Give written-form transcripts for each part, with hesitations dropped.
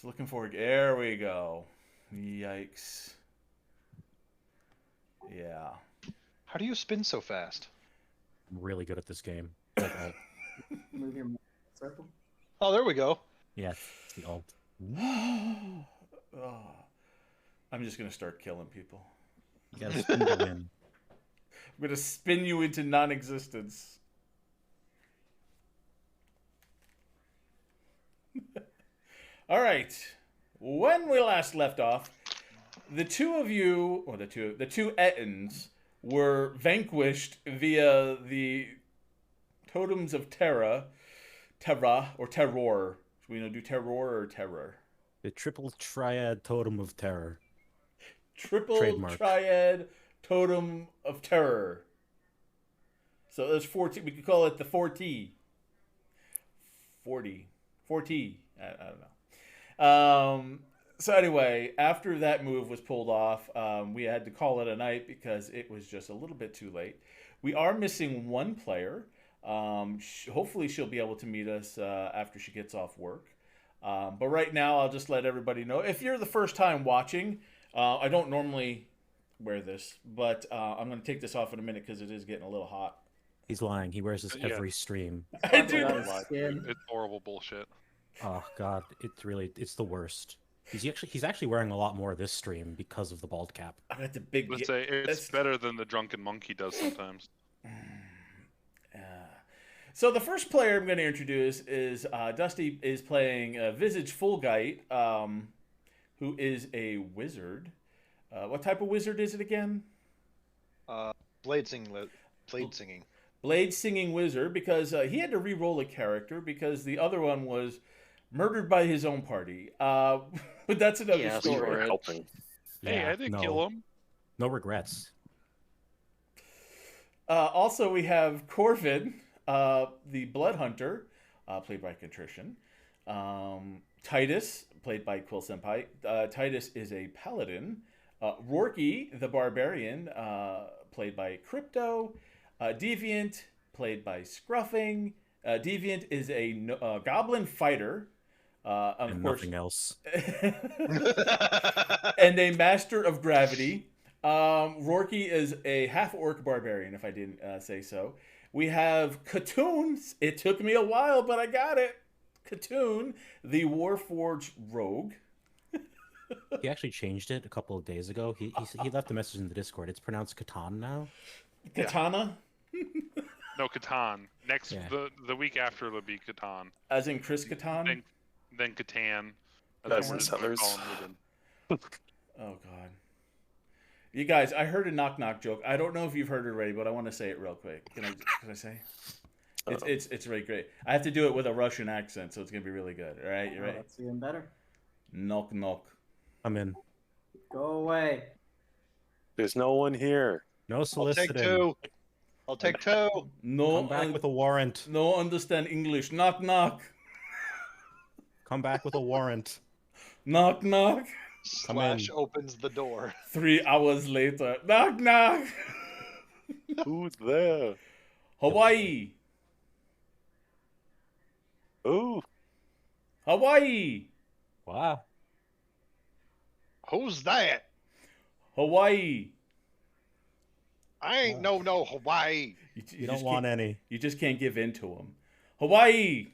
So looking forward. There we go. Yikes. Yeah. How do you spin so fast? I'm really good at this game. Like alt. Move your circle. Oh, there we go. Yeah, it's the alt. Oh, I'm just gonna start killing people. You gotta spin to win. I'm gonna spin you into non-existence. All right. When we last left off, the two of you, or the two Ettins, were vanquished via the totems of terror, or terror. Should we do terror or terror? The triple triad totem of terror. Triple Trademark. triad totem of terror. So there's 40. We could call it the 4T. 40. 4T. I don't know. So anyway, after that move was pulled off, we had to call it a night because it was just a little bit too late. We are missing one player. Hopefully she'll be able to meet us after she gets off work. But right now, I'll just let everybody know. If you're the first time watching, I don't normally wear this, but I'm going to take this off in a minute because it is getting a little hot. He's lying. He wears this every stream. I do. It's horrible bullshit. Oh god, it's the worst. He's actually wearing a lot more this stream because of the bald cap. I got the big. Let's say it's better than the drunken monkey does sometimes. So the first player I'm going to introduce is Dusty is playing Visage Fulgite, who is a wizard. What type of wizard is it again? Blade singing. Blade singing wizard, because he had to re-roll a character because the other one was murdered by his own party. But that's another story. Helping. Hey, I didn't kill him. No regrets. Also, we have Corvin, the Blood Hunter, played by Contrition. Titus, played by Quill Senpai. Titus is a paladin. Rorky, the Barbarian, played by Crypto. Deviant, played by Scruffing. Deviant is a goblin fighter. And nothing else. And a master of gravity. Rorky is a half-orc barbarian, if I didn't say so. We have Katoon. It took me a while, but I got it. Katoon, the Warforged rogue. He actually changed it a couple of days ago. He left a message in the Discord. It's pronounced Catan now. Katana? No, Catan. The week after it'll be Catan. As in Chris Catan? Then Catan. That's in Settlers. Oh, God. You guys, I heard a knock-knock joke. I don't know if you've heard it already, but I want to say it real quick. Can I say? It's really great. I have to do it with a Russian accent, so it's going to be really good. All right, you ready? That's even better. Knock, knock. I'm in. Go away. There's no one here. No soliciting. I'll take two. No, Come back with a warrant. No understand English. Knock, knock. Come back with a warrant. Knock, knock. Slash opens the door. 3 hours later. Knock, knock. Who's there? Hawaii. Ooh. Hawaii. Wow. Who's that? Hawaii. I ain't no Hawaii. You don't want any. You just can't give in to him. Hawaii.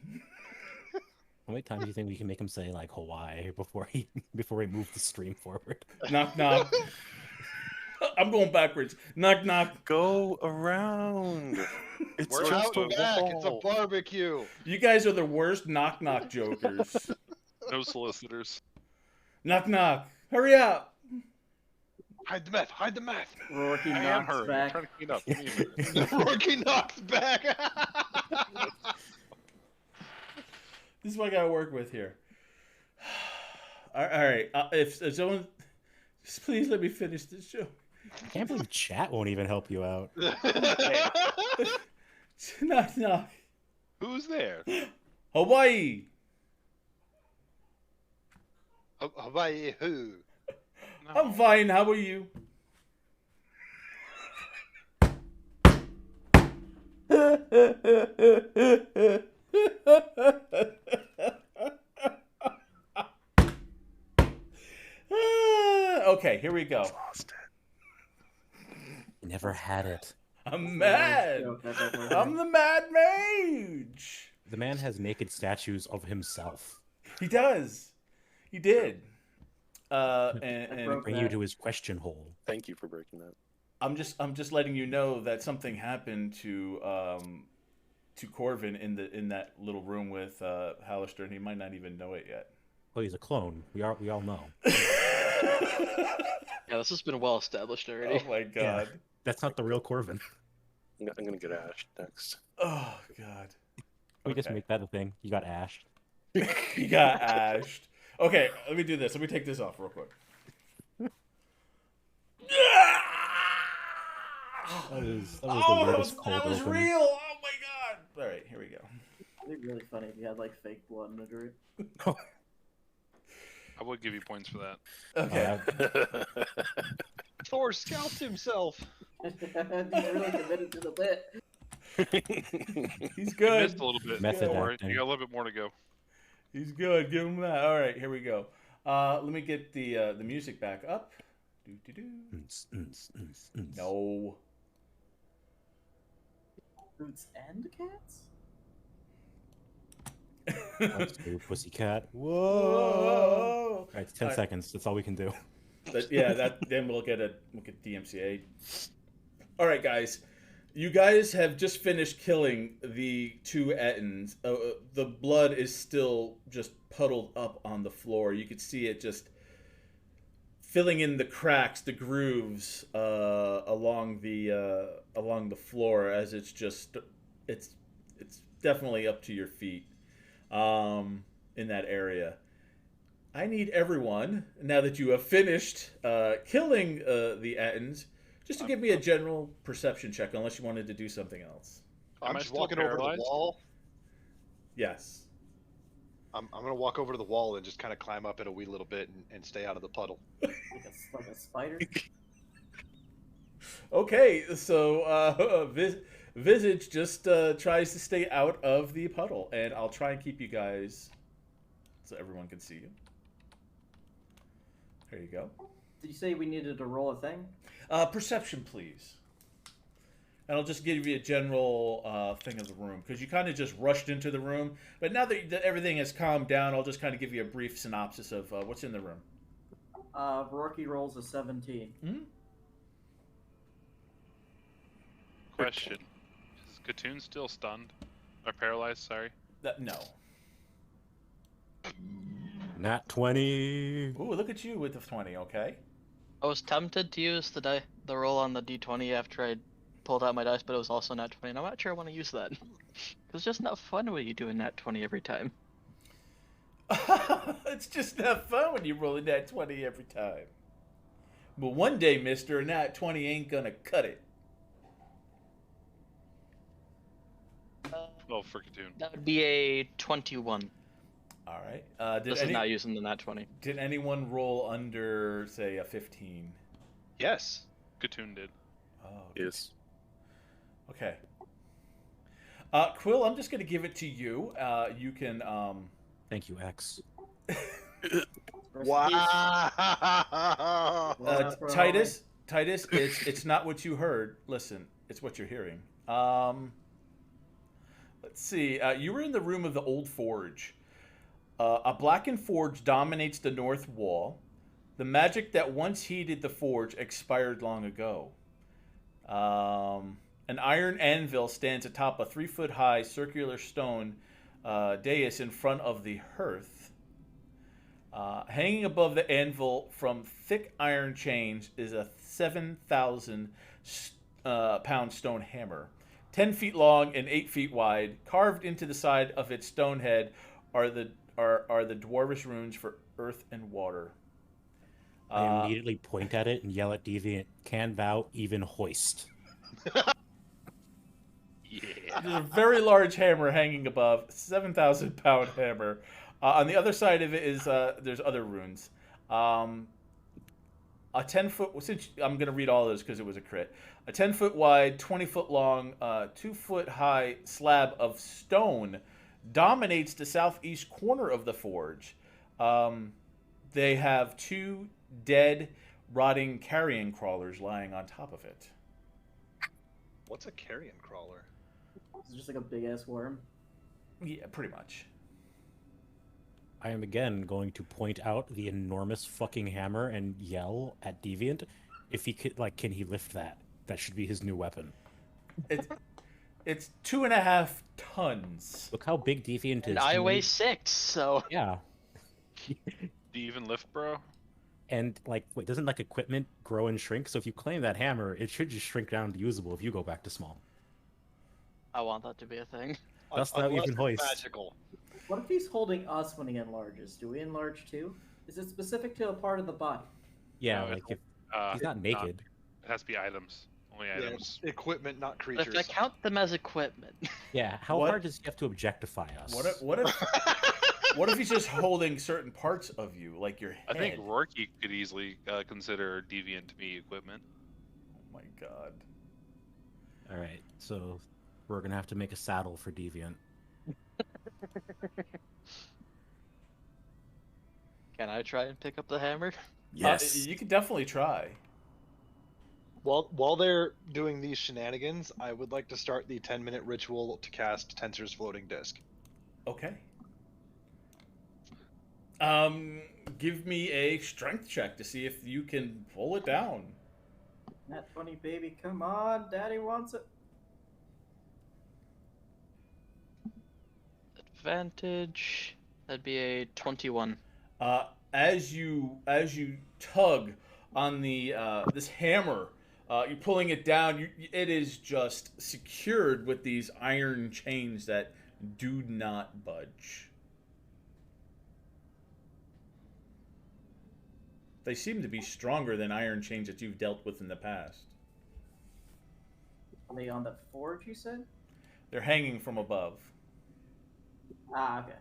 How many times do you think we can make him say like Hawaii before he moves the stream forward? Knock, knock. I'm going backwards. Knock, knock. Go around. It's We're just out a back. wall. It's a barbecue. You guys are the worst knock, knock jokers. No solicitors. Knock, knock. Hurry up. Hide the meth. Hide the meth. Rorky I am knocks hurt. I'm back. trying to clean up. Give me a minute. Rookie knocks back. This is what I gotta work with here. All right. If someone, just please let me finish this show. I can't believe chat won't even help you out. Knock, knock. Who's there? Hawaii. Hawaii who? No. I'm fine. How are you? Okay, here we go. Lost it. Never had it. I'm That's mad. the worst joke I've ever I'm heard. the Mad Mage. The man has naked statues of himself. He does. He did. I And broke Bring you that. to his question hole. Thank you for breaking that. I'm just letting you know that something happened to Corvin in that little room with Hallister, and he might not even know it yet. Well, he's a clone. We all know. Yeah, this has been well established already. Oh my god. That's not the real Corvin. I'm gonna get Ash next. Oh god. We just Okay. make that a thing. You got ashed. He got ashed. Okay, let me do this. Let me take this off real quick. That was the Oh, weirdest cold that was open. real. Oh my god. All right, here we go. It'd be really funny if you had like fake blood in a druid. I would give you points for that. Okay. Thor scalped himself. He's really committed to the bit. He's You good. missed a little bit. Method Don't worry, acting. you got a little bit more to go. He's good. Give him that. All right, here we go. Let me get the music back up. No. Roots and cats? Let's do Pussycat. Whoa! Whoa. All right, 10 seconds. That's all we can do. But yeah, then we'll get DMCA. All right, guys. You guys have just finished killing the two Ettins. The blood is still just puddled up on the floor. You could see it just filling in the cracks, the grooves along the floor as it's definitely up to your feet in that area. I need everyone, now that you have finished killing the Ettins, just to give me a general perception check, unless you wanted to do something else. Am I'm I just still walking over to the paralyzed? wall. Yes. I'm gonna walk over to the wall and just kind of climb up it a wee little bit and stay out of the puddle. Like a spider? Okay, so Visage just tries to stay out of the puddle, and I'll try and keep you guys so everyone can see you. There you go. Did you say we needed to roll a thing? Perception, please. And I'll just give you a general thing of the room, because you kind of just rushed into the room. But now that everything has calmed down, I'll just kind of give you a brief synopsis of what's in the room. Rocky rolls a 17. Hmm? Question: Is Katoon still stunned or paralyzed? Sorry. No. Nat 20. Ooh, look at you with the 20, okay? I was tempted to use the roll on the d20 after I pulled out my dice, but it was also nat 20, and I'm not sure I want to use that. It's just not fun when you do a nat 20 every time. It's just not fun when you roll a nat 20 every time. But one day, mister, a nat 20 ain't gonna cut it. Oh, for Katoon. That would be a 21. All right. This is not using the nat 20. Did anyone roll under, say, a 15? Yes. Katoon did. Oh, Yes. okay. Quill, I'm just going to give it to you. You can. Thank you, X. Wow. Titus, it's not what you heard. Listen, it's what you're hearing. Let's see. You were in the room of the old forge. A blackened forge dominates the north wall. The magic that once heated the forge expired long ago. An iron anvil stands atop a 3-foot-high circular stone dais in front of the hearth. Hanging above the anvil from thick iron chains is a 7,000 pound stone hammer. 10 feet long and 8 feet wide. Carved into the side of its stone head are the dwarvish runes for earth and water. I immediately point at it and yell at Deviant, can thou even hoist? Yeah. There's a very large hammer hanging above, 7,000 pound hammer. On the other side of it is there's other runes. A 10-foot. Since I'm going to read all of this because it was a crit. A 10-foot wide, 20-foot long, 2-foot high slab of stone dominates the southeast corner of the forge. They have 2 dead rotting carrion crawlers lying on top of it. What's a carrion crawler? It's just like a big ass worm. Yeah, pretty much. I am again going to point out the enormous fucking hammer and yell at Deviant. If he could, like, can he lift that? That should be his new weapon. It's 2.5 tons. Look how big Deviant is. And I weigh 6, so Yeah. Do you even lift, bro? And, like, wait, doesn't, like, equipment grow and shrink? So if you claim that hammer, it should just shrink down to usable if you go back to small. I want that to be a thing. That's not Unless even it's hoist. magical. What if he's holding us when he enlarges? Do we enlarge too? Is it specific to a part of the body? Yeah, No, like, if he's It not naked. has to be items. Only Yeah, items. it's equipment, not But creatures. if I count them as equipment, Yeah, how What? hard does he have to objectify us? What if he's just holding certain parts of you, like your head? I think Rorky could easily consider Deviant to be equipment. Oh my god. Alright, so we're gonna have to make a saddle for Deviant. can I try and pick up the hammer? You can definitely try. While they're doing these shenanigans, I would like to start the 10-minute ritual to cast Tensor's floating disc. Okay. Give me a strength check to see if you can pull it down. Nat 20, baby, come on, daddy wants it. Advantage. That'd be a 21. As you tug on the this hammer, you're pulling it down. It is just secured with these iron chains that do not budge. They seem to be stronger than iron chains that you've dealt with in the past. Are they on the forge, you said? They're hanging from above. Ah, okay.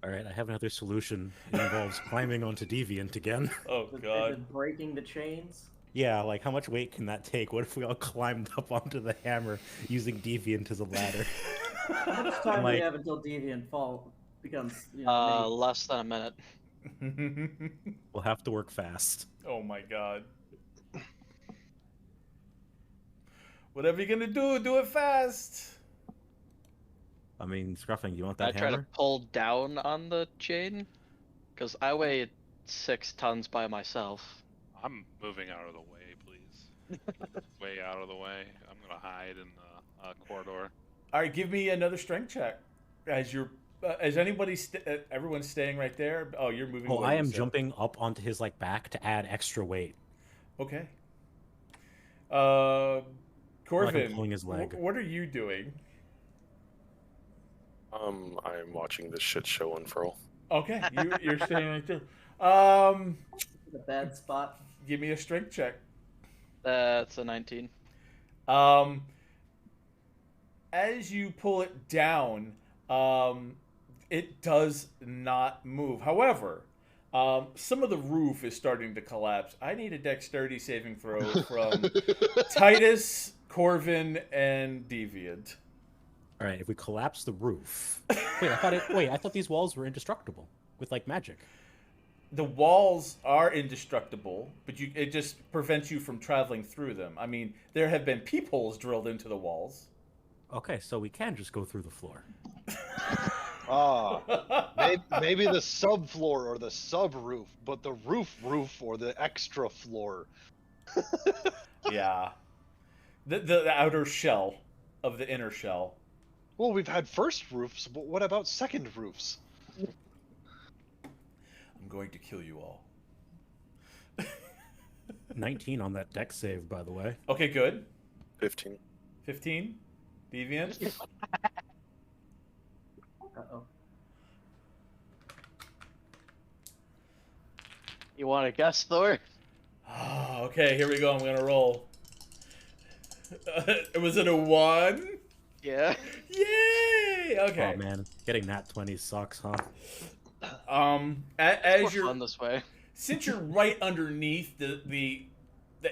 Alright, I have another solution. It involves climbing onto Deviant again. Oh They've god. been breaking the chains. Yeah, like, how much weight can that take? What if we all climbed up onto the hammer using Deviant as a ladder? How much time do Like- we have until Deviant fall becomes, Less than a minute. We'll have to work fast. Oh my god. Whatever you're gonna do it fast. I mean, Scruffing, you want I that try to hammer? pull down on the chain, because I weigh 6 tons by myself. I'm moving out of the way, please. Way out of the way. I'm gonna hide in the corridor. All right, give me another strength check. As you're, as anybody, everyone's staying right there. Oh, you're moving. Oh, away, I you am said. jumping up onto his, like, back to add extra weight. Okay. Like I'm Corvin, pulling his leg. what are you doing? I'm watching this shit show unfurl. Okay, you're staying right there. The bad spot. Give me a strength check. That's a 19. As you pull it down, it does not move. However, some of the roof is starting to collapse. I need a dexterity saving throw from Titus, Corvin, and Deviant. Alright, if we collapse the roof... Wait, I thought these walls were indestructible. With, like, magic. The walls are indestructible, but it just prevents you from traveling through them. I mean, there have been peepholes drilled into the walls. Okay, so we can just go through the floor. Maybe the subfloor or the sub-roof, but the roof or the extra floor. Yeah. The outer shell of the inner shell. Well, we've had first roofs, but what about second roofs? I'm going to kill you all. 19 on that deck save, by the way. Okay, good. 15. 15? Deviant? Uh-oh. You want to guess, Thor? Oh, okay, here we go. I'm gonna roll. Was it a 1? Yeah. Yay! Okay. Oh man, getting that 20 sucks, huh? As More you're fun this way. since you're right underneath the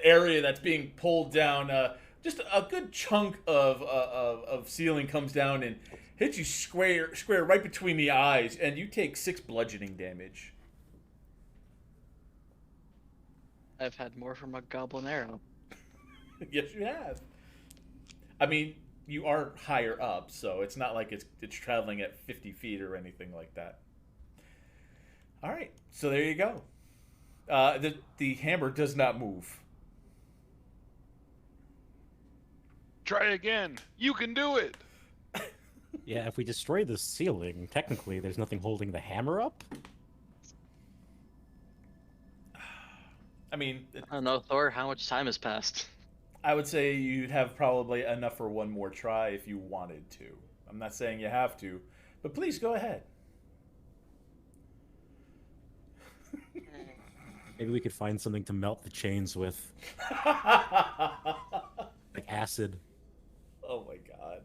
area that's being pulled down, just a good chunk of ceiling comes down and hits you square right between the eyes, and you take 6 bludgeoning damage. I've had more from a goblin arrow. Yes, you have. I mean, you are higher up, so it's not like it's traveling at 50 feet or anything like that. All right, so there you go. The hammer does not move. Try again. You can do it. Yeah, if we destroy the ceiling, technically there's nothing holding the hammer up. I mean, I don't know, Thor, how much time has passed? I would say you'd have probably enough for one more try if you wanted to. I'm not saying you have to, but please go ahead. Maybe we could find something to melt the chains with, like acid. Oh my god.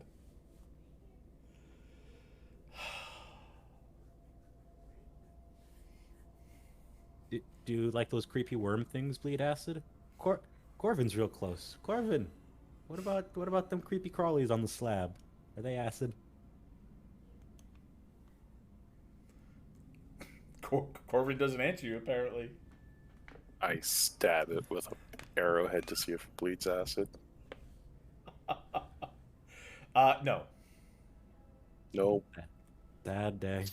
Do like those creepy worm things bleed acid? Corvin's real close. Corvin, what about them creepy crawlies on the slab? Are they acid? Corvin doesn't answer you, apparently. I stab it with an arrowhead to see if it bleeds acid. No. No. Bad day.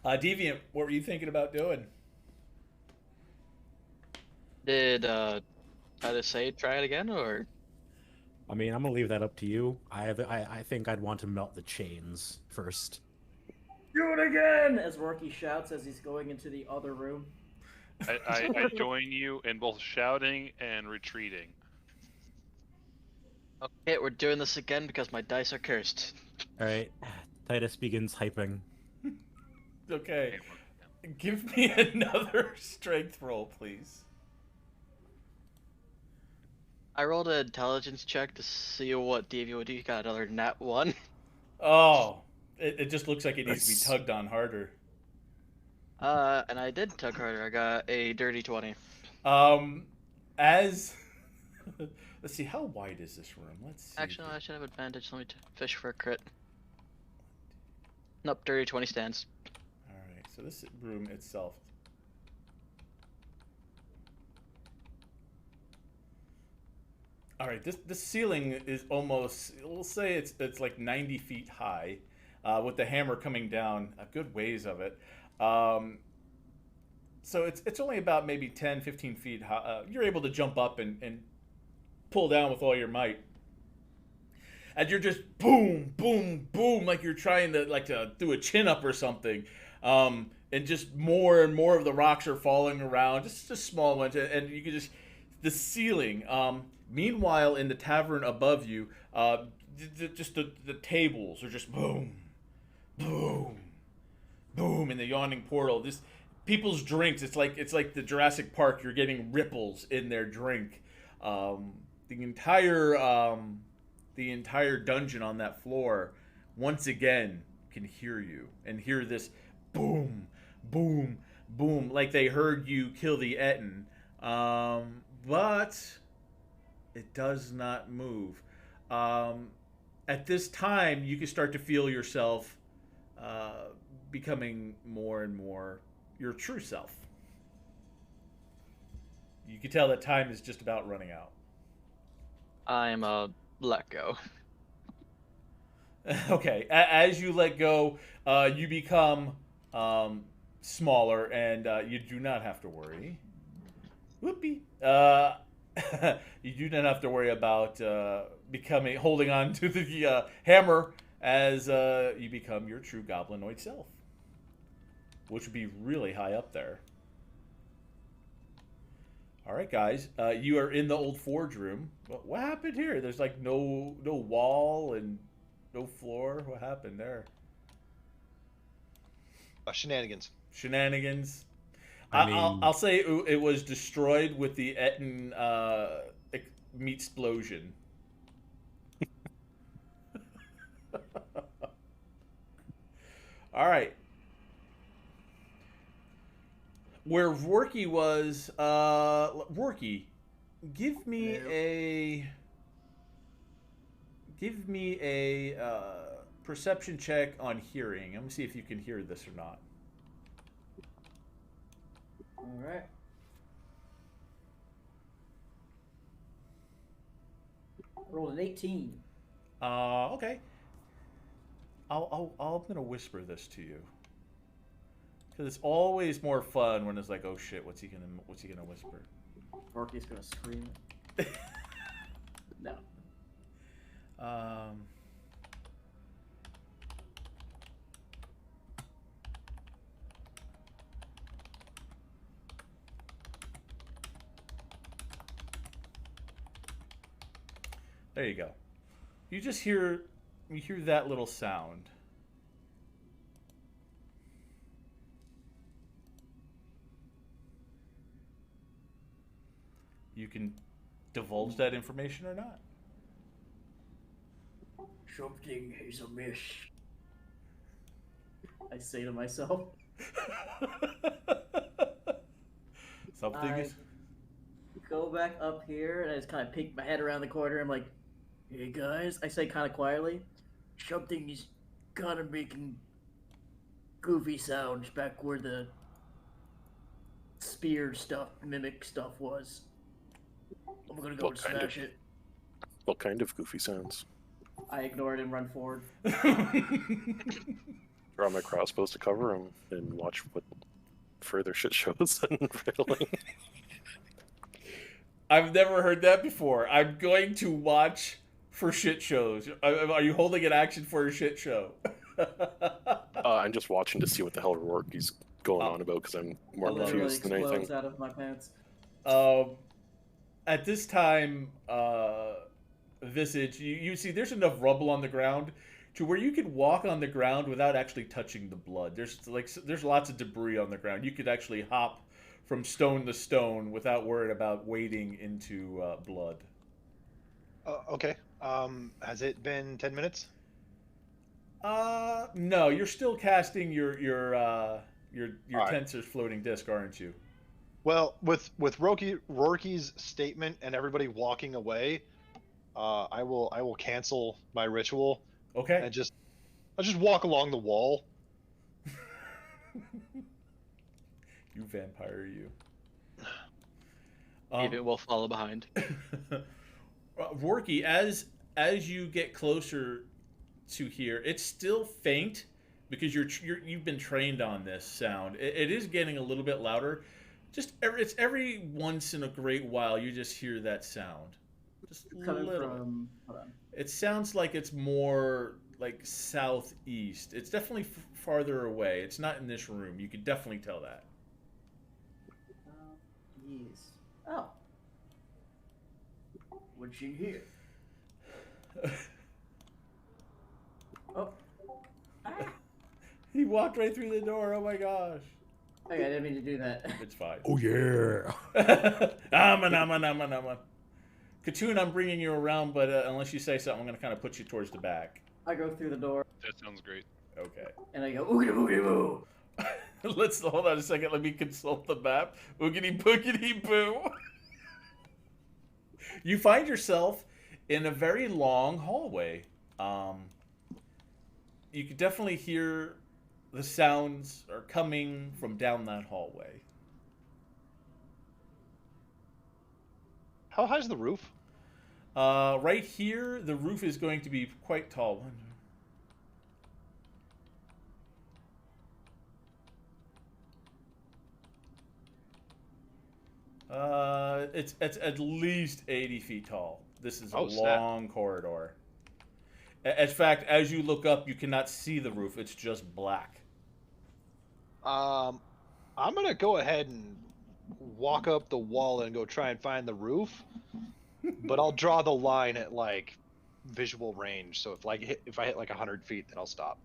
Deviant, what were you thinking about doing? Did try to say try it again, or I mean, I'm gonna leave that up to you. I think I'd want to melt the chains first. Do it again! As Rourke shouts as he's going into the other room. I join you in both shouting and retreating. okay, we're doing this again because my dice are cursed. All right, Titus begins hyping. Okay. Give me another strength roll, please. I rolled an intelligence check to see what Deviant would do. He got another nat 1. Oh, it just looks like it needs to be tugged on harder. And I did tug harder. I got a dirty 20. As let's see, how wide is this room? Let's see. Actually, no, I should have advantage. Let me fish for a crit. Nope, dirty 20 stands. All right, so this room itself. All right, this ceiling is almost, we'll say it's like 90 feet high, with the hammer coming down a good ways of it. So it's only about maybe 10, 15 feet high. You're able to jump up and pull down with all your might. And you're just boom, boom, boom, like you're trying to do a chin up or something. And just more and more of the rocks are falling around, just small ones. And you can just, the ceiling. Meanwhile, in the tavern above you, just the tables are just boom, boom, boom in the yawning portal. This people's drinks. It's like the Jurassic Park. You're getting ripples in their drink. The entire dungeon on that floor, once again, can hear you and hear this boom, boom, boom, like they heard you kill the Etten. But it does not move. At this time, you can start to feel yourself becoming more and more your true self. You can tell that time is just about running out. I'm let go. Okay, as you let go, you become smaller, and you do not have to worry. Whoopee. You do not have to worry about holding on to the hammer as you become your true goblinoid self, which would be really high up there. All right, guys, you are in the old forge room. What happened here? There's like no wall and no floor. What happened there? Shenanigans. Shenanigans. I mean, I'll say it was destroyed with the Etten meat explosion. All right. Where Vorky was, Vorky, give me give me a perception check on hearing. Let me see if you can hear this or not. All right. Rolled an 18. Okay. I'm gonna whisper this to you because it's always more fun when it's like, oh shit, what's he gonna whisper? Borky's gonna scream. No. There you go. You just hear that little sound. You can divulge that information or not. Something is amiss. I say to myself. Something I is. go back up here and I just kind of peek my head around the corner. I'm like, "Hey guys," I say kind of quietly. Something is kind of making goofy sounds back where the spear stuff, mimic stuff was. I'm gonna go What and kind smash of- it. What kind of goofy sounds? I ignore it and run forward. Draw my crossbows to cover him and watch what further shit shows unveiling. I've never heard that before. I'm going to watch for shit shows. Are you holding an action for a shit show? I'm just watching to see what the hell Rourke's going on about because I'm more Literally confused than explodes anything. out of my pants. At this time, Visage, you see there's enough rubble on the ground to where you could walk on the ground without actually touching the blood. There's lots of debris on the ground. You could actually hop from stone to stone without worrying about wading into blood. Okay. Has it been 10 minutes? No, you're still casting your All right. Tensor's floating disc, aren't you? Well, with Rourke's statement and everybody walking away, I will cancel my ritual Okay. and I'll just walk along the wall. You vampire, you. Maybe it will follow behind. Rourke, as you get closer to here, it's still faint because you've been trained on this sound. It is getting a little bit louder. It's every once in a great while you just hear that sound. Just a Coming little. from. Hold on. It sounds like it's more like southeast. It's definitely farther away. It's not in this room. You could definitely tell that. Yes. Oh. What's in here? Oh. Ah. He walked right through the door. Oh my gosh. Okay, I didn't mean to do that. It's fine. Oh yeah. Aman. Katoon, I'm bringing you around, but unless you say something, I'm going to kind of put you towards the back. I go through the door That sounds great. Okay. and I go oogity boogity boo. Let's hold on a second. Let me consult the map. Oogity boogity boo. You find yourself in a very long hallway. You could definitely hear the sounds are coming from down that hallway. How high's the roof? Right here, the roof is going to be quite tall. It's at least 80 feet tall. This is a Oh, snap. long corridor. In fact, as you look up, you cannot see the roof. It's just black. I'm gonna go ahead and walk up the wall and go try and find the roof, but I'll draw the line at like visual range. So if I hit like 100 feet, then I'll stop.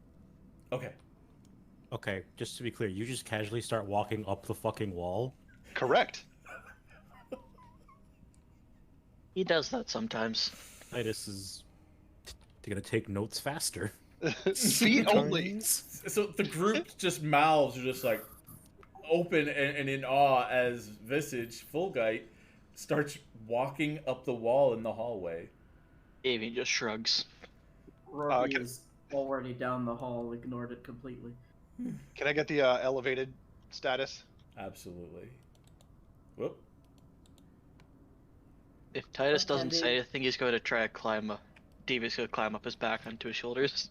Okay. Okay, just to be clear, you just casually start walking up the fucking wall. Correct. He does that sometimes. Titus is gonna take notes faster. Feet only. So the group just mouths are just like open and in awe as Visage, Fulgite, starts walking up the wall in the hallway. Avian just shrugs. Rory can- is already down the hall, ignored it completely. Can I get the elevated status? Absolutely. Whoop. If Titus Okay, doesn't say anything, he's going to try to climb. Devious going to climb up his back onto his shoulders.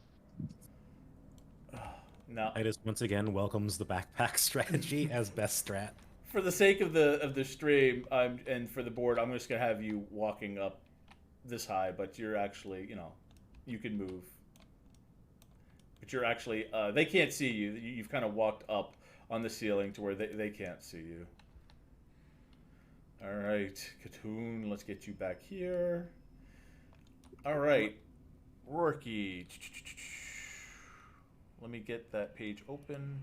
Now, Titus once again welcomes the backpack strategy as best strat. for the sake of the stream, and for the board, I'm just gonna have you walking up this high, but you're actually, you can move. But you're actually, they can't see you. You've kind of walked up on the ceiling to where they can't see you. All right, Katoon, let's get you back here. All right, Rourke. Let me get that page open.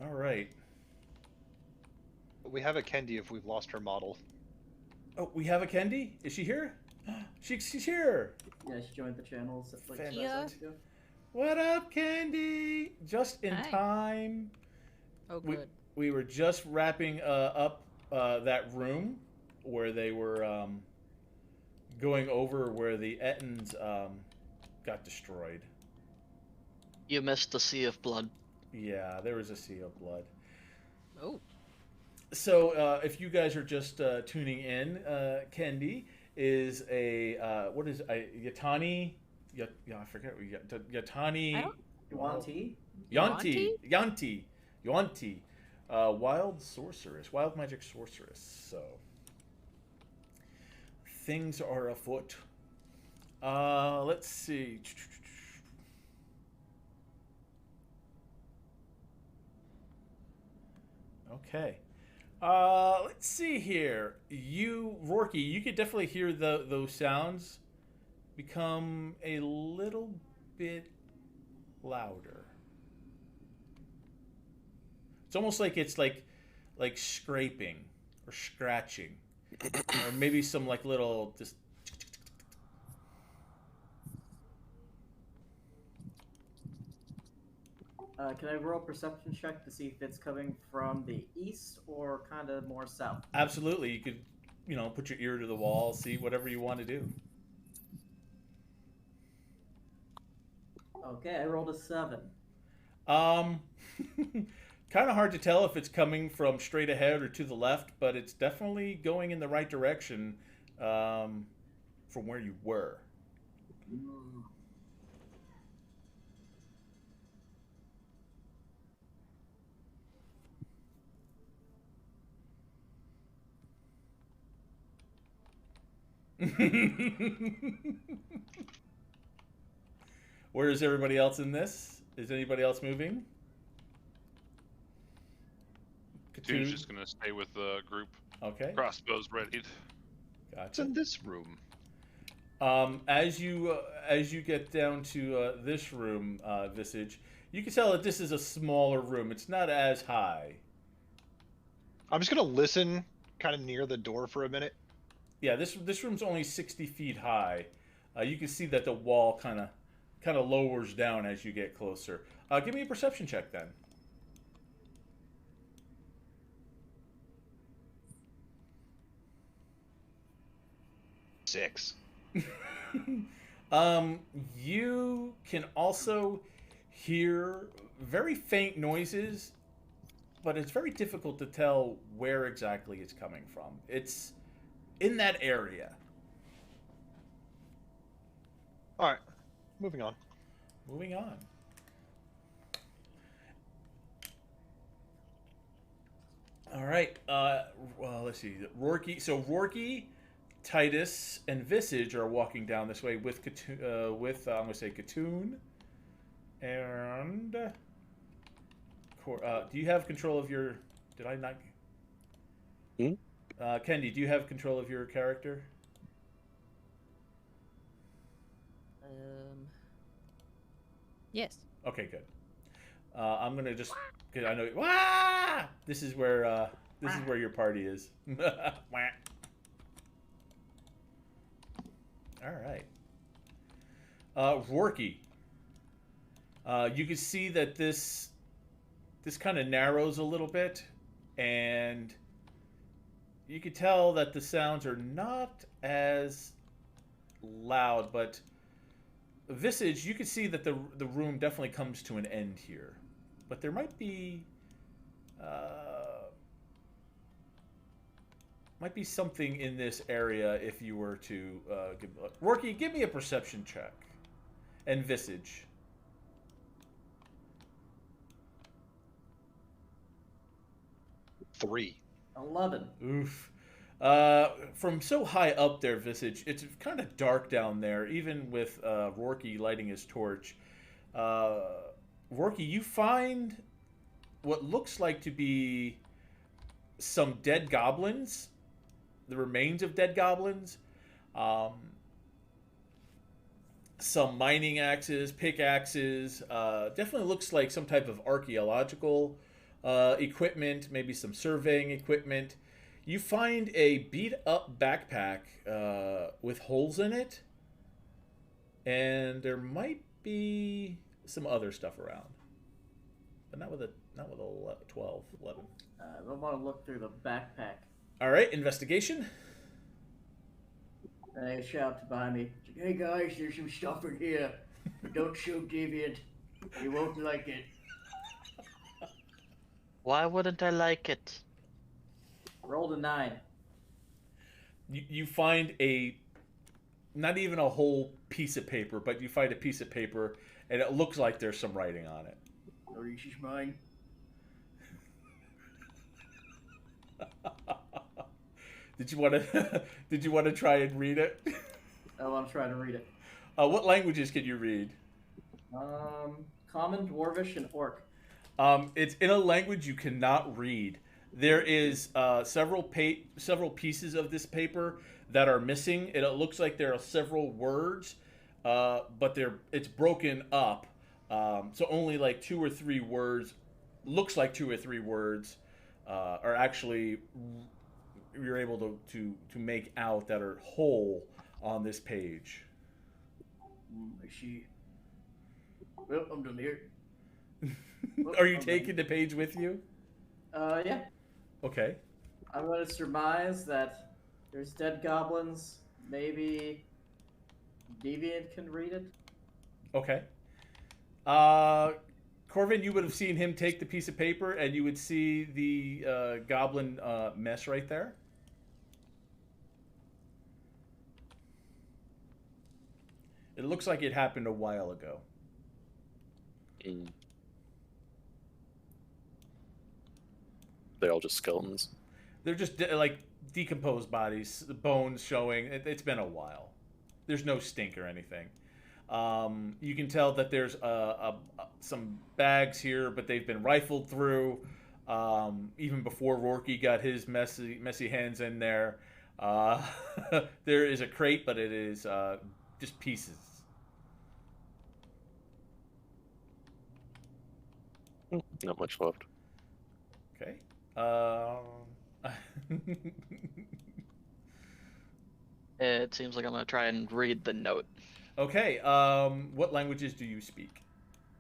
All right. We have a Kendi if we've lost her model. Oh, we have a Kendi? Is she here? She's here. Yeah, she joined the channel like 5 Yeah. seconds ago. What up, Kendi? Just in Hi. time. Oh, good. We were just wrapping up that room where they were going over where the Ettins got destroyed. You missed the sea of blood. Yeah, there was a sea of blood. Oh, So, if you guys are just tuning in, Kendi is a Yatani. Yeah, I forget. Yatani. I don't- You want tea? Yuanti. Wild sorceress, wild magic sorceress. So things are afoot. Let's see. Okay. Let's see here. You, Rourke, you could definitely hear those sounds become a little bit louder. It's almost like it's like scraping or scratching, or maybe some like little just. Can I roll a perception check to see if it's coming from the east or kind of more south? Absolutely, you could, put your ear to the wall, see whatever you want to do. Okay, I rolled a 7. Kind of hard to tell if it's coming from straight ahead or to the left, but it's definitely going in the right direction from where you were. Where is everybody else in this? Is anybody else moving? Dude's just gonna stay with the group. Okay. Crossbows ready. It's Gotcha. in this room. As you get down to this room, Visage, you can tell that this is a smaller room. It's not as high. I'm just gonna listen kind of near the door for a minute. Yeah, this room's only 60 feet high. You can see that the wall kind of lowers down as you get closer. Give me a perception check then. Six. You can also hear very faint noises, but it's very difficult to tell where exactly it's coming from. It's in that area. All right, moving on. Moving on. All right. Well, let's see. Rourke. So Rourke, Titus, and Visage are walking down this way with I'm gonna say Katoon, and do you have control of your? Did I not? Kendi, do you have control of your character? Yes. Okay, good. I'm gonna just because I know. Wah! This is where your party is. Wah. All right. Rourke. You can see that this kind of narrows a little bit, and you could tell that the sounds are not as loud, but Visage, you can see that the room definitely comes to an end here, but there might be something in this area if you were to Rorky, give me a perception check. And Visage. 3. 11. Oof. From so high up there, Visage, it's kind of dark down there, even with Rorky lighting his torch. Rorky, you find what looks like to be some dead goblins, the remains of dead goblins, some mining axes, pickaxes. Definitely looks like some type of archaeological equipment, maybe some surveying equipment. You find a beat-up backpack with holes in it, and there might be some other stuff around, but not with a 12, 11. I want to look through the backpack. All right, investigation. And I shout behind me, "Hey guys, there's some stuff in here. Don't shoot Deviant. You won't like it." Why wouldn't I like it? Rolled a 9. You find not even a whole piece of paper, but you find a piece of paper, and it looks like there's some writing on it. Maurice is mine. Did you want to try and read it? Oh, I'm trying to read it. What languages can you read? Common, Dwarvish, and Orc. It's in a language you cannot read. There is several pieces of this paper that are missing, and it looks like there are several words, but it's broken up. So only like 2 or 3 words, looks like 2 or 3 words, are actually you're able to make out that are whole on this page. I see. Well, I'm done here. Are you taking the page with you? Yeah. Okay. I'm going to surmise that there's dead goblins. Maybe Deviant can read it. Okay. Corvin, you would have seen him take the piece of paper, and you would see the goblin mess right there. It looks like it happened a while ago. They all just skeletons. They're just like decomposed bodies, the bones showing. It's been a while. There's no stink or anything. You can tell that there's some bags here, but they've been rifled through. Even before Rorky got his messy hands in there. There is a crate, but it is just pieces. Not much left. Okay. It seems like I'm gonna try and read the note. Okay. What languages do you speak?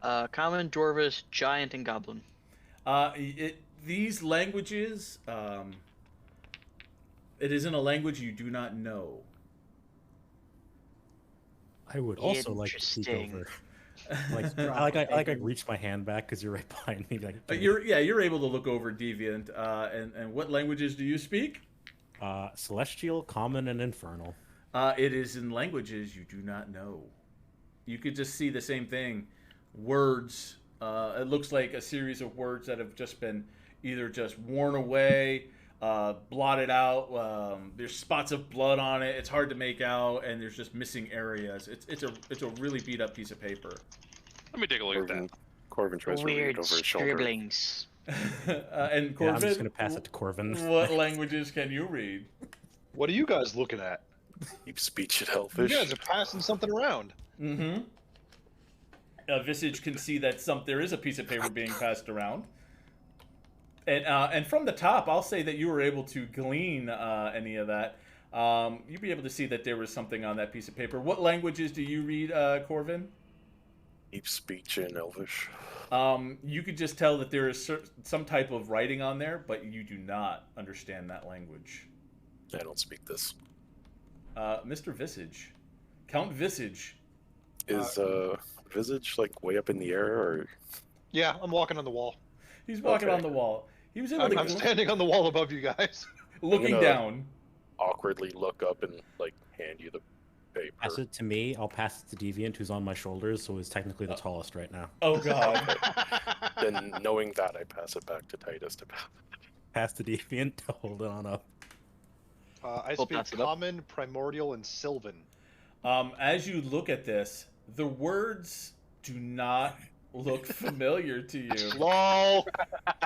Common, Dwarvish, Giant, and Goblin. These languages, it isn't a language you do not know. I would also like to speak Interesting. over. I reach my hand back because you're right behind me. Like You're able to look over Deviant. And what languages do you speak? Celestial, Common, and Infernal. It is in languages you do not know. You could just see the same thing. Words. It looks like a series of words that have just been either just worn away, blotted out. There's spots of blood on it. It's hard to make out, and there's just missing areas. It's a really beat up piece of paper. Let me take a look at that. Corvin tries to read Weird over his shoulder. scribblings. And Corvin, Yeah, I'm just gonna pass it to Corvin. What languages can you read? What are you guys looking at? Deep speech and You Elvish. guys are passing something around. Mm-hmm. Visage can see that there is a piece of paper being passed around. And from the top, I'll say that you were able to glean any of that. You'd be able to see that there was something on that piece of paper. What languages do you read, Corvin? Deep speech and Elvish. You could just tell that there is some type of writing on there, but you do not understand that language. I don't speak this. Mr. Visage. Count Visage. Is Visage like way up in the air, or Yeah, I'm walking on the wall. He's walking Okay. on the wall. He was in I'm standing on the wall above you guys. looking gonna- down. awkwardly look up and like hand you the paper? Pass it to me. I'll pass it to Deviant, who's on my shoulders, so he's technically the tallest right now. Oh god. Then knowing that, I pass it back to Titus to pass. Pass to Deviant to hold it on up. I We'll speak pass it up. Common, Primordial, and Sylvan. As you look at this, the words do not look familiar to you. LOL.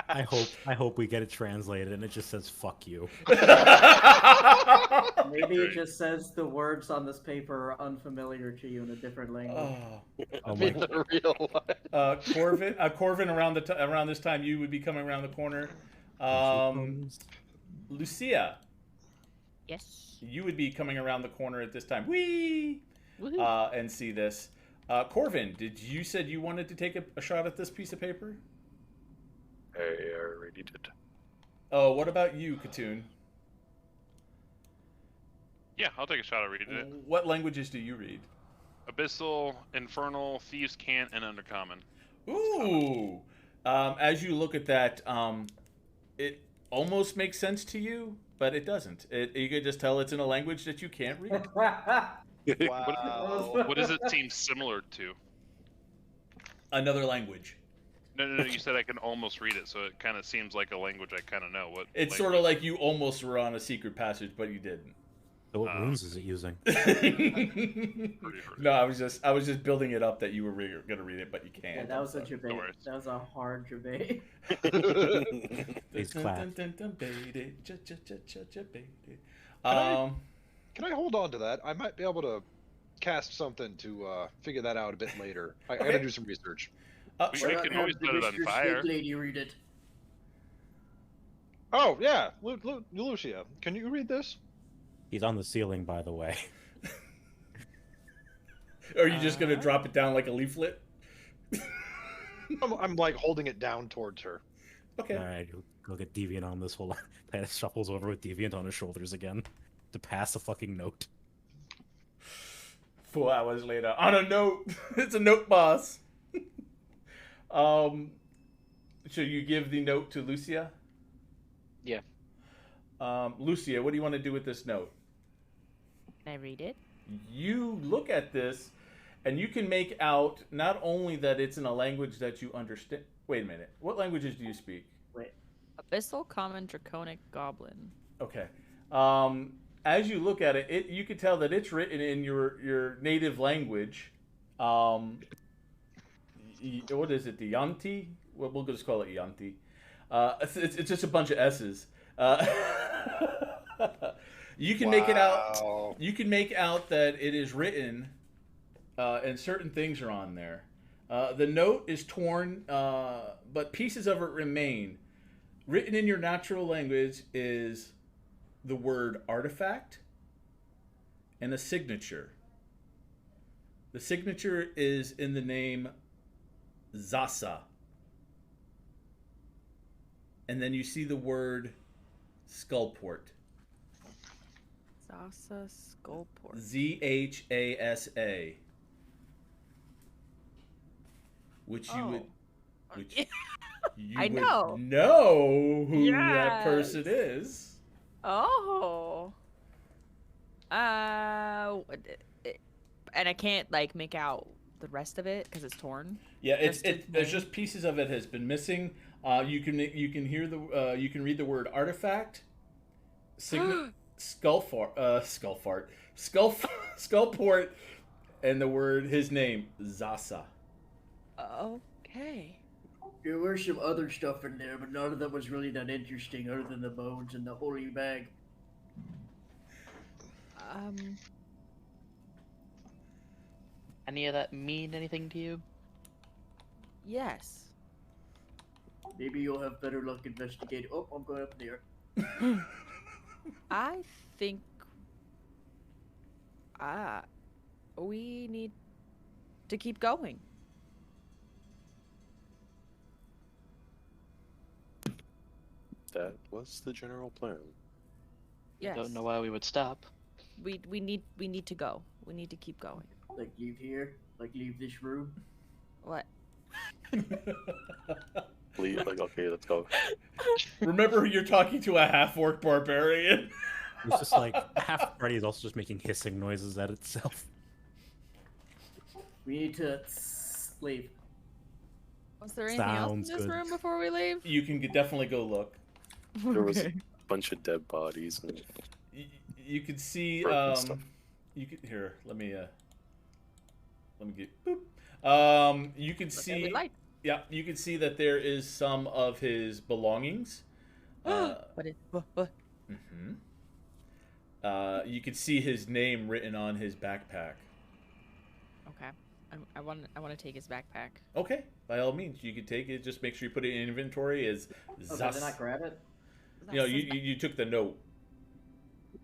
I hope we get it translated and it just says "fuck you." Maybe it Great. just says the words on this paper are unfamiliar to you in a different language. Oh. Oh Be my! the real one. Corvin, around this time, you would be coming around the corner. Lucia, Yes. you would be coming around the corner at this time. Whee! Woohoo. And see this. Corvin, you said you wanted to take a shot at this piece of paper? I already did. Oh, what about you, Katoon? Yeah, I'll take a shot at reading it. What languages do you read? Abyssal, Infernal, Thieves' Cant, and Undercommon. Ooh. As you look at that, it almost makes sense to you, but it doesn't. You could just tell it's in a language that you can't read. Wow. What does it seem similar to? Another language. No, you said I can almost read it, so it kind of seems like a language I kind of know. What? It's sort of like you almost were on a secret passage, but you didn't. So what runes is it using? No, I was just building it up that you were gonna read it, but you can't. Yeah, that was a I'm sorry. debate. worries. That was a hard debate. He's clapped. Can I hold on to that? I might be able to cast something to figure that out a bit later. I gotta do some research. We Sure. can always set it on Mr. fire. Snake Lady read it. Oh yeah, Lucia, can you read this? He's on the ceiling, by the way. Are you just gonna drop it down like a leaflet? I'm like holding it down towards her. Okay. All right, go get Deviant on this whole. Titus shuffles over with Deviant on his shoulders again to pass a fucking note. 4 hours later, on a note. It's a note, boss. Should you give the note to Lucia? Yeah. Lucia, what do you want to do with this note? Can I read it? You look at this, and you can make out not only that it's in a language that you understand. Wait a minute. What languages do you speak? Abyssal, Common, Draconic, Goblin. Okay. As you look at it, you can tell that it's written in your native language. What is it? The Yanti? We'll just call it Yanti. It's just a bunch of S's. You can make it out. Wow. You can make out that it is written, and certain things are on there. The note is torn, but pieces of it remain. Written in your natural language is the word artifact and a signature. The signature is in the name Zasa. And then you see the word Skullport. Zasa Skullport. Zhasa. Which you would which you I would know. know who that Yes. person is. Oh. And I can't like make out the rest of it because it's torn. Yeah, Just his there's name? just pieces of it has been missing. You can hear you can read the word artifact, skullport, and the word his name Zasa. Okay. There were some other stuff in there, but none of them was really that interesting other than the bones and the holy bag. Any of that mean anything to you? Yes. Maybe you'll have better luck investigating. Oh, I'm going up there. I think we need to keep going. That was the general plan. Yes. Don't know why we would stop. We need to go. We need to keep going. Like leave here, like leave this room. What? Like, okay, let's go. Remember, you're talking to a half-orc barbarian. It's just like half the party is also just making hissing noises at itself. We need to leave. Was there anything else in Sounds this good. room before we leave? You can definitely go look. There was a Okay. bunch of dead bodies and You can see. Broken stuff. You can here. Let me get. Boop. You can Okay, see. we like. Yeah, you can see that there is some of his belongings. What is? What? Mhm. You can see his name written on his backpack. Okay. I want to take his backpack. Okay, by all means, you can take it. Just make sure you put it in inventory as Oh, Zas. did I not grab it? You know, you took the note.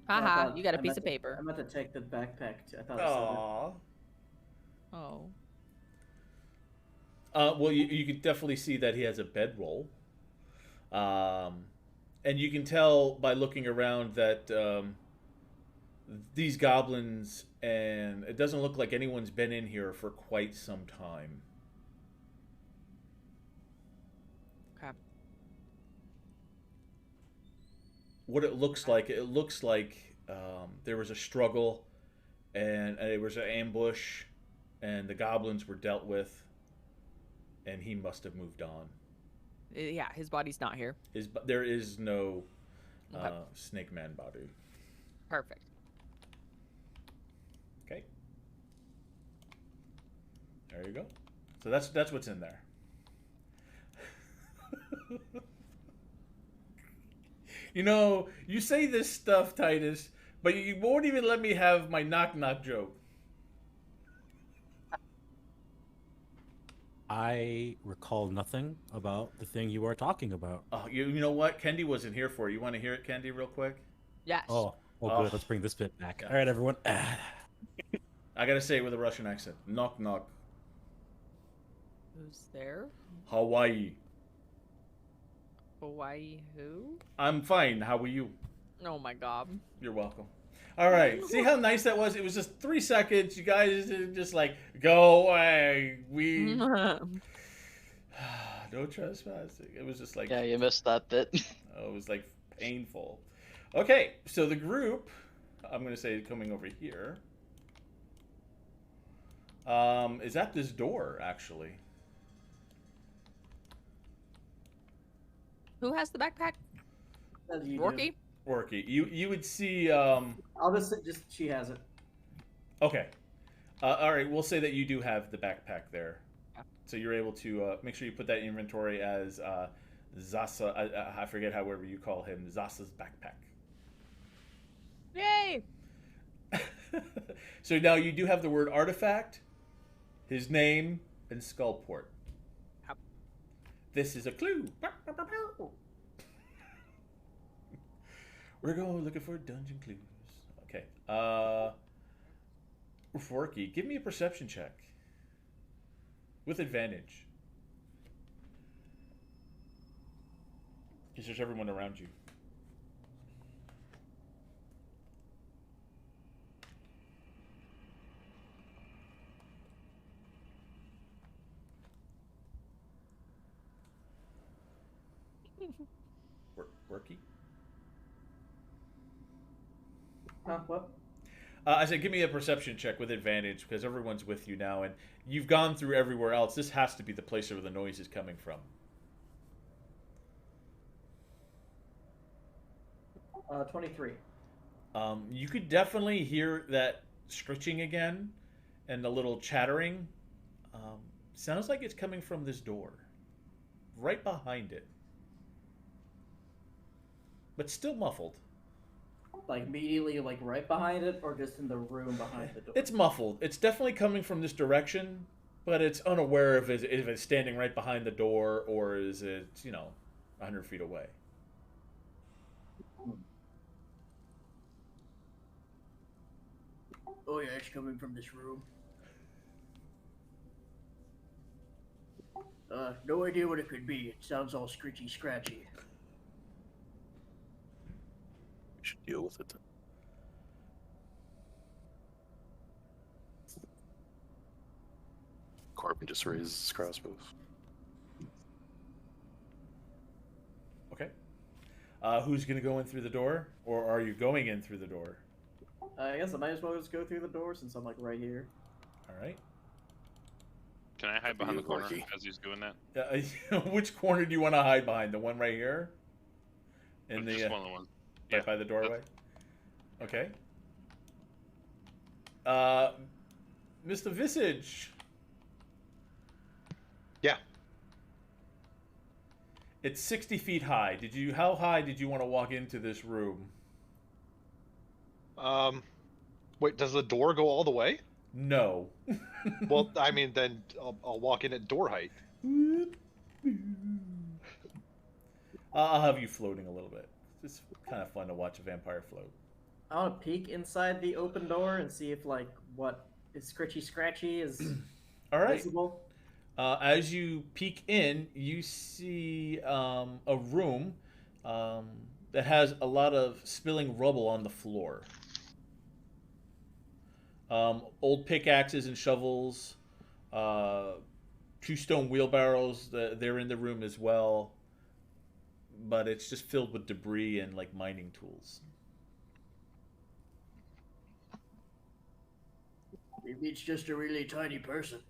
I Haha, thought- you got a I piece meant of to- paper. I meant to take the backpack. I thought I said Aww. Oh. Well, you can definitely see that he has a bedroll. And you can tell by looking around that these goblins, and it doesn't look like anyone's been in here for quite some time. Okay. What it looks like there was a struggle, and there was an ambush, and the goblins were dealt with, and he must have moved on. Yeah, his body's not here. There is no Okay. Snake Man body. Perfect. Okay. There you go. So that's what's in there. You know, you say this stuff, Titus, but you won't even let me have my knock joke. I recall nothing about the thing you are talking about. Oh, you know what? Kendi wasn't here for it. You want to hear it, Kendi, real quick? Yes. Oh, Oh. good. Let's bring this bit back. Yeah. All right, everyone. I gotta say it with a Russian accent. Knock knock. Who's there? Hawaii. Hawaii who? I'm fine. How are you? Oh my god. You're welcome. All right. See how nice that was? It was just 3 seconds. You guys just like, go away. We no trespassing. It was just like, Yeah, you missed that bit. it was like painful. Okay, so the group, I'm gonna say coming over here, is at this door actually. Who has the backpack? that. You do. Rourke? Orky, you would see. I'll just she has it. Okay. All right, we'll say that you do have the backpack there. Yeah. So you're able to make sure you put that in inventory as Zasa. I forget however you call him. Zasa's backpack. Yay! So now you do have the word artifact, his name, and skullport. Yep. This is a clue. We're going looking for dungeon clues. Okay. Forky, give me a perception check. With advantage. Because there's everyone around you. Worky? What? I said, give me a perception check with advantage because everyone's with you now, and you've gone through everywhere else. This has to be the place where the noise is coming from. 23. You could definitely hear that scritching again, and the little chattering. Sounds like it's coming from this door, right behind it, but still muffled. Like immediately, like right behind it, or just in the room behind the door. It's muffled. It's definitely coming from this direction, but it's unaware if it's standing right behind the door or is it, 100 feet away. Oh yeah, it's coming from this room. No idea what it could be. It sounds all screechy scratchy. should deal with it then. Corbin just raises his crossbows. Okay. Who's going to go in through the door? Or are you going in through the door? I guess I might as well just go through the door since I'm like right here. All right. Can I hide behind the corner Lucky. as he's doing that? Which corner do you want to hide behind? The one right here? In Just the one of the ones. right Yeah. by the doorway? Okay. Mr. Visage. Yeah. It's 60 feet high. How high did you want to walk into this room? Wait, does the door go all the way? No. Well, I mean, then I'll walk in at door height. I'll have you floating a little bit. It's kind of fun to watch a vampire float. I want to peek inside the open door and see if like what is scratchy is All right. visible. As you peek in, you see a room that has a lot of spilling rubble on the floor. Old pickaxes and shovels, 2 stone wheelbarrows. They're in the room as well, but it's just filled with debris and like mining tools. Maybe it's just a really tiny person.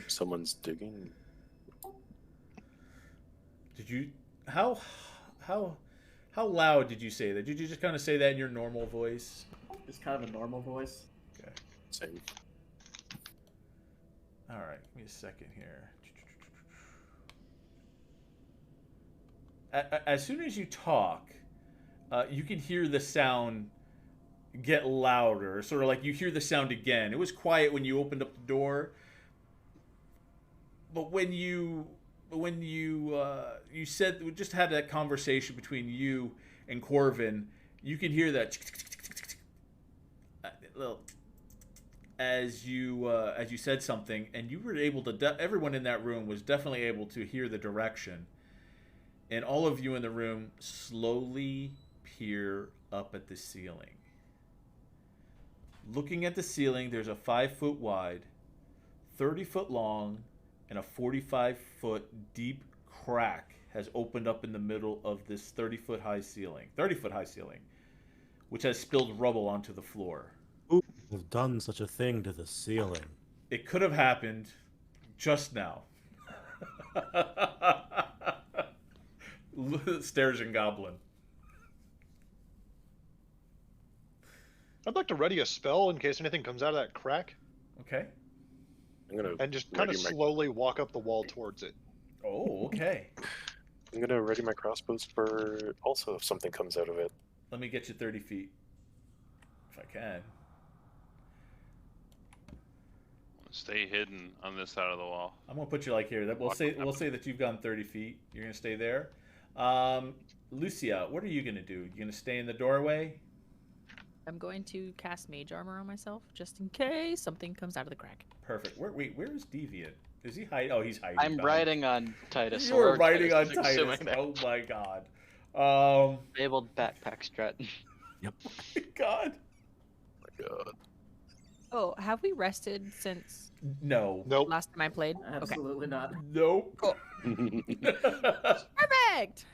Someone's digging. Did you how loud did you say that? Did you just kind of say that in your normal voice? Just kind of a normal voice. Okay. Same. All right. Give me a second here. As soon as you talk, you can hear the sound get louder. Sort of like you hear the sound again. It was quiet when you opened up the door, but when you said we just had that conversation between you and Corvin, you can hear that little as you said something, and you were able to. Everyone in that room was definitely able to hear the direction, and all of you in the room slowly peer up at the ceiling. Looking at the ceiling, there's a 5-foot wide, 30-foot long, and a 45-foot deep crack has opened up in the middle of this 30-foot high ceiling, which has spilled rubble onto the floor. Who would have done such a thing to the ceiling? It could have happened just now. Stares and Goblin. I'd like to ready a spell in case anything comes out of that crack, Okay. I'm gonna and just kind of ready my- slowly walk up the wall towards it. Oh, okay. I'm gonna ready my crossbows for also if something comes out of it. Let me get you 30 feet. If I can. Stay hidden on this side of the wall. I'm gonna put you like here. That we'll say that you've gone 30 feet. You're gonna stay there. Lucia, what are you gonna do? You gonna stay in the doorway? I'm going to cast mage armor on myself just in case something comes out of the crack. Perfect. Where is Deviant? Is he hiding? Oh, he's hiding. I'm behind- riding on Titus. You were or riding on Titus, assuming Titus. that- Oh my god. Fabled backpack strut. God. Oh my god. Oh, have we rested since No. Nope. last time I played? Okay. Absolutely not. Nope. Cool. Perfect!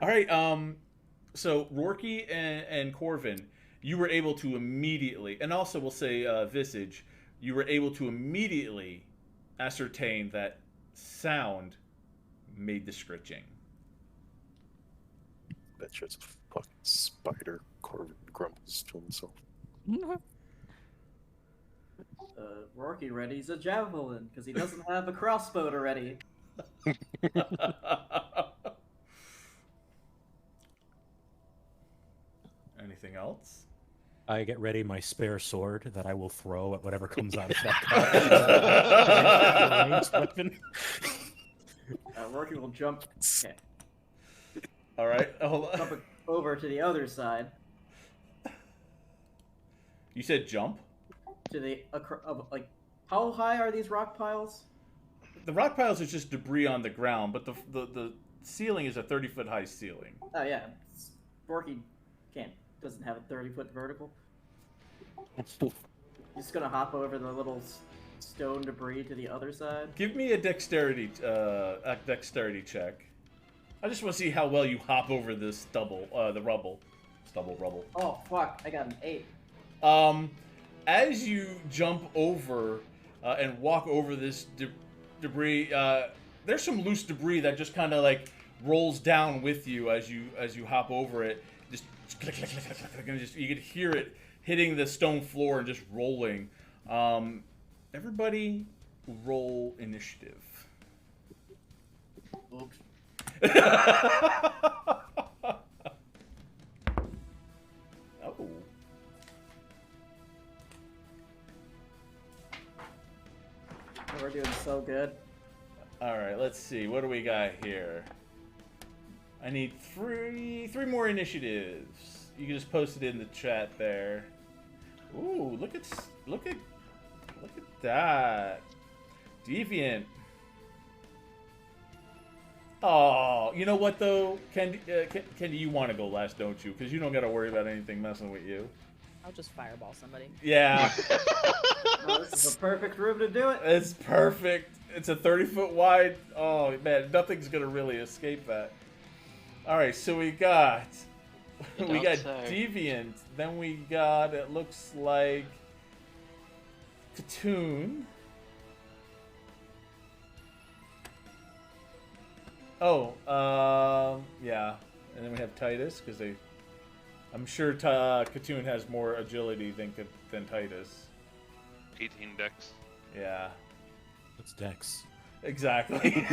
All right. So Rorky and Corvin, you were able to immediately, and also we'll say Visage, you were able to immediately ascertain that sound made the scritching. That shit's a fucking spider. Corbin grumbles to himself. Rourke readies a javelin because he doesn't have a crossbow to ready. Anything else? I get ready my spare sword that I will throw at whatever comes out of that ranged weapon. Rourke will jump. Okay. All right. Hold on. Jump over to the other side. You said jump? To the like, how high are these rock piles? the rock piles is just debris on the ground, but the ceiling is a 30-foot high ceiling. Oh yeah, Borky doesn't have a 30-foot vertical. He's gonna hop over the little stone debris to the other side. Give me a dexterity check. I just want to see how well you hop over this stubble, the rubble. Rubble. Oh fuck! I got an 8. As you jump over and walk over this debris, there's some loose debris that just kind of like rolls down with you as you hop over it. Just click, click, click, click, click, and just you could hear it hitting the stone floor and just rolling. Everybody, roll initiative. Oops. Oh. We're doing so good. All right, let's see. What do we got here? I need three more initiatives. You can just post it in the chat there. Ooh, look at that. Deviant. Oh, you know what though, Candy, you want to go last, don't you? Because you don't got to worry about anything messing with you. I'll just fireball somebody. Yeah. Oh, this is a perfect room to do it. It's perfect. It's a 30-foot wide. Oh man, nothing's gonna really escape that. All right, so we got Deviant. Then we got, it looks like, Katoon. Oh, yeah. And then we have Titus, because I'm sure Katoon has more agility than Titus. 18 dex. Yeah. What's Dex? Exactly.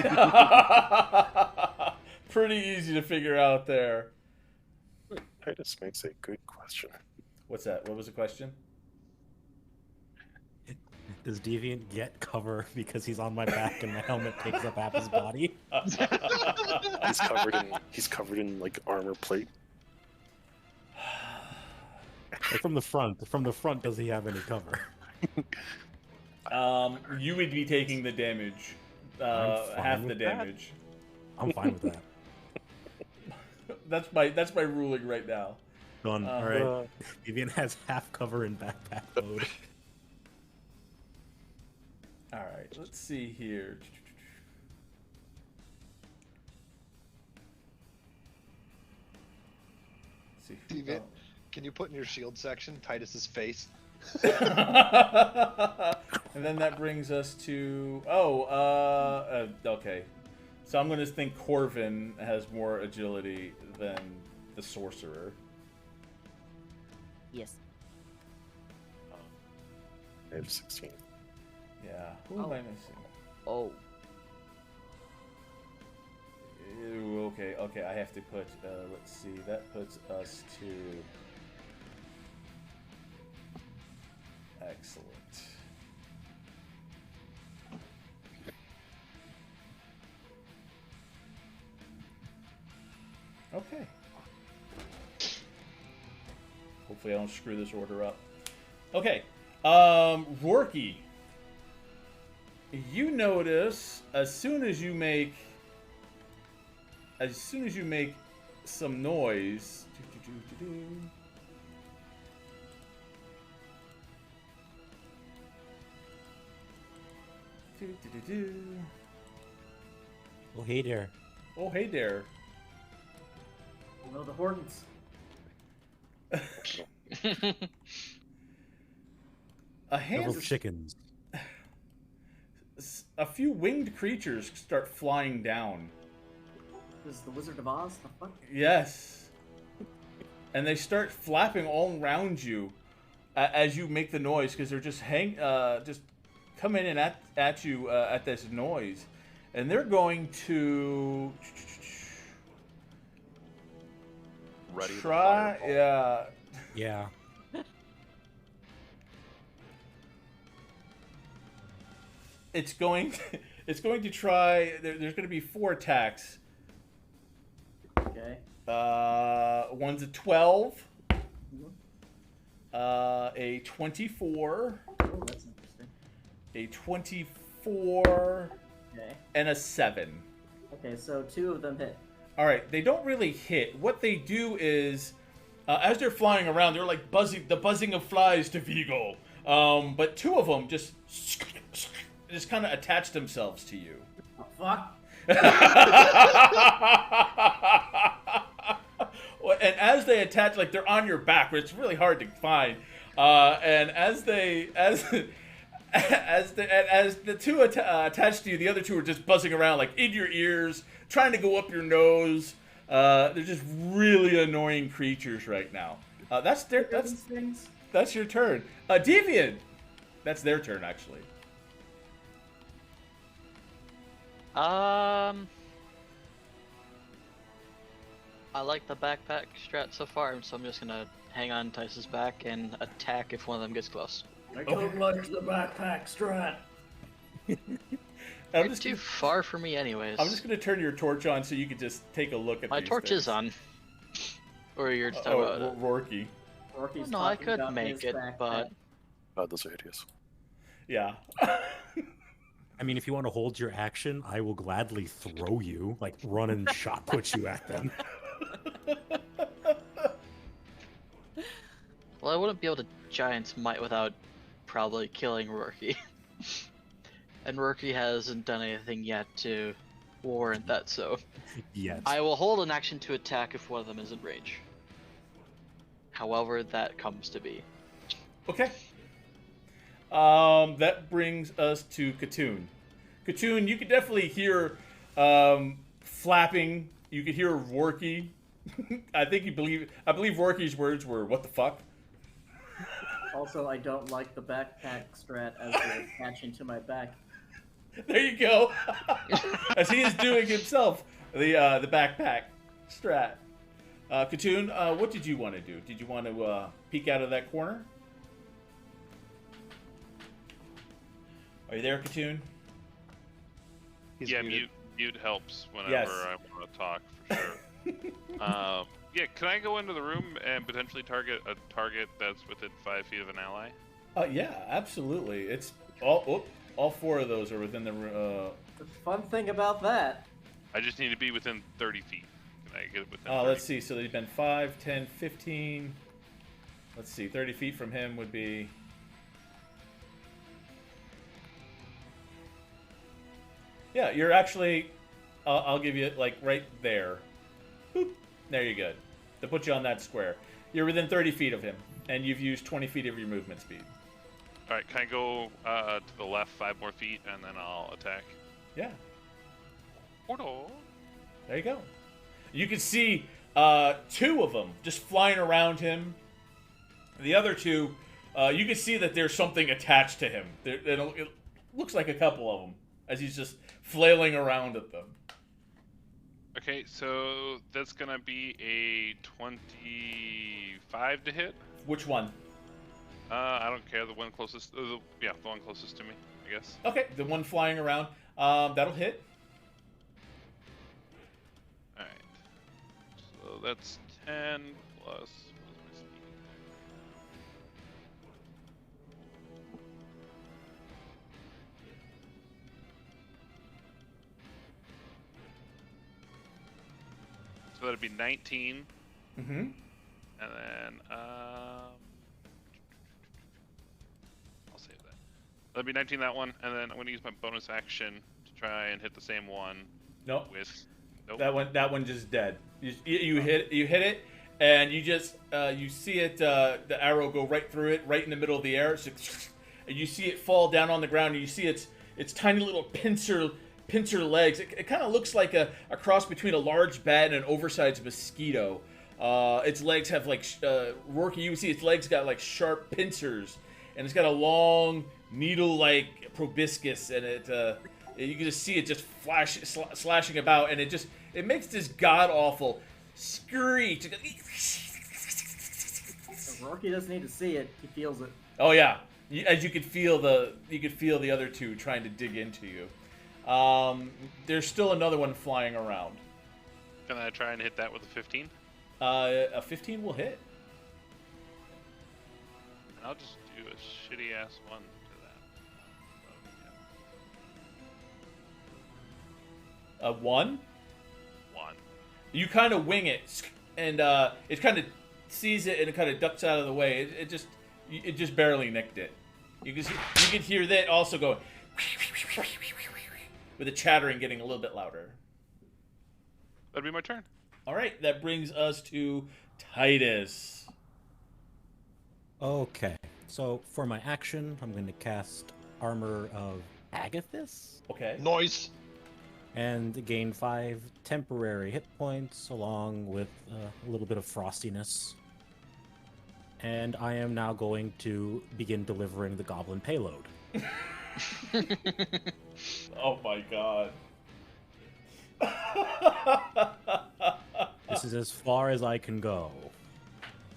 Pretty easy to figure out there. Titus makes a good question. What's that? What was the question? Does Deviant get cover because he's on my back and my helmet takes up half his body? He's covered in like armor plate. Like from the front, does he have any cover? You would be taking the damage. Half the damage. I'm fine with that. That's my ruling right now. Done. All right. Deviant has half cover in backpack mode. All right, let's see here. Let's see. Deviant, can you put in your shield section Titus's face? And then that brings us to okay. So I'm gonna think Corvin has more agility than the sorcerer. Yes. I have 16. Yeah. Who am I missing? Oh. Ew, okay. I have to put. Let's see. That puts us to. Excellent. Okay. Hopefully I don't screw this order up. Okay. Rorky. You notice as soon as you make some noise, Oh, hey there. Oh, hey there. Well, the Hortons. Several chickens. A few winged creatures start flying down. This is the Wizard of Oz. The fuck? Yes. And they start flapping all around you as you make the noise because they're just coming in at you at this noise, and they're going to Ready to try. fireball. Yeah. It's going to try. There's going to be 4 attacks. Okay. One's a 12. A 24. Oh, that's interesting. A 24. Okay. and a 7. Okay, so 2 of them hit. All right, they don't really hit. What they do is, as they're flying around, they're like the buzzing of flies to Vigo. But 2 of them just kind of attach themselves to you. Oh, fuck. And as they attach, like they're on your back, which it's really hard to find. And as the 2 attached to you, the other 2 are just buzzing around like in your ears, trying to go up your nose. They're just really annoying creatures right now. That's your turn. Deviant, that's their turn actually. I like the backpack strat so far, so I'm just gonna hang on Tice's back and attack if one of them gets close. I don't like the backpack strat. I'm You're just too gonna, far for me anyways. I'm just gonna turn your torch on so you can just take a look at My these torch things. is on. Or you're just talking about it. Rorky. Rorky's No, I talking could about make his it, backpack. but Oh, those are hideous. Yeah. I mean, if you want to hold your action, I will gladly throw you, like run and shot put you at them. well, I wouldn't be able to Giant's Might without probably killing Rorky. And Rorky hasn't done anything yet to warrant that, so Yes. I will hold an action to attack if one of them is in range. However that comes to be. Okay. That brings us to Katoon. Katoon, you could definitely hear flapping. You could hear Rorky. I believe Rorky's words were, "What the fuck?" Also, I don't like the backpack strat as they're attaching to my back. There you go. As he is doing himself, the backpack strat. Katoon, what did you want to do? Did you want to peek out of that corner? Are you there, Katoon? He's Yeah, muted. mute helps whenever Yes. I want to talk, for sure. Yeah, can I go into the room and potentially target a target that's within 5 feet of an ally? Yeah, absolutely. It's all 4 of those are within the room. The fun thing about that. I just need to be within 30 feet. Can I get it within 30 Let's see. So they've been 5, 10, 15. Let's see. 30 feet from him would be. Yeah, you're actually. I'll give you like right there. Boop. There you go. To put you on that square. You're within 30 feet of him, and you've used 20 feet of your movement speed. Alright, can I go to the left 5 more feet and then I'll attack? Yeah. Portal. There you go. You can see 2 of them just flying around him. The other 2, you can see that there's something attached to him. It looks like a couple of them as he's just flailing around at them. Okay, so that's gonna be a 25 to hit. Which one? I don't care. The one closest. The one closest to me, I guess. Okay, the one flying around. That'll hit. All right. So that's 10 plus. What is my speed? So that'd be 19, Mm-hmm. and then I'll save that. That'd be 19 that one, and then I'm gonna use my bonus action to try and hit the same one Nope. with. Nope. That one just dead. You hit it, and you just you see it the arrow go right through it, right in the middle of the air, and you see it fall down on the ground, and you see its tiny little pincer legs. It kind of looks like a cross between a large bat and an oversized mosquito. Its legs have like Rorky. You can see its legs got like sharp pincers, and it's got a long needle-like proboscis, and you can just see it just slashing about, and it makes this god-awful screech. Rorky doesn't need to see it; he feels it. Oh yeah, as you could feel the other 2 trying to dig into you. There's still another one flying around. Can I try and hit that with a 15? A 15 will hit. And I'll just do a shitty ass one to that. A 1. 1. You kind of wing it, and it kind of sees it and it kind of ducks out of the way. It just barely nicked it. You can hear that also going with the chattering getting a little bit louder. That'd be my turn. All right, that brings us to Titus. Okay, so for my action, I'm going to cast Armor of Agathis Okay. Noise. and gain 5 temporary hit points along with a little bit of frostiness. And I am now going to begin delivering the goblin payload. Oh my god. This is as far as I can go.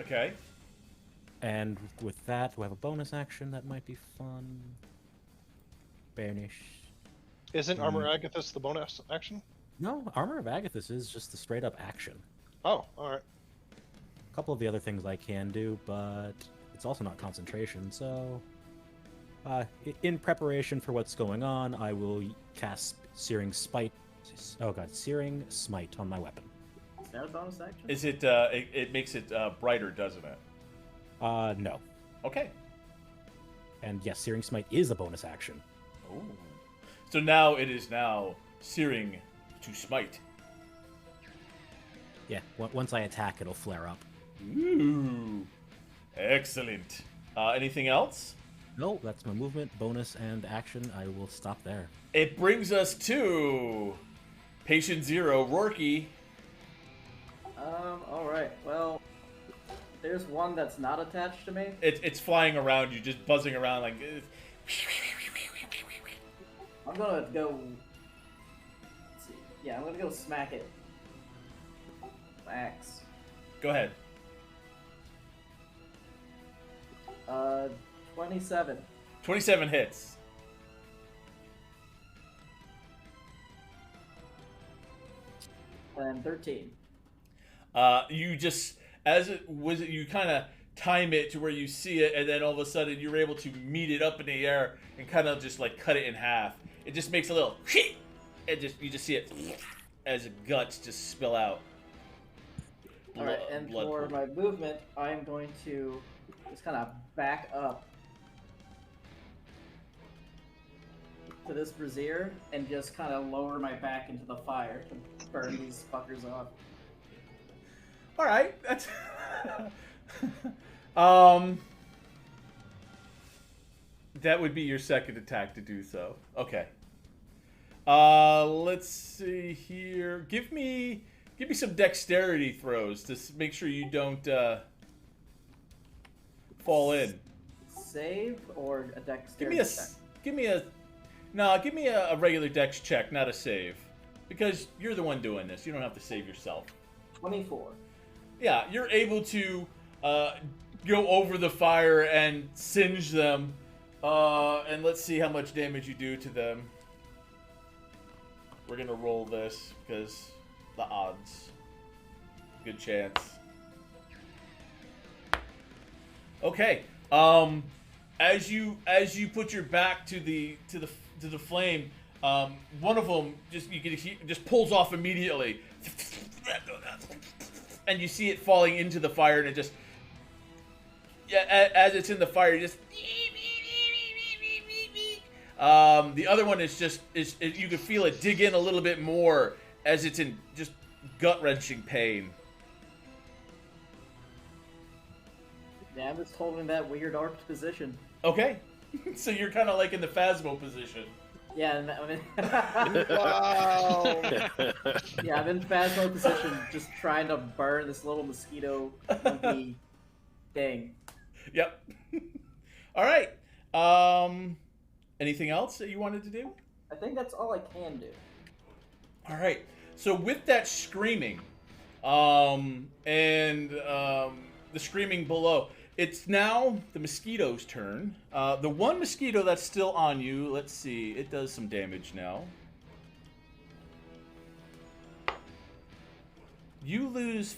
Okay. And with that, we have a bonus action that might be fun. Banish. Isn't Armor Agathis the bonus action? No, Armor of Agathis is just a straight up action. Oh, all right. A couple of the other things I can do, but it's also not concentration, so... in preparation for what's going on, I will cast Searing Smite. Oh god, Searing Smite on my weapon. Is that a bonus action? Is it? It makes it brighter, doesn't it? No. Okay. And yes, Searing Smite is a bonus action. Ooh. So now it is now searing to smite. Yeah, once I attack, it'll flare up. Ooh. Excellent. Anything else? No, that's my movement, bonus, and action. I will stop there. It brings us to Patient Zero, Rourke. Alright, well, there's one that's not attached to me. It's flying around you, just buzzing around like. I'm gonna go. Let's see. Yeah, I'm gonna go smack it. Axe. Go ahead. 27. 27 hits. And 13. You just you kind of time it to where you see it, and then all of a sudden you're able to meet it up in the air and kind of just like cut it in half. It just makes a little, and you just see it as guts just spill out. Alright, and for my movement, I'm going to just kind of back up to this brazier and just kind of lower my back into the fire to burn these fuckers off. All right, that's that would be your second attack to do so. Okay. Let's see here. Give me some dexterity throws to make sure you don't fall in. Save or a dexterity check? Give me a regular dex check, not a save, because you're the one doing this. You don't have to save yourself. 24. Yeah, you're able to go over the fire and singe them, and let's see how much damage you do to them. We're gonna roll this because the odds. Good chance. Okay. As you put your back to the flame, one of them just pulls off immediately, and you see it falling into the fire, and it just as it's in the fire, just the other one is you can feel it dig in a little bit more as it's in just gut-wrenching pain. Yeah, I'm just holding that weird arced position. Okay. So you're kind of like in the Phasmo position. Yeah, I mean, Wow. yeah, I'm in Phasmo position, just trying to burn this little mosquito monkey thing. Yep. All right. Anything else that you wanted to do? I think that's all I can do. All right. So with that screaming, and the screaming below, it's now the mosquito's turn. The one mosquito that's still on you, let's see, it does some damage now. You lose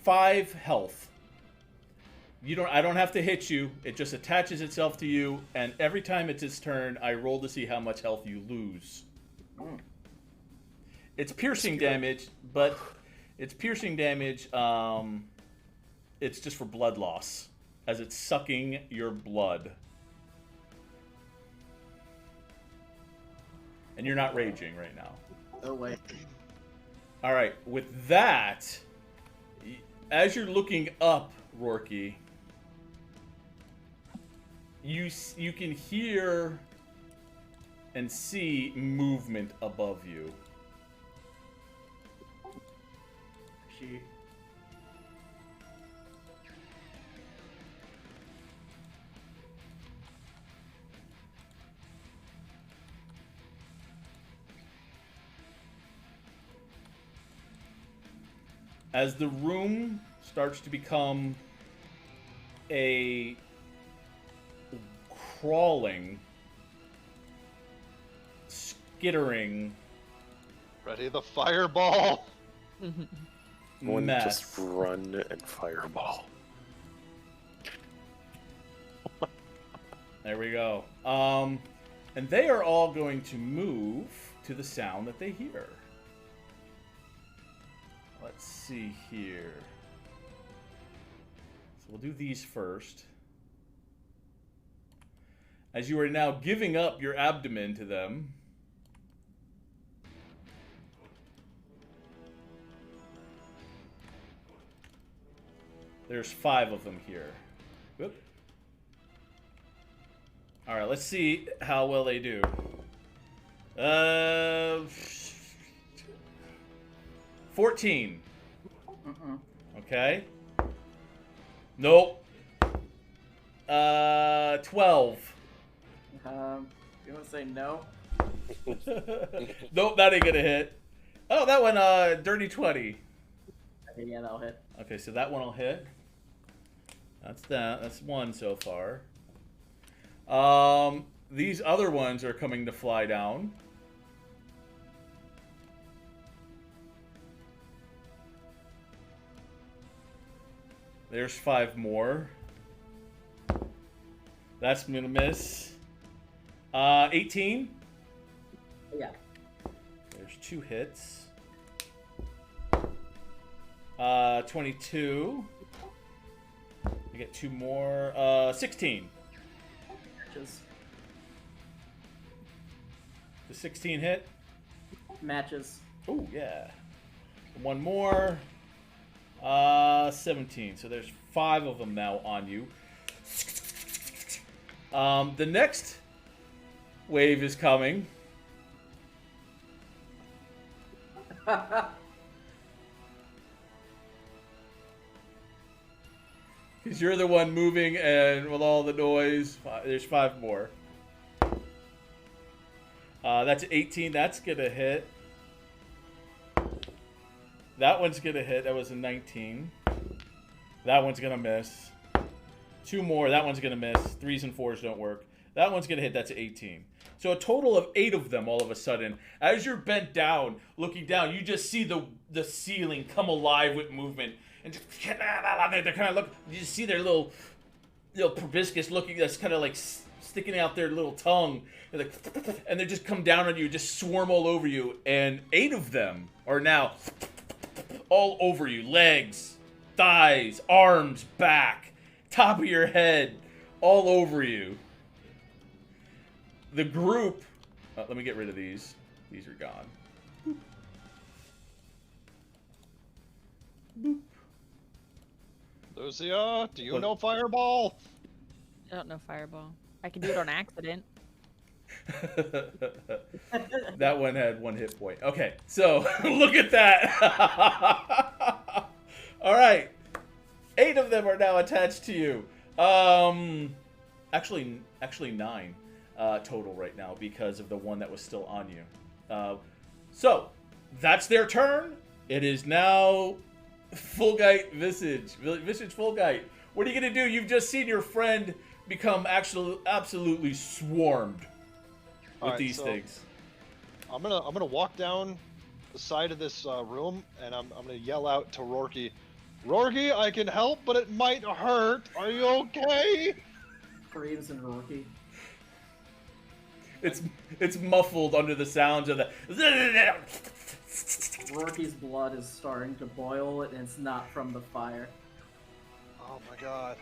5 health. I don't have to hit you. It just attaches itself to you, and every time it's its turn, I roll to see how much health you lose. It's piercing damage, but it's piercing damage. It's just for blood loss, as it's sucking your blood. And you're not raging right now. Oh wait. All right. With that, as you're looking up, Rorky, you can hear and see movement above you. She. As the room starts to become a crawling, skittering Ready the fireball. One mess. just run and fireball. There we go. And they are all going to move to the sound that they hear. Let's see here. So we'll do these first. As you are now giving up your abdomen to them. There's 5 of them here. Whoop. All right, let's see how well they do. 14. Okay. Nope. 12. You want to say no? Nope, that ain't gonna hit. Oh, that one, dirty 20. Okay, yeah, that'll hit. Okay, so that one will hit. That's that. That's 1 so far. These other ones are coming to fly down. There's 5 more. That's gonna miss. 18. Yeah. There's 2 hits. 22. You get 2 more. 16. Matches. The 16 hit. Matches. Oh, yeah. 1 more. 17. So there's 5 of them now on you. The next wave is coming. Because you're the one moving, and with all the noise, there's 5 more. That's 18. That's going to hit. That one's going to hit. That was a 19. That one's going to miss. 2 more. That one's going to miss. 3s and 4s don't work. That one's going to hit. That's 18. So a total of 8 of them all of a sudden. As you're bent down, looking down, you just see the ceiling come alive with movement. And just, they're kind of look. You just see their little proboscis looking. That's kind of like sticking out their little tongue. And they just come down on you, just swarm all over you. And 8 of them are now all over you. Legs, thighs, arms, back, top of your head, all over you. The group... let me get rid of these. These are gone. Boop. Boop. Lucia, do you know fireball? I don't know fireball. I can do it on accident. That one had 1 hit point. Okay, so look at that. All right. 8 of them are now attached to you. Actually 9 total right now because of the one that was still on you. So that's their turn. It is now Fulgite Visage. Visage Fulgite. What are you going to do? You've just seen your friend become absolutely swarmed with these things. I'm gonna walk down the side of this room, and I'm gonna yell out to Rorky, Rorgy, I can help, but it might hurt. Are you okay? Screams and Rourke. It's muffled under the sounds of the. Rourke's blood is starting to boil, and it's not from the fire. Oh my god.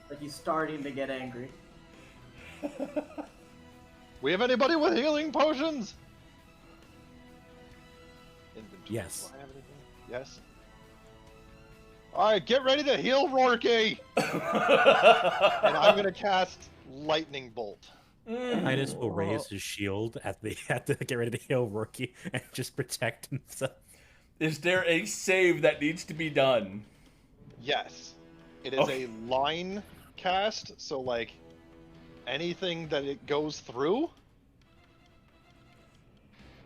Like he's starting to get angry. We have anybody with healing potions? Inventory. Yes. Do I have anything? Yes. Alright, get ready to heal Rourke! And I'm gonna cast Lightning Bolt. Titus will raise his shield at the get ready to heal Rookie and just protect himself. Is there a save that needs to be done? Yes. It is Okay. a line cast, so like anything that it goes through.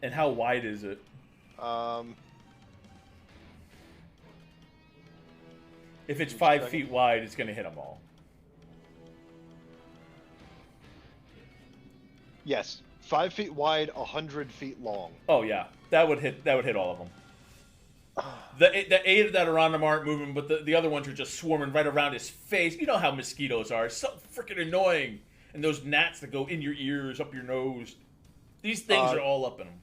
And how wide is it? If it's 5 feet wide, it's gonna hit them all. Yes. 5 feet wide, 100 feet long. Oh yeah, that would hit all of them. The 8 that are on him aren't moving, but the other ones are just swarming right around his face. You know how mosquitoes are. It's so freaking annoying. And those gnats that go in your ears, up your nose. These things are all up in them.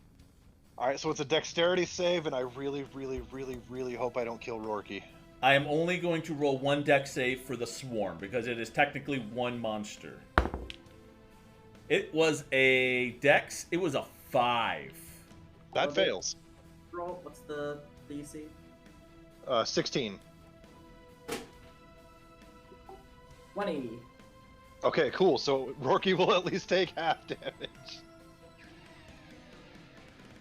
Alright, so it's a dexterity save, and I really, really, really, really hope I don't kill Rourke. I am only going to roll 1 dex save for the swarm, because it is technically 1 monster. It was a dex. It was a 5. That fails. Roll. What's the DC? 16. 20. Okay, cool. So Rourke will at least take half damage.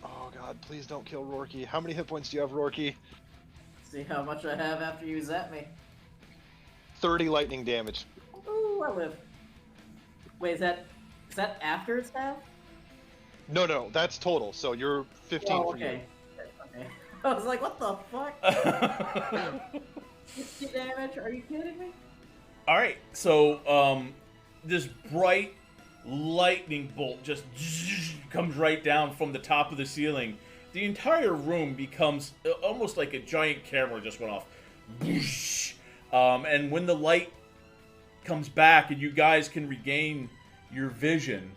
Oh god, please don't kill Rourke. How many hit points do you have, Rourke? See how much I have after you zap me. 30 lightning damage. Ooh, I live. Wait, is that after it's half? No, that's total. So you're 15 Oh, for you. okay. Okay. I was like, what the fuck? 60 damage? Are you kidding me? All right, so this bright lightning bolt just comes right down from the top of the ceiling. The entire room becomes almost like a giant camera just went off. And when the light comes back and you guys can regain your vision,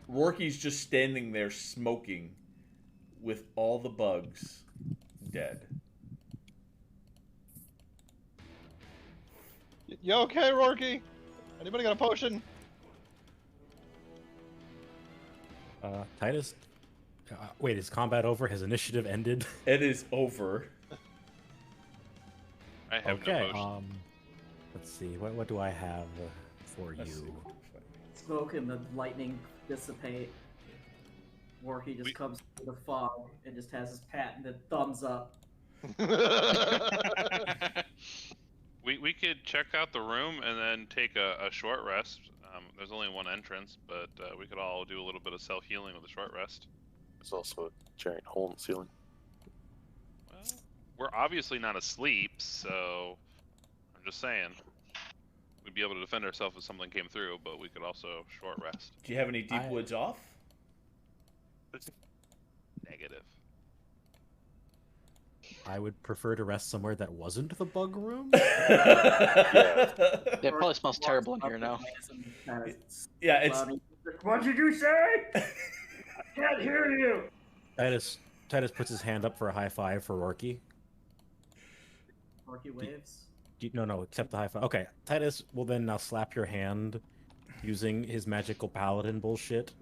Rourke's just standing there smoking with all the bugs dead. You okay, Rourke? Anybody got a potion? Titus. Wait, is combat over? Has initiative ended? It is over. I have Okay. no potion. Let's see. What do I have for Let's you? see. Smoke and the lightning dissipate. Rourke just comes through the fog and just has his patented thumbs up. We could check out the room and then take a short rest. There's only one entrance, but we could all do a little bit of self-healing with a short rest. There's also a giant hole in the ceiling. Well, we're obviously not asleep, so I'm just saying. We'd be able to defend ourselves if something came through, but we could also short rest. Do you have any deep woods off? Negative. I would prefer to rest somewhere that wasn't the bug room. It probably smells terrible in here now. Yeah, it's What did you say? I can't hear you. Titus puts his hand up for a high five for Rourke. Rourke waves. No, except the high five. Okay, Titus will then now slap your hand using his magical paladin bullshit.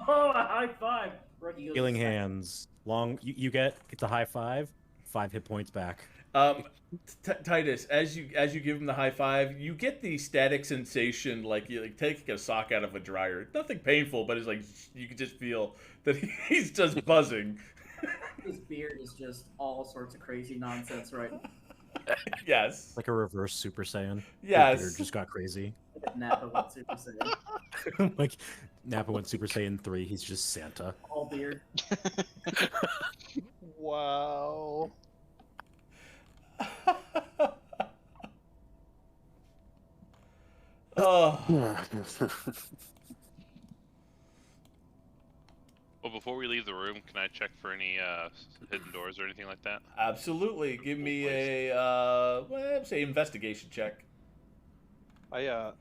Oh, a high five. Rourke goes Healing hands. Long. You get it's a high five. 5 hit points back. Titus, as you give him the high five, you get the static sensation like you take a sock out of a dryer. Nothing painful, but it's like you can just feel that he's just buzzing. His beard is just all sorts of crazy nonsense right now. Yes. Like a reverse Super Saiyan. Yes. His beard just got crazy. Nappa went Super Saiyan. Like Nappa went Super Saiyan 3. He's just Santa. All beard. Wow. Oh. Well, before we leave the room, can I check for any hidden doors or anything like that? Absolutely. Give me a say investigation check. I'm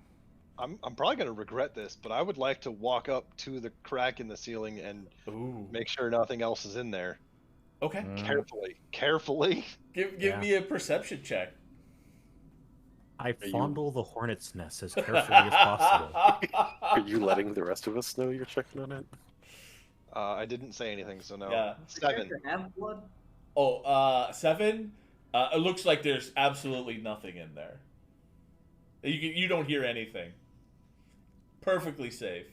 probably gonna regret this, but I would like to walk up to the crack in the ceiling and Ooh. make sure nothing else is in there. Okay. Carefully. Give me a perception check. I fondle the hornet's nest as carefully as possible. Are you letting the rest of us know you're checking on it? I didn't say anything, so no. Yeah. 7. Have blood? Oh, 7. It looks like there's absolutely nothing in there. You don't hear anything. Perfectly safe.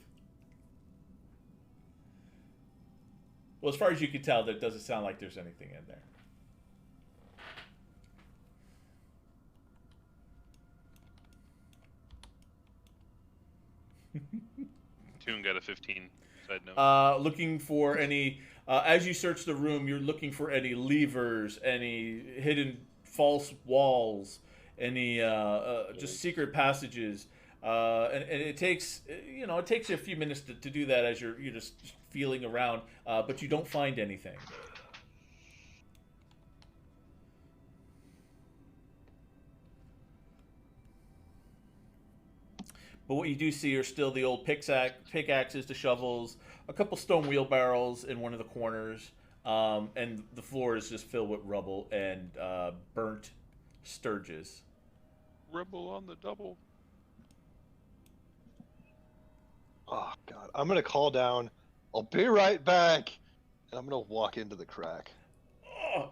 Well, as far as you can tell, that doesn't sound like there's anything in there. Toon got a 15. Side note. Looking for any... as you search the room, you're looking for any levers, any hidden false walls, any just secret passages. And it takes you a few minutes to do that as you're just feeling around, but you don't find anything. But what you do see are still the old pickaxes, the shovels, a couple stone wheelbarrows in one of the corners, and the floor is just filled with rubble and burnt sturges. Rebel on the double. Oh god, I'm gonna call down. I'll be right back, and I'm gonna walk into the crack. Oh,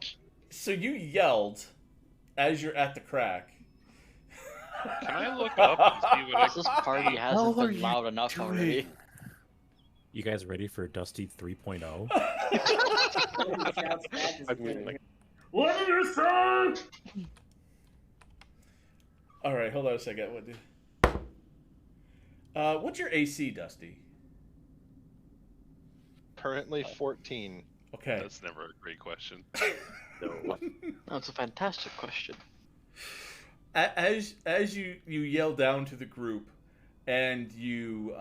so you yelled as you're at the crack. Can I look up and see what I This party hasn't been loud enough already. You guys ready for Dusty 3.0? I mean, like, What did you say? All right, hold on a second. What's your AC, Dusty? Currently 14. Okay. That's never a great question. no. That's a fantastic question. As you yell down to the group, and you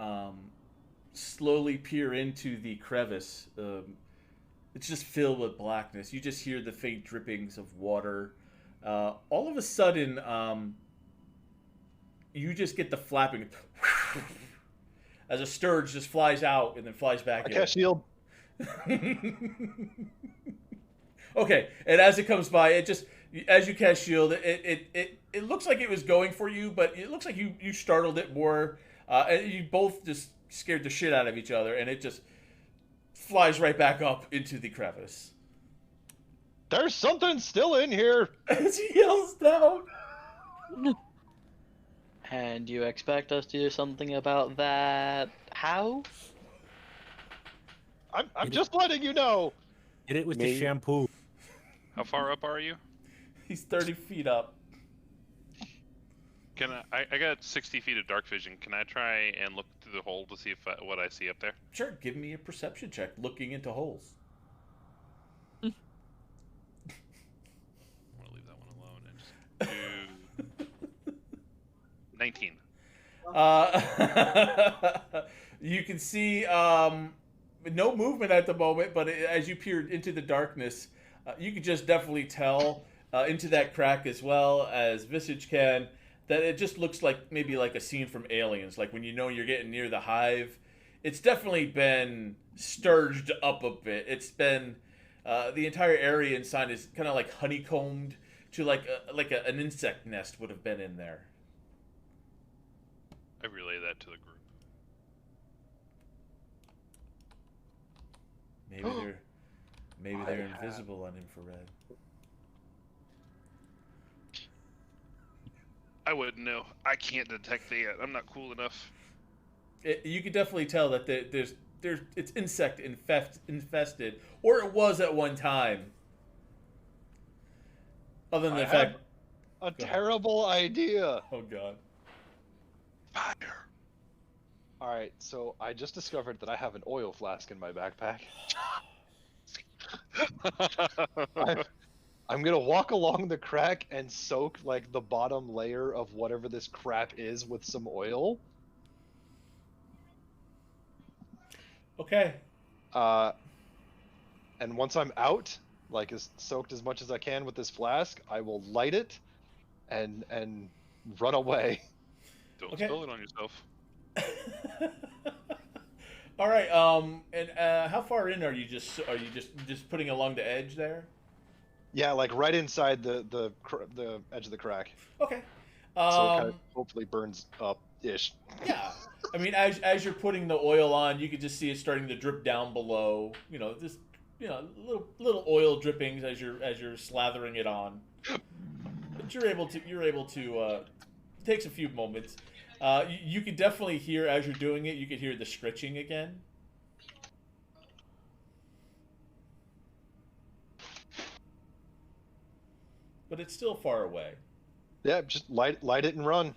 slowly peer into the crevice, it's just filled with blackness. You just hear the faint drippings of water. All of a sudden, you just get the flapping as a sturge just flies out and then flies back I in. cast shield. Okay, and as it comes by, it just as you cast shield, it looks like it was going for you, but it looks like you startled it more, and you both just scared the shit out of each other, and it just flies right back up into the crevice. There's something still in here. As he yells down. And you expect us to do something about that? How? I'm just letting you know. Hit it with the shampoo. How far up are you? He's 30 feet up. Can I got 60 feet of dark vision. Can I try and look through the hole to see if what I see up there? Sure, give me a perception check looking into holes. I'm gonna leave that one alone and just do 19. You can see no movement at the moment, but as you peered into the darkness, you could just definitely tell into that crack as well as Visage can that it just looks like maybe like a scene from Aliens, like when you know you're getting near the hive. It's definitely been sturged up a bit. It's been the entire area inside is kind of like honeycombed to like an insect nest would have been in there. I relay that to the group. Maybe they're invisible on infrared. I wouldn't know. I can't detect that. I'm not cool enough. You could definitely tell that it's insect infested, or it was at one time. Other than the fact, a terrible idea. Oh god. Fire. All right, so I just discovered that I have an oil flask in my backpack. I'm gonna walk along the crack and soak like the bottom layer of whatever this crap is with some oil. Okay. And once I'm out, like as soaked as much as I can with this flask, I will light it and run away. Don't Okay. spill it on yourself. All right. And how far in are you? Are you just putting along the edge there? Yeah, like right inside the edge of the crack. Okay. So it kind of hopefully burns up ish. Yeah. I mean, as you're putting the oil on, you can just see it starting to drip down below. Just little oil drippings as you're slathering it on. But you're able to takes a few moments. You could definitely hear as you're doing it. You could hear the scritching again. But it's still far away. Yeah, just light it and run.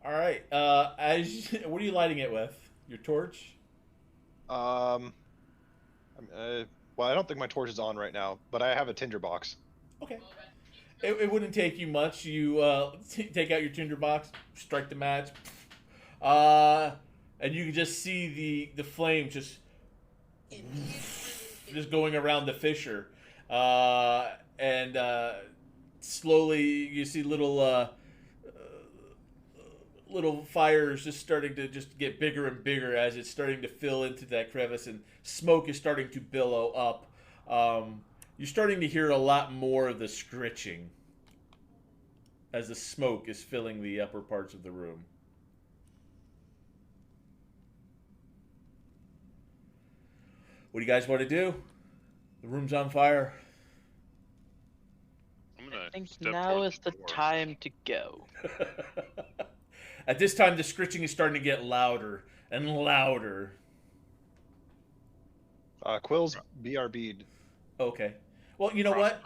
All right. What are you lighting it with? Your torch? Well, I don't think my torch is on right now, but I have a tinder box. Okay. It wouldn't take you much. You take out your tinder box, strike the match, and you can just see the flame just going around the fissure, and slowly you see little fires just starting to just get bigger and bigger as it's starting to fill into that crevice, and smoke is starting to billow up. You're starting to hear a lot more of the scritching as the smoke is filling the upper parts of the room. What do you guys want to do? The room's on fire. I think now is the time to go. At this time, the scritching is starting to get louder and louder. Quill's BRB'd. Okay. Well, you know what?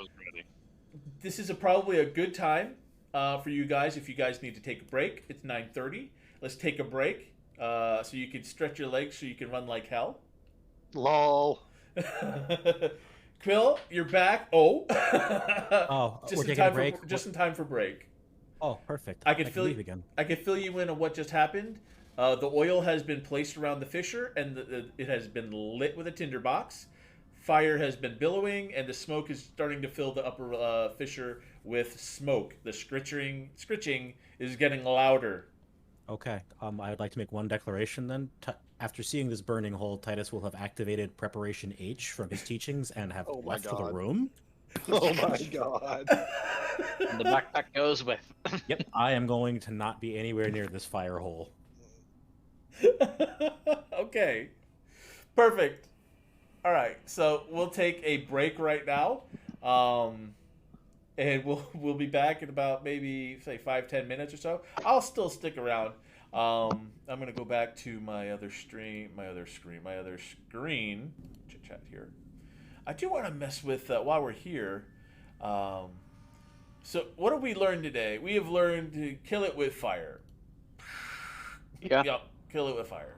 This is probably a good time for you guys. If you guys need to take a break, it's 9:30. Let's take a break so you can stretch your legs so you can run like hell. Lol. Quill, you're back. Oh. We're taking a break. Just in time for break. Oh, perfect. I can leave again. I can fill you in on what just happened. The oil has been placed around the fissure, and it has been lit with a tinderbox. Fire has been billowing, and the smoke is starting to fill the upper fissure with smoke. The scritching is getting louder. Okay. I would like to make one declaration then. After seeing this burning hole, Titus will have activated Preparation H from his teachings and have left the room. Oh my god. And the backpack goes with. Yep. I am going to not be anywhere near this fire hole. Okay. Perfect. All right. So we'll take a break right now. And we'll be back in about maybe say 5-10 minutes or so. I'll still stick around. I'm gonna go back to my other screen. Chit chat here. I do want to mess with while we're here. So what have we learned today? We have learned to kill it with fire. Yeah. Yep, kill it with fire.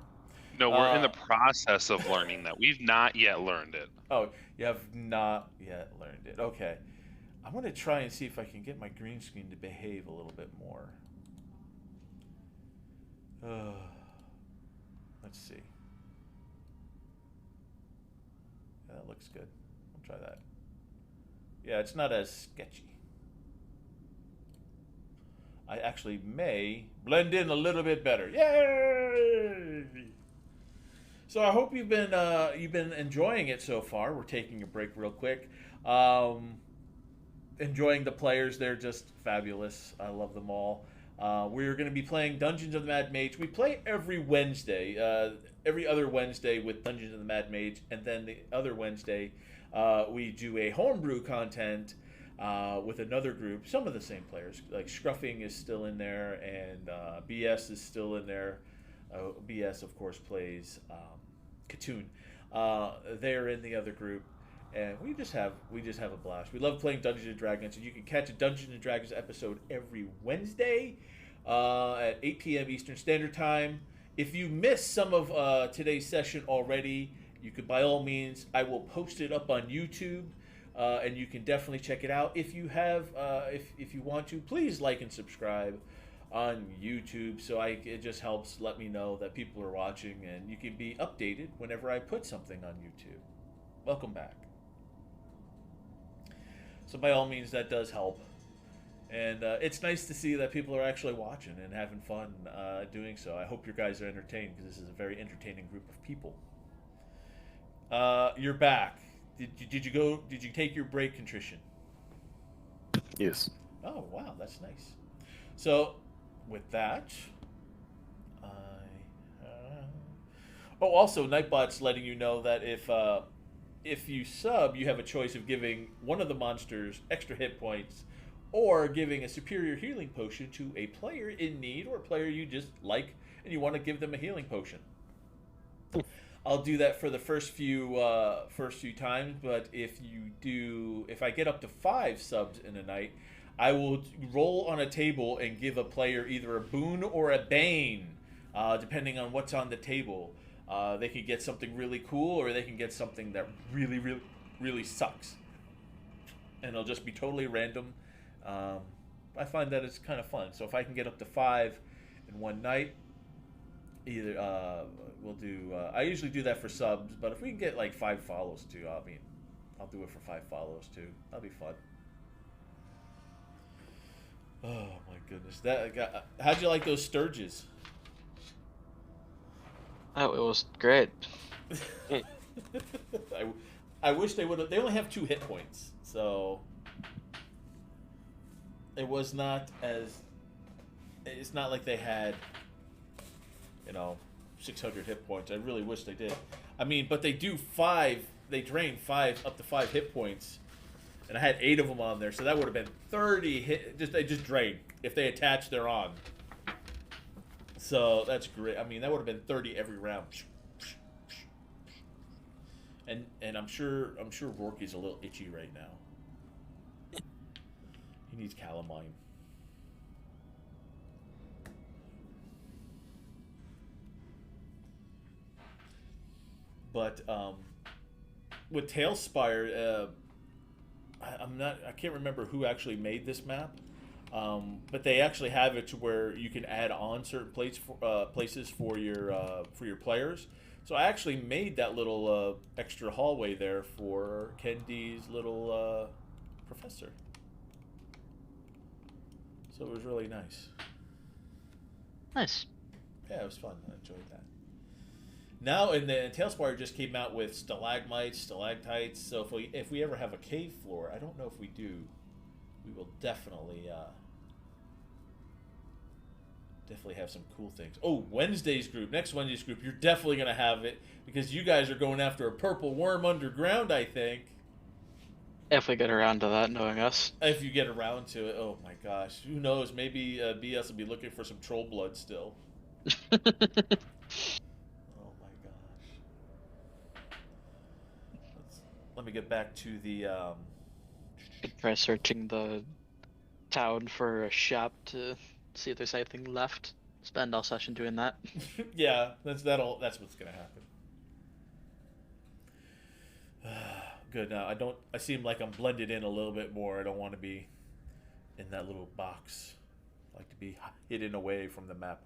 No, we're in the process of learning that. We've not yet learned it. Oh, you have not yet learned it. Okay. I'm going to try and see if I can get my green screen to behave a little bit more. Let's see. Yeah, that looks good. I'll try that. Yeah, it's not as sketchy. I actually may blend in a little bit better. Yay! So I hope you've been enjoying it so far. We're taking a break real quick. Enjoying the players. They're just fabulous. I love them all. We're going to be playing Dungeons of the Mad Mage. We play every Wednesday, every other Wednesday with Dungeons of the Mad Mage, and then the other Wednesday we do a homebrew content with another group. Some of the same players, like Scruffing is still in there, and BS is still in there. BS, of course, plays Katoon. They're in the other group. And we just have a blast. We love playing Dungeons and Dragons, and you can catch a Dungeons and Dragons episode every Wednesday at 8 p.m. Eastern Standard Time. If you missed some of today's session already, you could by all means, I will post it up on YouTube, and you can definitely check it out. If you have, if you want to, please like and subscribe. on YouTube, so it just helps let me know that people are watching, and you can be updated whenever I put something on YouTube. Welcome back. So by all means, that does help. And it's nice to see that people are actually watching and having fun doing so. I hope you guys are entertained, because this is a very entertaining group of people. You're back. Did you take your break, Contrition? Yes. Oh wow, that's nice. So with that, also Nightbot's letting you know that if you sub, you have a choice of giving one of the monsters extra hit points, or giving a superior healing potion to a player in need, or a player you just like and you want to give them a healing potion. I'll do that for the first few times, but if I get up to 5 subs in a night, I will roll on a table and give a player either a boon or a bane, depending on what's on the table. They could get something really cool, or they can get something that really, really, really sucks. And it'll just be totally random. I find that it's kind of fun. So if I can get up to 5 in one night, either we'll do. I usually do that for subs, but if we can get like 5 follows too, I'll do it for 5 follows too. That'll be fun. Oh my goodness! How'd you like those Sturges? Oh, it was great. I wish they would have. They only have 2 hit points, so it was not as. It's not like they had, 600 hit points. I really wish they did. I mean, but they do 5. They drain 5 up to 5 hit points, and I had 8 of them on there, so that would have been 30 hit. They just drain if they attach. They're on. So that's great. I mean, that would have been 30 every round. And I'm sure Rourke's a little itchy right now. He needs calamine. But with TaleSpire, I can't remember who actually made this map, but they actually have it to where you can add on certain places for your players. So I actually made that little extra hallway there for Kendi's little professor. So it was really nice. Nice. Yeah, it was fun. I enjoyed that. Now, and the TaleSpire just came out with stalagmites, stalactites. So if we ever have a cave floor, I don't know if we do, we will definitely have some cool things. Oh, next Wednesday's group, you're definitely gonna have it, because you guys are going after a purple worm underground, I think. If we get around to that, knowing us. If you get around to it, oh my gosh, who knows? Maybe BS will be looking for some troll blood still. Let me get back to the. Try searching the town for a shop to see if there's anything left. Spend all session doing that. Yeah, that's what's gonna happen. Good. Now I seem like I'm blended in a little bit more. I don't want to be in that little box. I like to be hidden away from the map,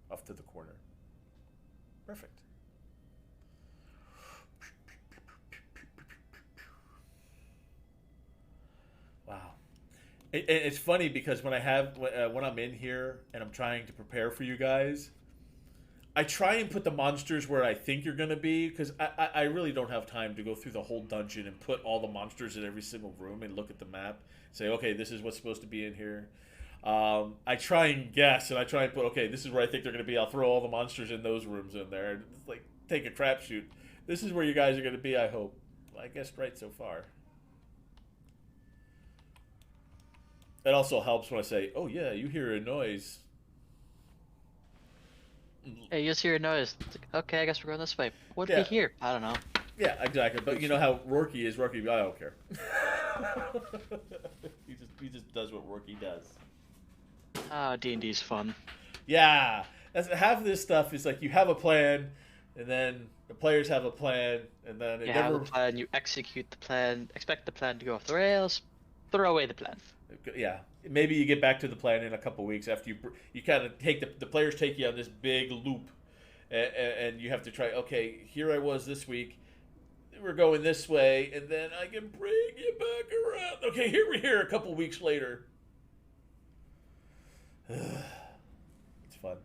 off to the corner. Perfect. Wow. It's funny because when I'm in here and I'm trying to prepare for you guys, I try and put the monsters where I think you're going to be, because I really don't have time to go through the whole dungeon and put all the monsters in every single room and look at the map, say, okay, this is what's supposed to be in here. I try and guess, and I try and put, okay, this is where I think they're going to be. I'll throw all the monsters in those rooms in there. And it's like, take a crapshoot. This is where you guys are going to be, I hope. I guessed right so far. It also helps when I say, oh yeah, you hear a noise. Hey, you just hear a noise. It's like, okay, I guess we're going this way. What did Yeah. we hear? I don't know. Yeah, exactly. But you know how Rourke is. Rourke, I don't care. he just does what Rourke does. Ah, D&D's fun. Yeah, that's half of this stuff is like you have a plan, and then the players have a plan, and then it You never. have a plan, you execute the plan, expect the plan to go off the rails, throw away the plan. Yeah, maybe you get back to the planet in a couple weeks after you kind of take the players take you on this big loop, and you have to try. Okay, here I was this week. We're going this way, and then I can bring you back around. Okay, here we're here a couple weeks later. It's fun.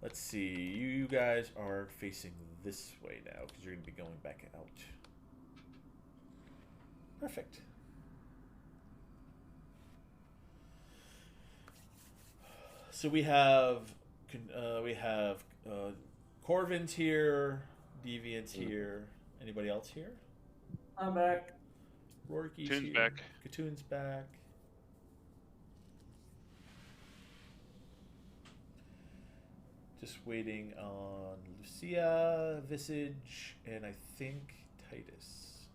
Let's see. You guys are facing this way now because you're going to be going back out. Perfect. So we have Corvin's here, Deviant's here. Anybody else here? I'm back. Rorky's Katoon's here. back. Katoon's back. Just waiting on Lucia, Visage, and I think Titus.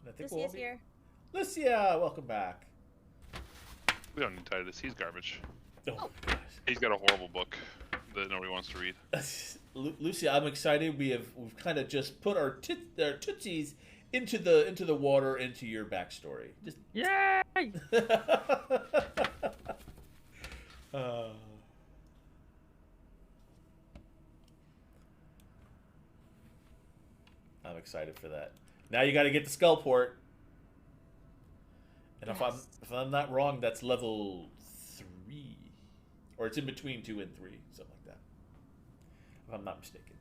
And I think Lucia's here. Lucia, welcome back. We don't need Titus. He's garbage. Oh, my gosh. He's got a horrible book that nobody wants to read. Lucia, I'm excited. We've kind of just put our tootsies into the water, into your backstory. Just Yay! I'm excited for that. Now you got to get the skull port. And Yes. if I'm not wrong, that's level 3, or it's in between 2 and 3, something like that. If I'm not mistaken.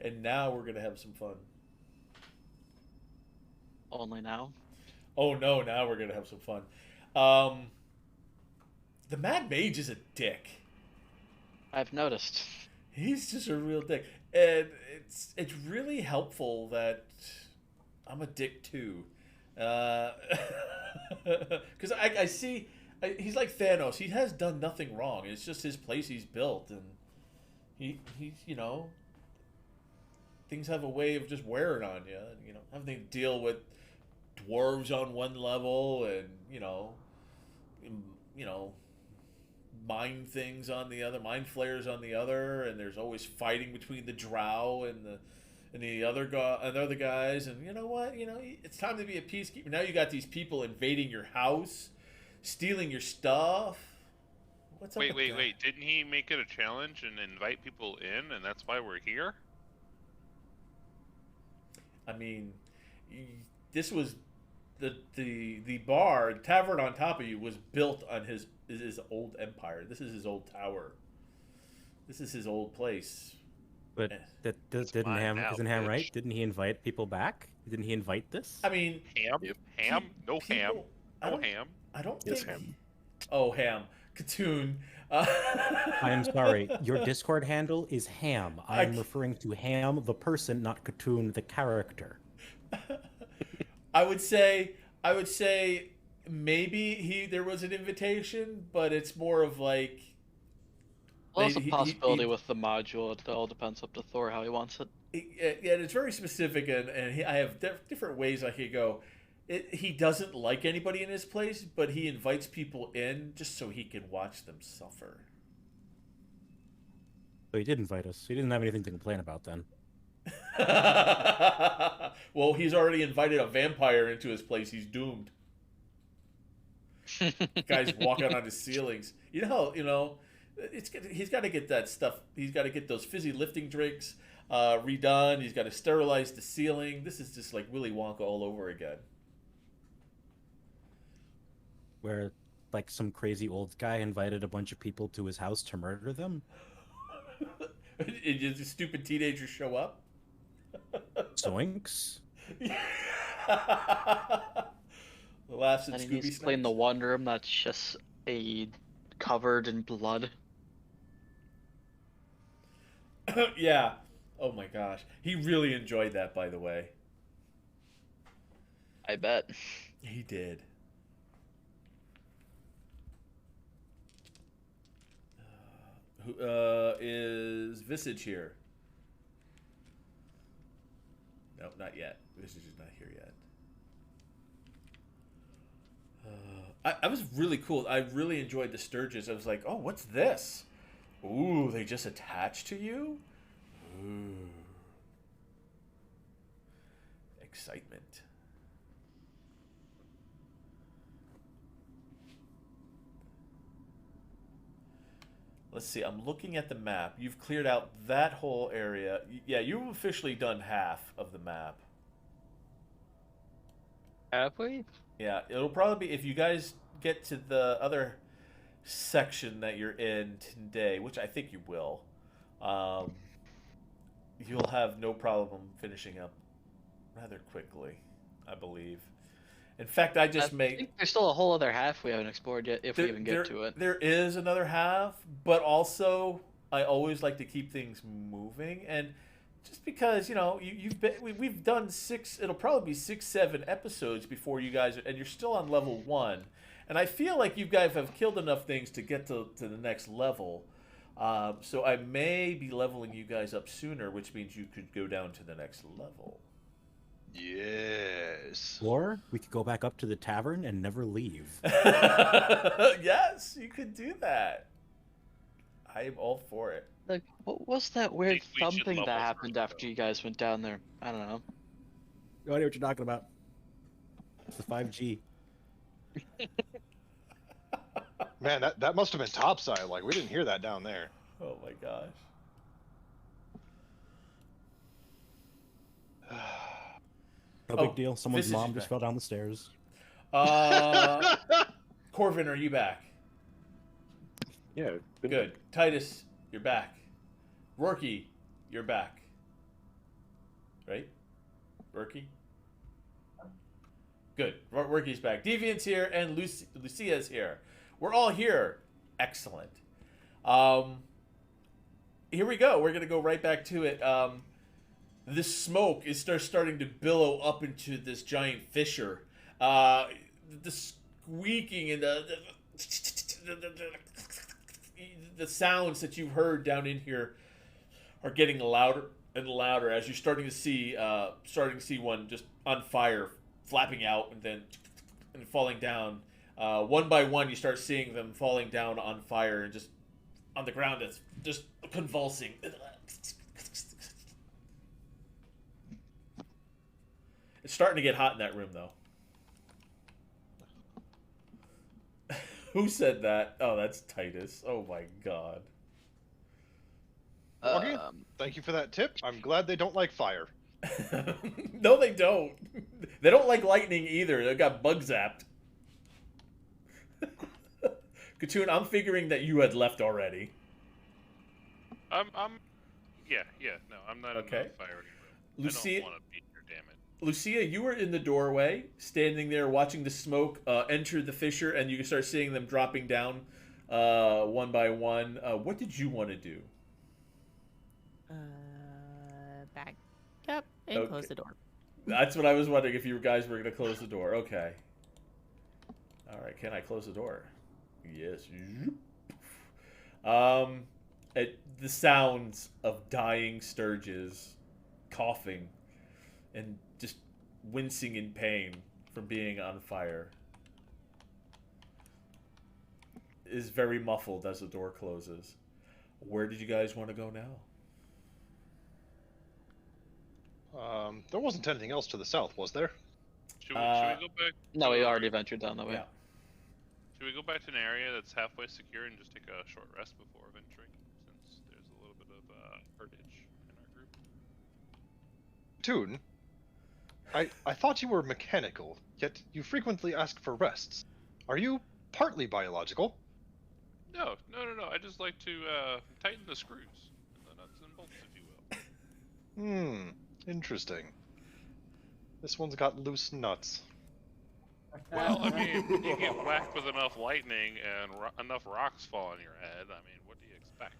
And now we're gonna have some fun. Only now. Oh no! Now we're gonna have some fun. The Mad Mage is a dick. I've noticed. He's He's just a real dick, and it's really helpful that I'm a dick too, because I see he's like Thanos. He has done nothing wrong. It's just his place he's built, and he's things have a way of just wearing on you. Having to deal with dwarves on one level, and mind things on the other, mind flayers on the other, and there's always fighting between the drow and the other guys. And you know what? It's time to be a peacekeeper. Now you got these people invading your house, stealing your stuff. What's up? Wait. with that? Didn't he make it a challenge and invite people in, and that's why we're here? I mean, this was the bar tavern on top of you was built on his old empire. This is his old tower. This is his old place. But didn't mine Ham now, isn't Ham right? bitch. Didn't he invite people back? Didn't he invite this? I mean, Ham? Yep. Ham? No people- ham. I No don't- ham. I don't Yes, think. Ham. Oh, Ham. Katoon. I am sorry. Your Discord handle is Ham. I am I- referring to Ham, the person, not Katoon, the character. I would say maybe there was an invitation, but it's more of like Well, there's a he- possibility he- with the module. It all depends up to Thor how he wants it. yeah, it's very specific, and I have different ways I could go. He doesn't like anybody in his place, but he invites people in just so he can watch them suffer. So he did invite us. He didn't have anything to complain about then. Well, he's already invited a vampire into his place. He's doomed. The guy's walking on his ceilings. He's got to get that stuff. He's got to get those fizzy lifting drinks redone. He's got to sterilize the ceiling. This is just like Willy Wonka all over again. Where, like, some crazy old guy invited a bunch of people to his house to murder them. Did the stupid teenagers show up? Zoinks. The laughs and And he Scooby needs to clean the snacks. one room that's just covered in blood. Yeah. Oh my gosh. He really enjoyed that, by the way. I bet. He did. Who is Visage here? No, not yet. This is just not here yet. I was really cool. I really enjoyed the Sturges. I was like, oh, what's this? Ooh, they just attach to you? Ooh. Excitement. Let's see. I'm looking at the map. You've cleared out that whole area. Yeah, you've officially done half of the map. Have we? Yeah, it'll probably be if you guys get to the other section that you're in today, which I think you will. You'll have no problem finishing up rather quickly, I believe. In fact, I just I think there's still a whole other half we haven't explored yet, if we even get to it. There is another half, but also I always like to keep things moving, and just because we've done it'll probably be 6-7 episodes before you guys and you're still on level 1, and I feel like you guys have killed enough things to get to the next level. So I may be leveling you guys up sooner, which means you could go down to the next level. Yes. Or we could go back up to the tavern and never leave. Yes, you could do that. I am all for it. Like, what was that weird think we should thumping level that first, happened after though. you guys went down there? I don't know. No idea what you're talking about. It's the 5G. Man, that must have been topside. Like, we didn't hear that down there. Oh my gosh. No Oh, big deal. Someone's Visage is mom just back. fell down the stairs. Corvin, are you back? Yeah. Good. Titus, you're back. Rorky, you're back. Right? Rorky? Good. Rorky's back. Deviant's here and Lucia's here. We're all here. Excellent. Here we go. We're going to go right back to it. This smoke is starting to billow up into this giant fissure. The squeaking and the sounds that you've heard down in here are getting louder and louder as you're starting to see one just on fire, flapping out and falling down. One by one, you start seeing them falling down on fire and just on the ground. It's just convulsing. It's starting to get hot in that room, though. Who said that? Oh, that's Titus. Oh my god. Okay. Thank you for that tip. I'm glad they don't like fire. No, they don't. They don't like lightning either. They got bug zapped. Katoon, I'm figuring that you had left already. I'm no, I'm not Okay. in the fire room. I Lucia, don't want to be here, damn it. Lucia, you were in the doorway, standing there watching the smoke enter the fissure, and you can start seeing them dropping down one by one. What did you want to do? Back up and Okay. close the door. That's what I was wondering, if you guys were going to close the door. Okay. All right, can I close the door? Yes. The sounds of dying Sturges, coughing, and just wincing in pain from being on fire is very muffled as the door closes. Where did you guys want to go now? There wasn't anything else to the south, was there? Should we go back? No, we already ventured down that way. Yeah. Should we go back to an area that's halfway secure and just take a short rest before venturing, since there's a little bit of heritage in our group? Toon, I thought you were mechanical, yet you frequently ask for rests. Are you partly biological? No. I just like to tighten the screws and the nuts and bolts, if you will. Interesting. This one's got loose nuts. Well, I mean, you get whacked with enough lightning and enough rocks fall on your head. I mean, what do you expect?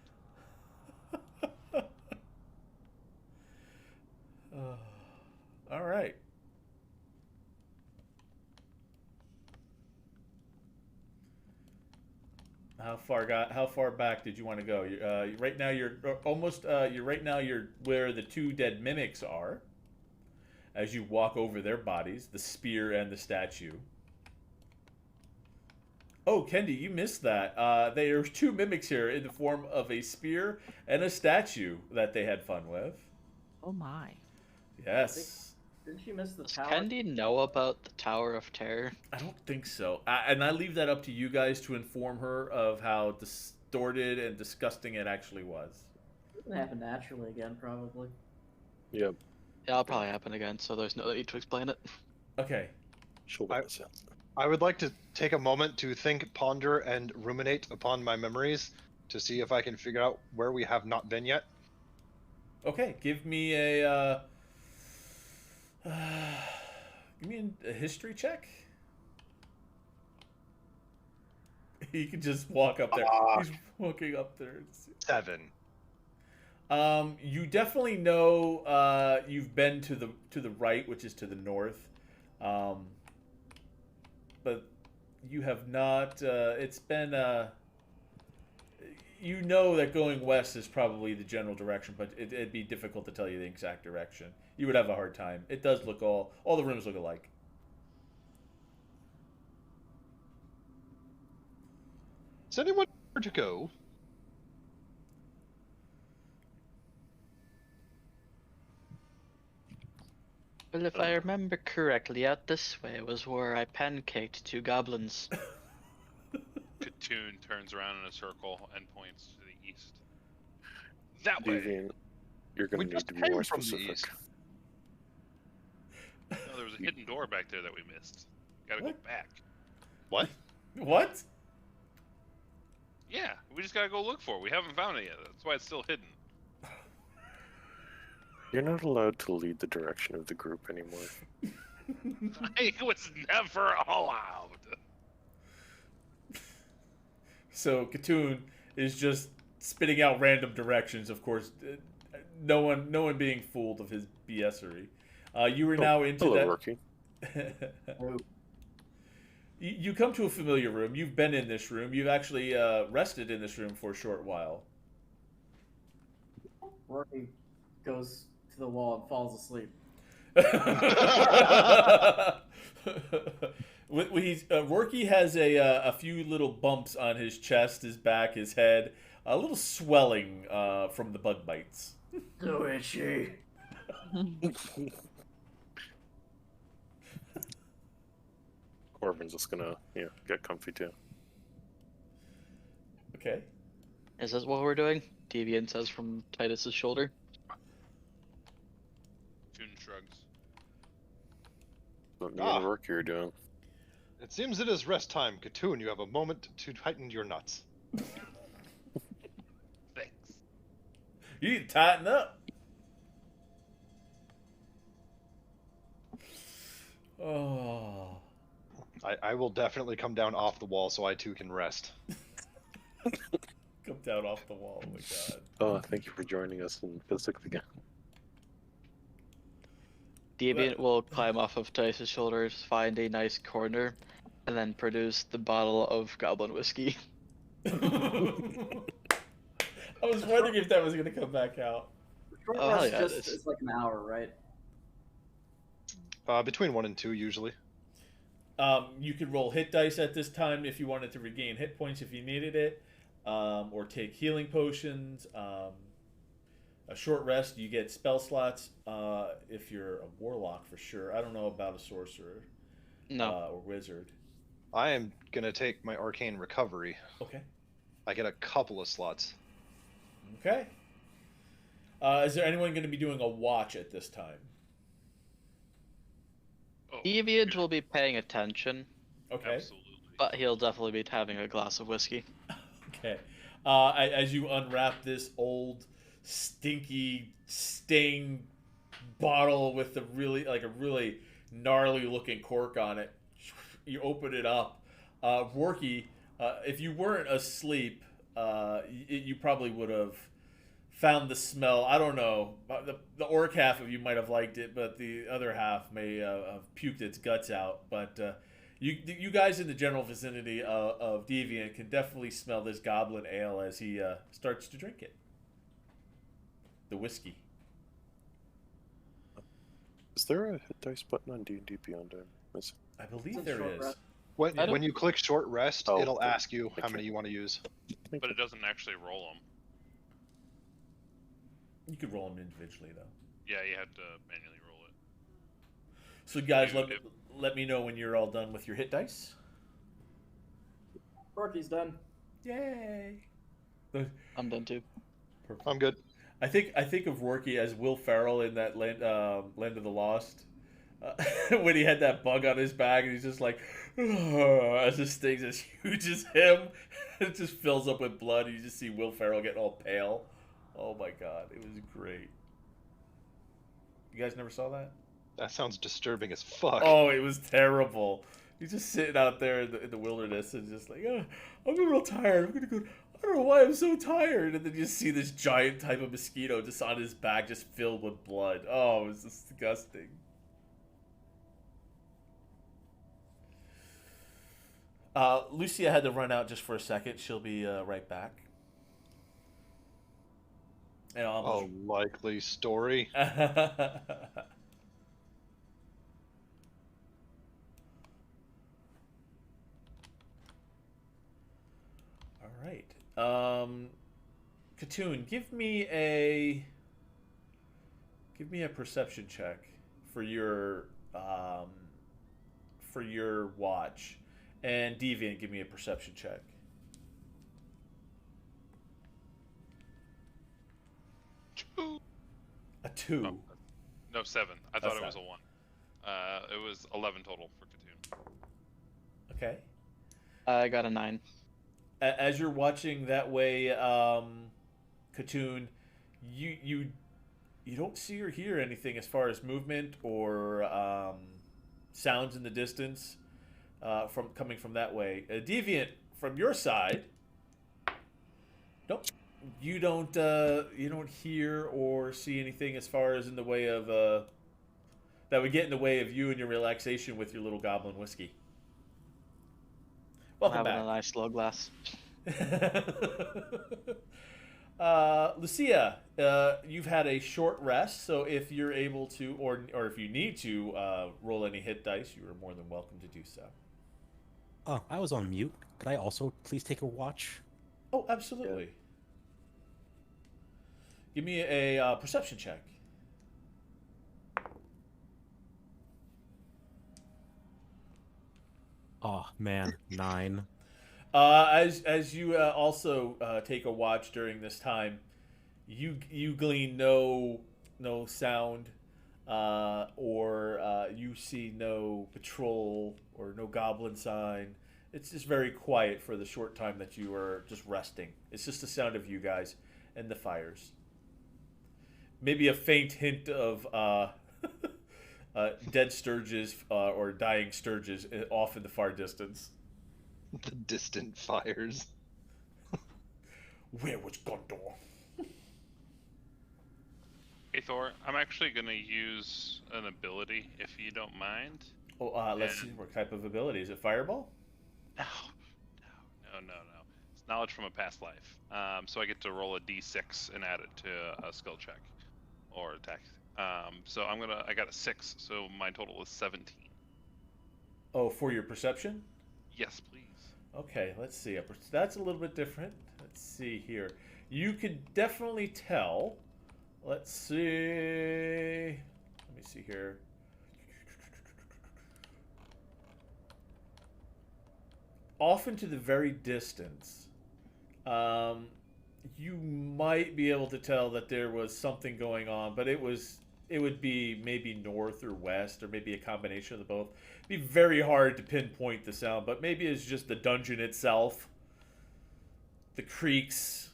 All right. How far back did you want to go? Right now you're almost. You're right now. You're where the two dead mimics are. as you walk over their bodies, the spear and the statue. Oh, Kendi, you missed that. There's two mimics here in the form of a spear and a statue that they had fun with. Oh my. Yes. Didn't she miss the Does tower? Kendi know about the Tower of Terror? I don't think so. And I leave that up to you guys to inform her of how distorted and disgusting it actually was. It's gonna happen naturally again, probably. Yep. Yeah, it'll probably happen again, so there's no need to explain it. Okay. She'll witness it. I would like to take a moment to think, ponder, and ruminate upon my memories to see if I can figure out where we have not been yet. Okay. Give me a history check. He can just walk up there. He's walking up there. 7. You definitely know you've been to the right, which is to the north, but you have not. It's been. You know that going west is probably the general direction, but it'd be difficult to tell you the exact direction. You would have a hard time. It does look all the rooms look alike. Is anyone where to go? Well, if I remember correctly, out this way was where I pancaked 2 goblins. Katoon turns around in a circle and points to the east. That way. Deviant, you're going We to need just to be came more from the specific. east. No, there was a hidden door back there that we missed. Gotta What? go back. What? What? Yeah, we just gotta go look for it. We haven't found it yet. That's why it's still hidden. You're not allowed to lead the direction of the group anymore. I was never allowed. So Katoon is just spitting out random directions. Of course, no one being fooled of his BSery. You are now into Hello, that. Rookie. You come to a familiar room. You've been in this room. You've actually rested in this room for a short while. Rory goes to the wall and falls asleep. Rourke has a few little bumps on his chest, his back, his head, a little swelling from the bug bites. So itchy. Corbin's just gonna, get comfy too. Okay. Is this what we're doing? Deviant says from Titus's shoulder. Katoon shrugs. What me and Rookie are doing. It seems it is rest time. Katoon, you have a moment to tighten your nuts. Thanks. You need to tighten up. Oh. I will definitely come down off the wall so I too can rest. Come down off the wall. Oh my god. Oh, thank you for joining us in physics again. Deviant will climb off of Titus's shoulders, find a nice corner, and then produce the bottle of goblin whiskey. I was wondering if that was going to come back out. Short Oh, hell rest yeah, it just is. is like an hour, right? Between 1 and 2 usually. You could roll hit dice at this time if you wanted to regain hit points if you needed it, or take healing potions. A short rest, you get spell slots if you're a warlock for sure. I don't know about a sorcerer No. or wizard. I am gonna take my arcane recovery. Okay. I get a couple of slots. Okay. Is there anyone going to be doing a watch at this time? Oh, Deviant will be paying attention, Okay. absolutely. but he'll definitely be having a glass of whiskey. Okay. As you unwrap this old, stinky, stained bottle with a really gnarly looking cork on it, you open it up. Rourke, if you weren't asleep, you probably would have found the smell. I don't know. The orc half of you might have liked it, but the other half may have puked its guts out. But you guys in the general vicinity of Deviant can definitely smell this goblin ale as he starts to drink it. The whiskey. Is there a hit dice button on D&D Beyond? I'm missing. I believe It's a there short is. rest. When you click short rest, Oh, it'll okay. ask you how Thank many you. you want to use. But it doesn't actually roll them. You could roll them individually though. Yeah, you have to manually roll it. So guys, Dude, let me know when you're all done with your hit dice. Rorky's done. Yay! I'm done too. I'm good. I think of Rorky as Will Ferrell in that Land of the Lost, when he had that bug on his back and he's just like, as this thing's as huge as him, it just fills up with blood. You just see Will Ferrell getting all pale. Oh my god, it was great. You guys never saw that? That sounds disturbing as fuck. Oh, it was terrible. He's just sitting out there in the wilderness and just like, oh, I'm real tired. I'm gonna go. I don't know why I'm so tired. And then you see this giant type of mosquito just on his back, just filled with blood. Oh, it was disgusting. Lucia had to run out just for a second. She'll be right back. And A likely story. All right. Katoon, give me a perception check for your watch, and Deviant, give me a perception check. A 2. Oh, no, 7. I thought it was a not- 1. It was 11 total for Katoon. Okay. I got a 9. As you're watching that way, Katoon, you don't see or hear anything as far as movement or sounds in the distance from coming from that way. Deviant, from your side, nope, you don't hear or see anything as far as in the way of that would get in the way of you and your relaxation with your little goblin whiskey. Welcome Having back. a nice slow glass. Lucia, you've had a short rest, so if you're able to, or if you need to, roll any hit dice, you are more than welcome to do so. Oh, I was on mute. Could I also please take a watch? Oh, absolutely. Give me a perception check. Oh man, 9. As you also take a watch during this time, you glean no sound, or you see no patrol or no goblin sign. It's just very quiet for the short time that you are just resting. It's just the sound of you guys and the fires. Maybe a faint hint of dead sturges or dying sturges off in the far distance. The distant fires. Where was Gondor? Hey Thor, I'm actually gonna use an ability if you don't mind. Oh, let's see what type of ability. Is it Fireball? No. It's knowledge from a past life. So I get to roll a d6 and add it to a skill check or attack. So I got a 6, so my total is 17. Oh, for your perception? Yes, please. Okay, let's see. That's a little bit different. Let's see here. You could definitely tell. Let's see. Let me see here. Off into the very distance, you might be able to tell that there was something going on, but it would be maybe north or west, or maybe a combination of the both. It'd be very hard to pinpoint the sound, but maybe it's just the dungeon itself, the creaks.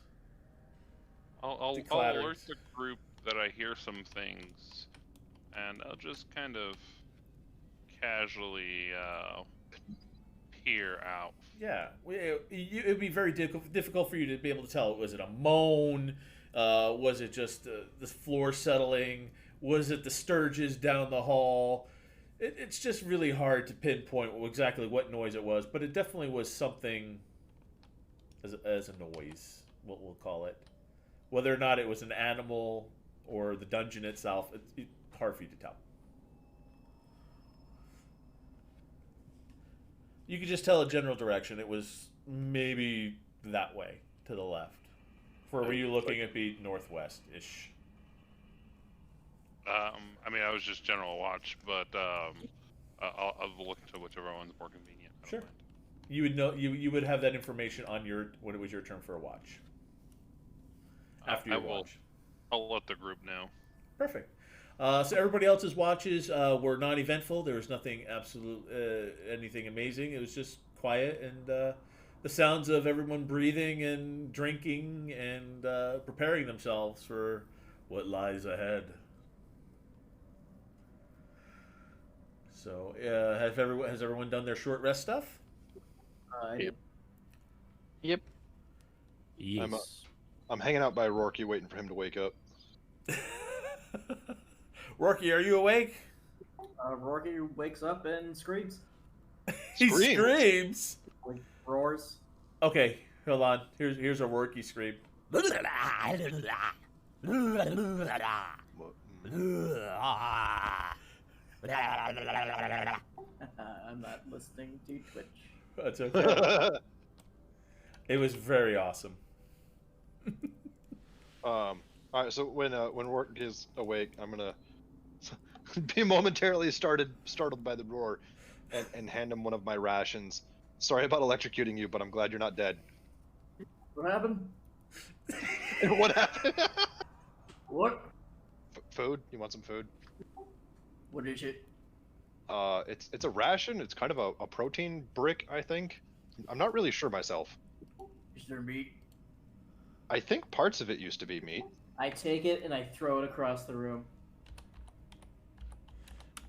I'll The clatter. alert the group that I hear some things, and I'll just kind of casually peer out. Yeah, it'd be very difficult for you to be able to tell. Was it a moan? Was it just the floor settling? Was it the sturges down the hall? It's just really hard to pinpoint exactly what noise it was, but it definitely was something as a noise, what we'll call it. Whether or not it was an animal or the dungeon itself, it's hard for you to tell. You could just tell a general direction. It was maybe that way to the left. For were you looking at be northwest-ish? I mean, I was just general watch, but I'll look to whichever one's more convenient. I don't Sure. mind. You would know. You would have that information on your when it was your turn for a watch. After your watch. I'll let the group know. Perfect. So everybody else's watches were non-eventful. There was nothing anything amazing. It was just quiet and the sounds of everyone breathing and drinking and preparing themselves for what lies ahead. So has everyone done their short rest stuff? Yep. Yep. Yes. I'm hanging out by Rorky waiting for him to wake up. Rourke, are you awake? Rourke wakes up and screams. He Screams? screams. Like, roars. Okay, hold on. Here's a Rourke scream. I'm not listening to Twitch. That's okay. It was very awesome. All right, so when Rourke is awake, I'm gonna be momentarily startled by the roar, and hand him one of my rations. Sorry about electrocuting you, but I'm glad you're not dead. What happened? What happened? What? Food? You want some food? What is it? It's a ration. It's kind of a protein brick, I think. I'm not really sure myself. Is there meat? I think parts of it used to be meat. I take it and I throw it across the room.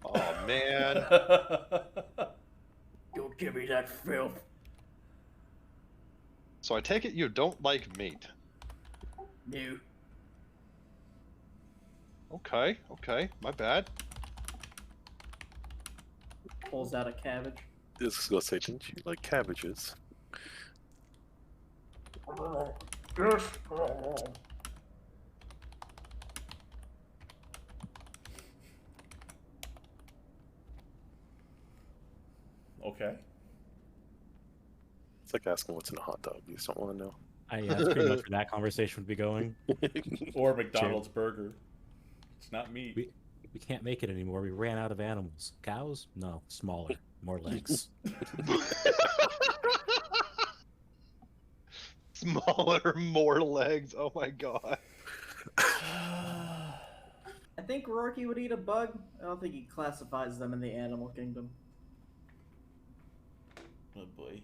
Oh man. Don't give me that filth. So I take it you don't like meat. No. Okay, my bad. Pulls out a cabbage. This is gonna say, didn't you like cabbages? Okay. It's like asking what's in a hot dog. You just don't want to know. That's pretty much where that conversation would be going. Or McDonald's burger. It's not meat. We can't make it anymore. We ran out of animals. Cows? No, smaller, more legs. Smaller, more legs. Oh my god. I think Rourke would eat a bug. I don't think he classifies them in the animal kingdom. Oh boy.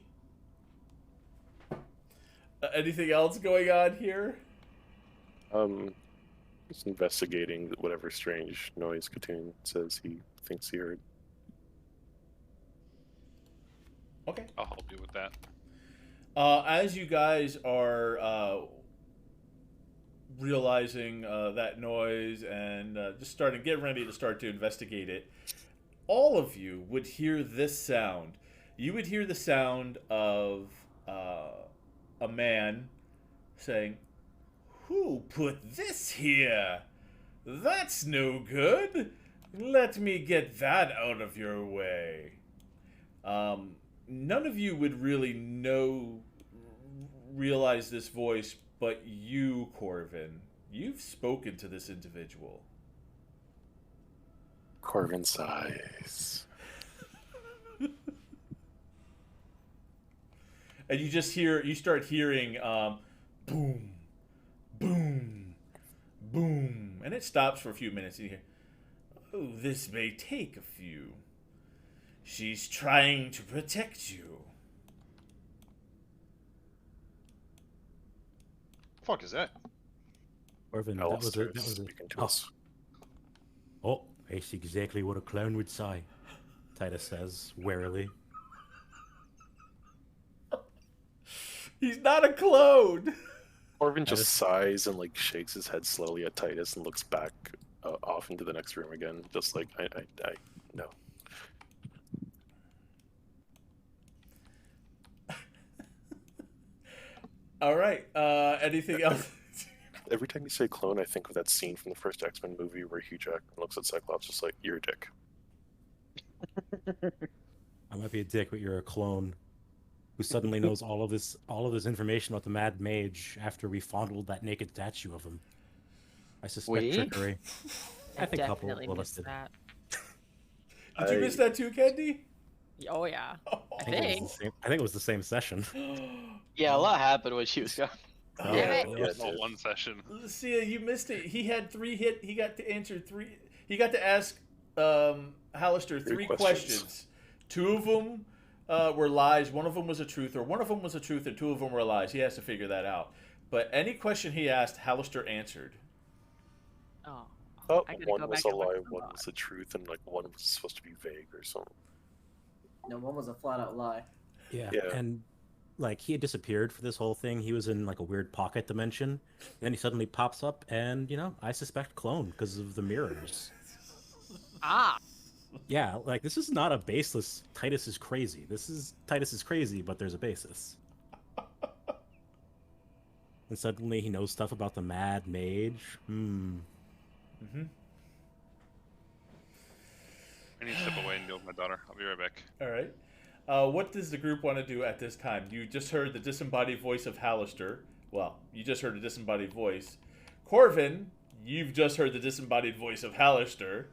Anything else going on here? Just investigating whatever strange noise Katoon says he thinks he heard. Okay. I'll help you with that. As you guys are realizing that noise and just getting ready to start to investigate it, all of you would hear this sound. You would hear the sound of a man saying, "Who put this here? That's no good. Let me get that out of your way." None of you would really realize this voice, but you, Corvin, you've spoken to this individual. Corvin sighs. And you start hearing boom, boom, boom, and it stops for a few minutes. And you hear, "Oh, this may take a few. She's trying to protect you." The fuck is that? Orvin, that Alistair was is a speaking to us. Oh, that's exactly what a clown would say, Titus says, warily. He's not a clone. Corvin just sighs and like shakes his head slowly at Titus and looks back off into the next room again, just like I no. All right. Anything else? Every time you say clone, I think of that scene from the first X-Men movie where Hugh Jackman looks at Cyclops just like, "You're a dick." I might be a dick, but you're a clone who suddenly knows all of this information about the Mad Mage after we fondled that naked statue of him. I suspect We? trickery. I think a couple definitely of us missed did. that. Did you miss that too, Candy? Oh yeah. I I think, think. I think it was the same session. Yeah, a lot happened when she was gone. Oh, Yeah, Damn yeah, It was it all did. one session. Lucia, you missed it. He had 3 hit. He got to answer 3. He got to ask Hallister 3 questions. 2 of them were lies. 1 of them was a truth, or 1 of them was a truth, and 2 of them were lies. He has to figure that out. But any question he asked, Hallister answered. Oh. Oh, I gotta one go was back a and look lie, at the one log. was the truth, and like one was supposed to be vague or something. No, one was a flat out lie. Yeah. Yeah. And like he had disappeared for this whole thing. He was in like a weird pocket dimension. Then he suddenly pops up, and I suspect clone because of the mirrors. Ah. Yeah, like this is not a baseless Titus is crazy. This is Titus is crazy, but there's a basis. And suddenly he knows stuff about the Mad Mage. Mm-hmm. I need to step away and deal with my daughter. I'll be right back. All right. What does the group want to do at this time? You just heard the disembodied voice of Hallister. Well, you just heard a disembodied voice. Corvin, you've just heard the disembodied voice of Hallister.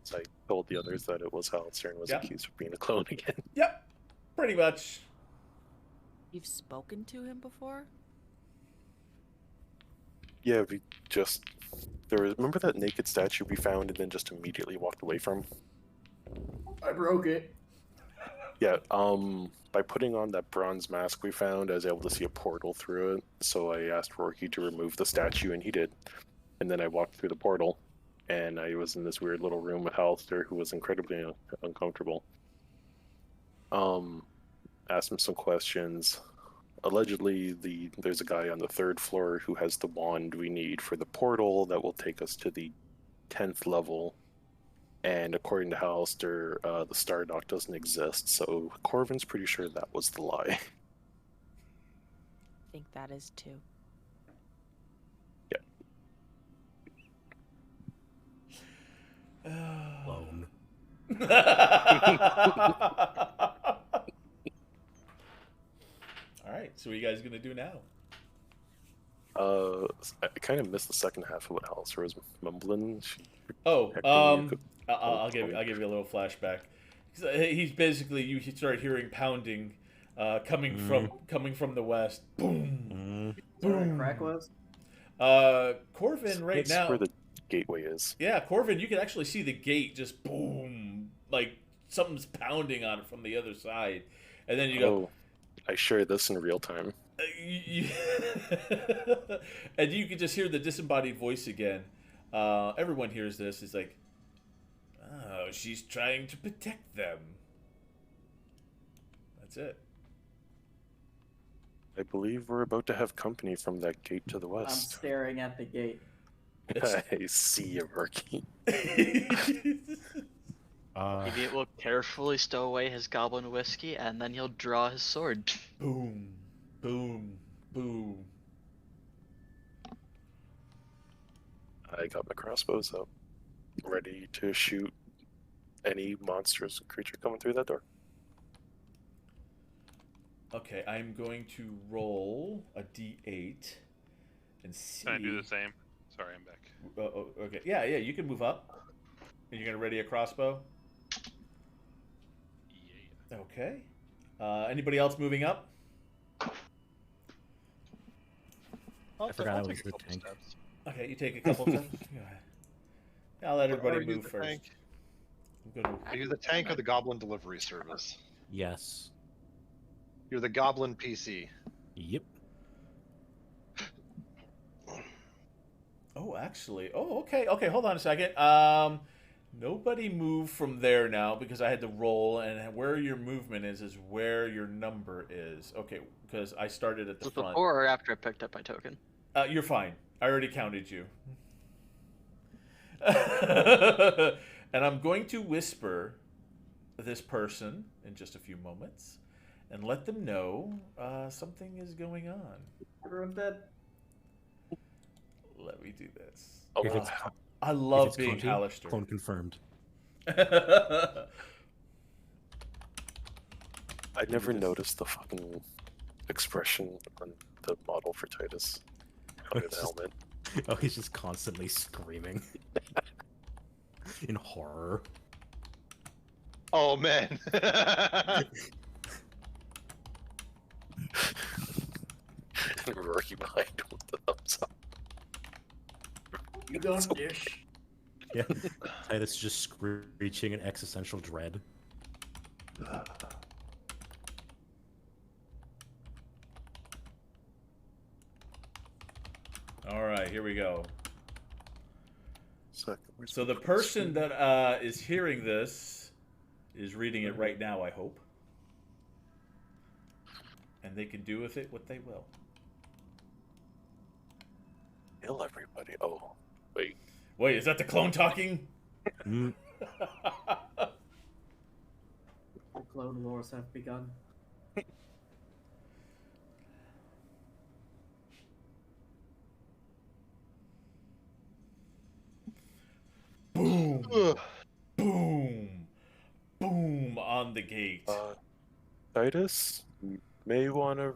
So I told the others that it was Hallister and was Yeah. accused of being a clone again. Yep, pretty much. You've spoken to him before? Yeah, we just remember that naked statue we found and then just immediately walked away from? I broke it. Yeah, by putting on that bronze mask we found, I was able to see a portal through it, so I asked Rourke to remove the statue, and he did. And then I walked through the portal, and I was in this weird little room with Hallister, who was incredibly uncomfortable. Asked him some questions. Allegedly, there's a guy on the 3rd floor who has the wand we need for the portal that will take us to the 10th level. And according to Hallister, the Star Dock doesn't exist, so Corvin's pretty sure that was the lie. I think that is too. Clone. All right, so what are you guys gonna do now? I kind of missed the second half of what Hallister was mumbling. Oh, Hector, you could- I'll give you a little flashback. He's basically you start hearing pounding, coming from the west. Boom, Is that where the crack was? Corvin right It's now. where the gateway is. Yeah, Corvin, you can actually see the gate just boom, like something's pounding on it from the other side, and then you go. Oh, I share this in real time. And you can just hear the disembodied voice again. Everyone hears this. It's like, oh, she's trying to protect them. That's it. I believe we're about to have company from that gate to the I'm west. staring at the gate. I see you, Murky. Maybe it will carefully stow away his goblin whiskey, and then he'll draw his sword. Boom, boom, boom. I got my crossbows up, ready to shoot any monstrous creature coming through that door. Okay, I'm going to roll a d8 and see. Can I do the same? Sorry, I'm back. Okay, yeah, you can move up. And you're gonna ready a crossbow. Yeah. Okay. Anybody else moving up? I forgot I was take a the couple tank. steps. Okay, you take a couple of times. Go ahead. I'll let everybody Are you move the first. tank? I'm gonna... Are you the tank or the goblin delivery service? Yes. You're the goblin PC. Yep. Oh, actually. Oh, okay. Okay, hold on a second. Nobody moved from there now because I had to roll, and where your movement is where your number is. Okay, because I started at the Was it front. before or after I picked up my token? You're fine. I already counted you. And I'm going to whisper this person in just a few moments and let them know something is going on. Everyone's dead. Let me do this. Oh, If it's, I if love it's being Conti, Hallister. clone confirmed. I never noticed the fucking expression on the model for Titus under the It's just- helmet. Oh, he's just constantly screaming in horror. Oh man. And Rocky behind with the thumbs up. You got So- this. Yeah, Titus just screeching in existential dread. All right, here we go. Second, where's So my the question? person that is hearing this is reading it right now, I hope. And they can do with it what they will. Kill everybody. Oh, wait. Wait, is that the clone talking? Mm, The clone wars have begun. Boom, Ugh. boom, boom on the gate. Titus, you may want to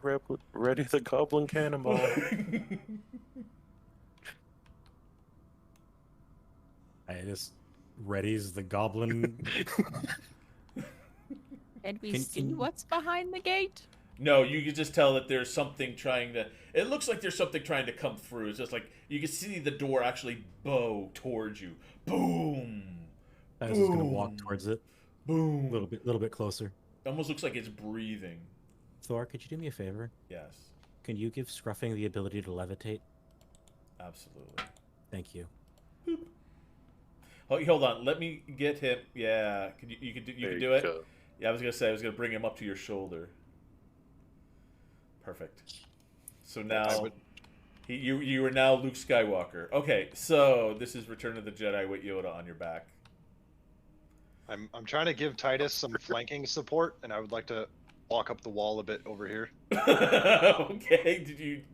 ready the goblin cannonball. Titus readies the goblin. And we Can- see can- what's behind the gate. No, you can just tell that there's something trying to. It looks like there's something trying to come through. It's just like you can see the door actually bow towards you. Boom, Titus is gonna walk Boom. towards it boom. a little bit closer. Almost looks like it's breathing. Thor, could you do me a favor? Yes, Can you give Scruffing the ability to levitate? absolutely. Thank you. Oh, hold on. Let me get him. Yeah, can you can do you There can do it. go. Yeah, I was gonna say I was gonna bring him up to your shoulder. Perfect. So now, you are now Luke Skywalker. Okay, so this is Return of the Jedi with Yoda on your back. I'm trying to give Titus some flanking support, and I would like to walk up the wall a bit over here. Okay,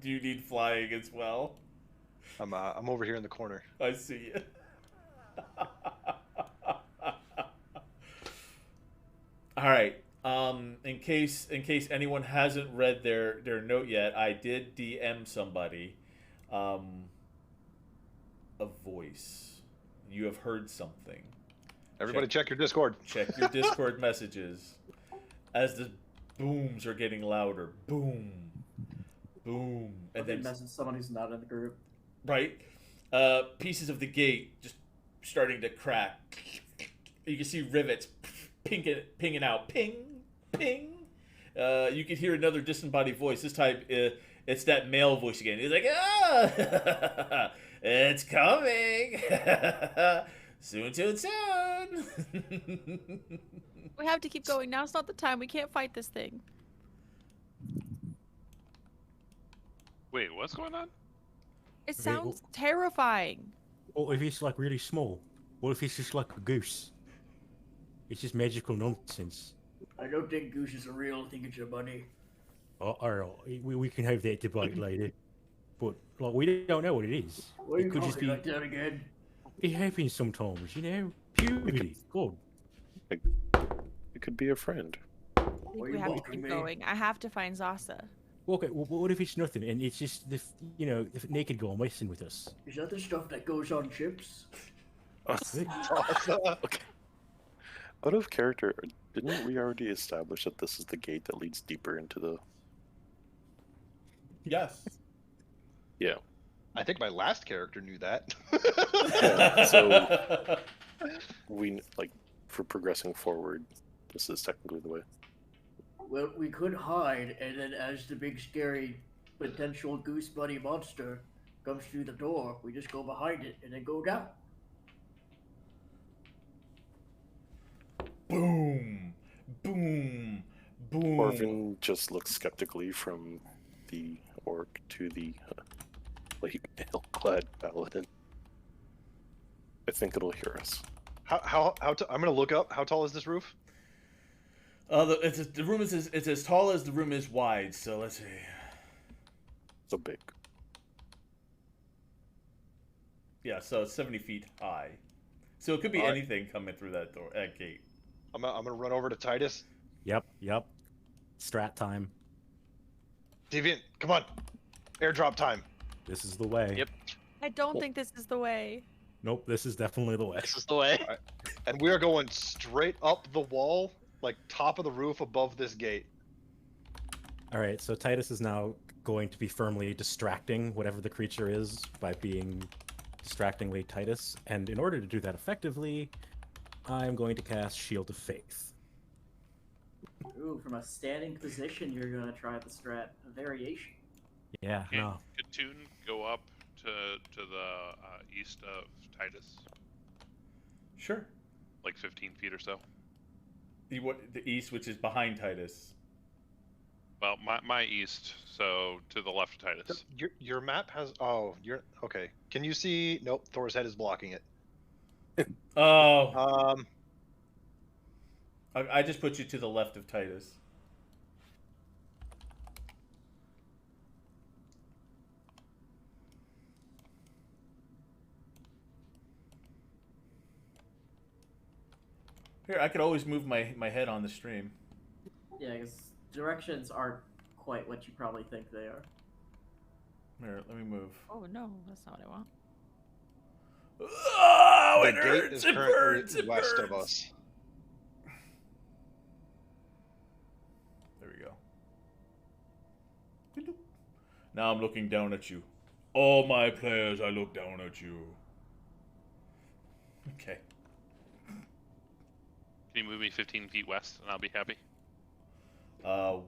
do you need flying as well? I'm over here in the corner. I see you. All right. In case anyone hasn't read their note yet, I did DM somebody a voice. You have heard something. Everybody check your Discord. Check your Discord messages as the booms are getting louder. Boom, boom, and then message someone who's not in the group. right, pieces of the gate just starting to crack. You can see rivets pinging out, ping, ping. You can hear another disembodied voice. This time, it's that male voice again. He's like, "Ah, it's coming, soon, soon, soon." We have to keep going. Now's not the time. We can't fight this thing. Wait, what's going on? It Okay, sounds terrifying. What if it's like really small? What if it's just like a goose? It's just magical nonsense. I don't think gooses are real. I think it's your money. Alright, we can have that debate later. But like, we don't know what it is. Why are you It could just talking be. like that again? It happens sometimes, you know. Puberty. God. It could be a friend. I think Why are we you have to mocking keep me? going. I have to find Zasa. Okay, well, what if it's nothing and it's just the the naked girl messing with us? Is that the stuff that goes on chips? Okay. Out of character, didn't we already establish that this is the gate that leads deeper into the? Yes. Yeah. I think my last character knew that. Yeah, so we like for progressing forward. This is technically the way. Well, we could hide, and then as the big scary potential goose bunny monster comes through the door, we just go behind it and then go down. Boom, boom, boom. Orvin just looks skeptically from the orc to the late hill-clad paladin. I think it'll hear us. I'm gonna look up. How tall is this roof? The room is it's as tall as the room is wide. So let's see. So big. Yeah, so it's 70 feet high. So it could be Alright. anything coming through that door, that gate. I'm gonna run over to Titus. Yep. Strat time. Deviant, come on. Airdrop time. This is the way. Yep. I don't think this is the way. Nope, this is definitely the way. This is the way. And we are going straight up the wall, like top of the roof above this gate. All right, so Titus is now going to be firmly distracting whatever the creature is by being distractingly Titus. And in order to do that effectively, I'm going to cast Shield of Faith. Ooh, from a standing position, you're gonna try the strat variation. Yeah, Can no. Katoon go up to the east of Titus, Sure. like 15 feet or so? The east, which is behind Titus. Well, my east, so to the left of Titus. Your map has. Oh, you're okay. Can you see? Nope. Thor's head is blocking it. Oh. I just put you to the left of Titus. Here, I could always move my head on the stream. Yeah, because directions aren't quite what you probably think they are. Here, let me move. Oh no, that's not what I want. Oh, The it gate hurts! is It currently burns! It west burns! of us. There we go. Now I'm looking down at you. All my players, I look down at you. Okay. Can you move me 15 feet west, and I'll be happy?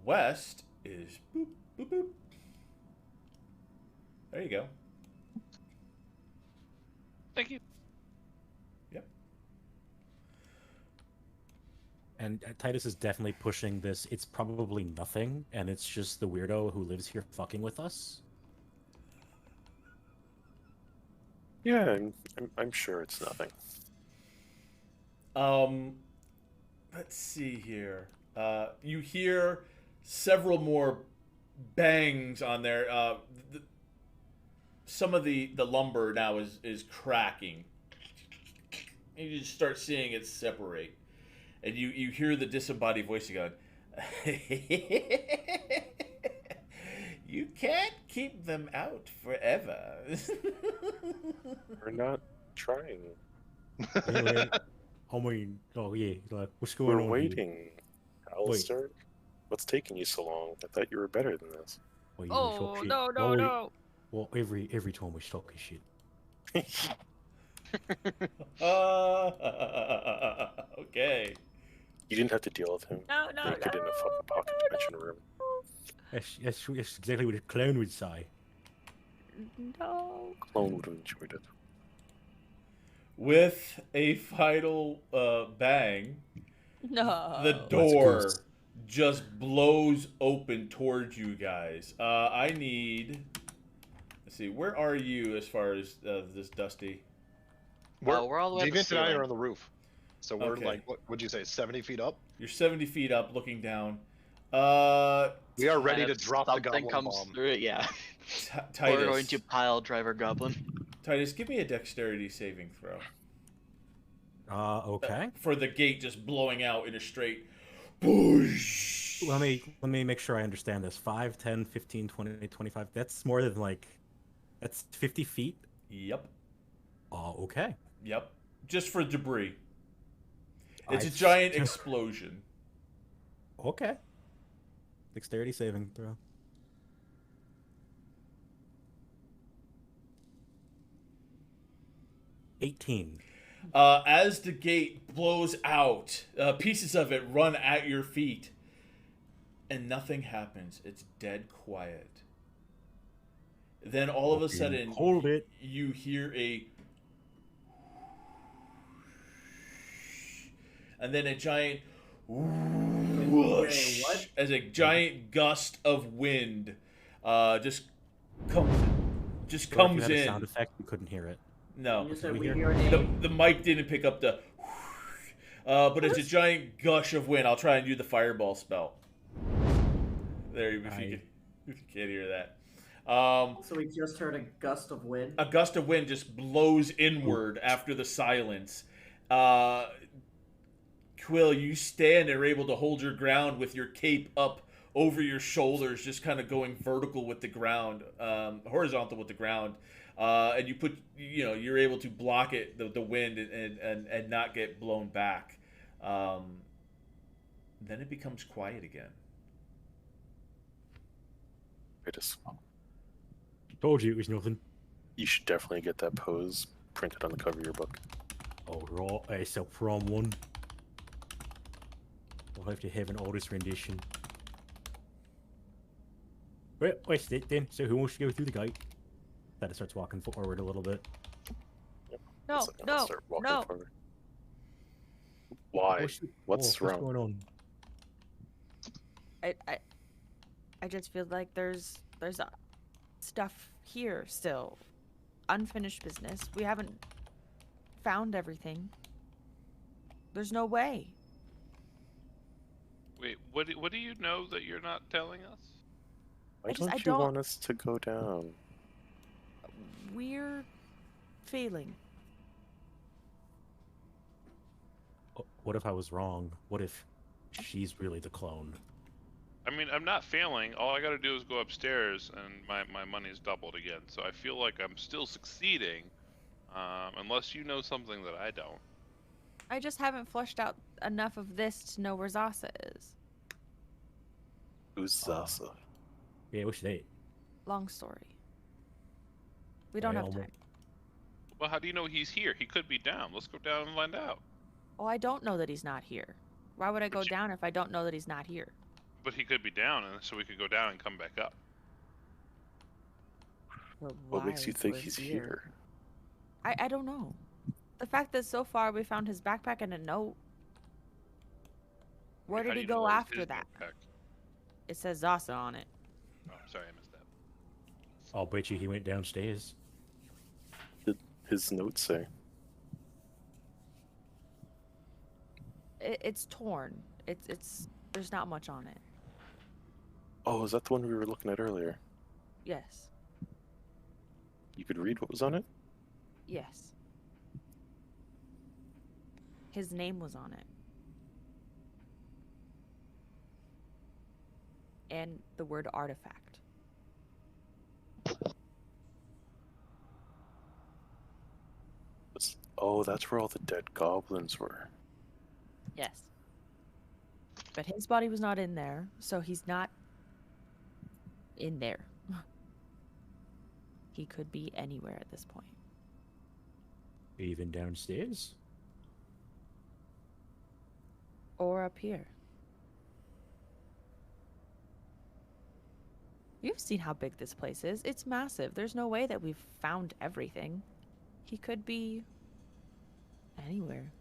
West is boop, boop, boop. There you go. Thank you. Yep. And Titus is definitely pushing this. It's probably nothing, and it's just the weirdo who lives here fucking with us. Yeah, I'm sure it's nothing. Let's see here. You hear several more bangs on there. Some of the lumber now is cracking. And you just start seeing it separate. And you hear the disembodied voice again. You can't keep them out forever. We're not trying. Anyway, oh yeah, like, what's going We're on? waiting. Alistair, what's taking you so long? I thought you were better than this. Well, you Oh talk shit. no Well, no. Well, every time we talking shit. Okay. You didn't have to deal with him. No no Break it in a fucking pocket dimension room. That's exactly what a clown would say. No. Clone would have enjoyed it. With a final bang, No. the That's door gross. just blows open towards you guys. I need. Let's see. Where are you as far as this Dusty? We're all the way at the Deviant and I ceiling. are on the roof. So we're Okay. like, what would you say, 70 feet up? You're 70 feet up, looking down. We are ready And to if drop the something goblin comes bomb. through it, yeah. Titus. We're going to pile driver goblin. Titus, give me a dexterity saving throw. Okay. For the gate just blowing out in a straight. Boosh. Let me make sure I understand this. 5, 10, 15, 20, 25. That's more than that's 50 feet. Yep. Oh, okay. Yep. Just for debris. It's I a giant just- explosion. Okay. Dexterity saving throw. $18. As the gate blows out, pieces of it run at your feet, and nothing happens. It's dead quiet. Then all of a sudden, Hold it. you hear and then a giant whoosh, what? as a giant gust of wind just comes Or if you had a in. sound effect, you couldn't hear it. No, You said we we hear- hear a the mic didn't pick up the. But it's a giant gush of wind. I'll try and do the fireball spell. There, if you can't hear that. So we just heard a gust of wind. A gust of wind just blows inward after the silence. Quill, you stand and are able to hold your ground with your cape up over your shoulders, just kind of going vertical with the ground, horizontal with the ground, and you're able to block it, the wind, and not get blown back. Then it becomes quiet again. I just, Told you it was nothing. you should definitely get that pose printed on the cover of your book. Oh, right, it's a prom one. We'll have to have an artist rendition. Well, that's it then. So who wants to go through the gate? That starts walking forward a little bit. No, So I'll no, start walking no. forward. Why? What's wrong? What's going on? I just feel like there's stuff here still. Unfinished business. We haven't found everything. There's no way. Wait, what do you know that you're not telling us? Why I don't you don't- want us to go down? We're failing. What if I was wrong? What if she's really the clone? I mean, I'm not failing. All I gotta do is go upstairs, and my money's doubled again. So I feel like I'm still succeeding, unless you know something that I don't. I just haven't flushed out enough of this to know where Zasa is. Who's Zasa? Yeah, what's that? Long story. We don't have Well, time. Well, how do you know he's here? He could be down. Let's go down and find out. Oh, I don't know that he's not here. Why would I go But you- down if I don't know that he's not here? But he could be down, and so we could go down and come back up. But What makes why you think we're he's here? I don't know. The fact that so far we found his backpack and a note. Where How did do he you know go where's after his that? backpack? It says Zasa on it. Oh, sorry, I missed that. I'll bet you he went downstairs. Did his notes say? It's torn. It's there's not much on it. Oh, is that the one we were looking at earlier? Yes. You could read what was on it? Yes. His name was on it. And the word artifact. Oh, that's where all the dead goblins were. Yes. But his body was not in there, so he's not in there. He could be anywhere at this point. Even downstairs? Or up here. You've seen how big this place is. It's massive. There's no way that we've found everything. He could be anywhere.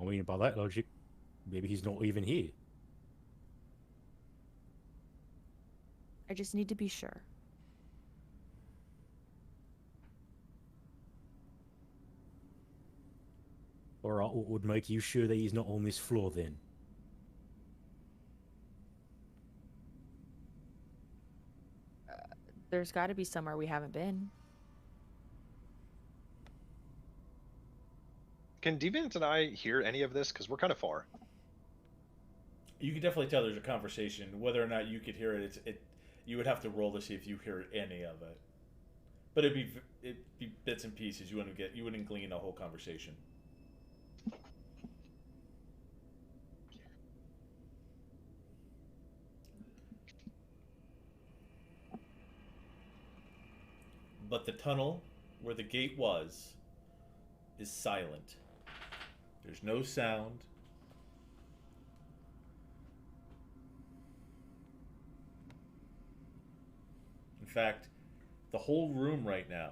I mean, by that logic, maybe he's not even here. I just need to be sure. Alright, what would make you sure that he's not on this floor then? There's got to be somewhere we haven't been. Can Deviant and I hear any of this? Because we're kind of far. You can definitely tell there's a conversation. Whether or not you could hear it, you would have to roll to see if you hear any of it. But it'd be bits and pieces. You wouldn't glean a whole conversation. But the tunnel where the gate was is silent. There's no sound. In fact, the whole room right now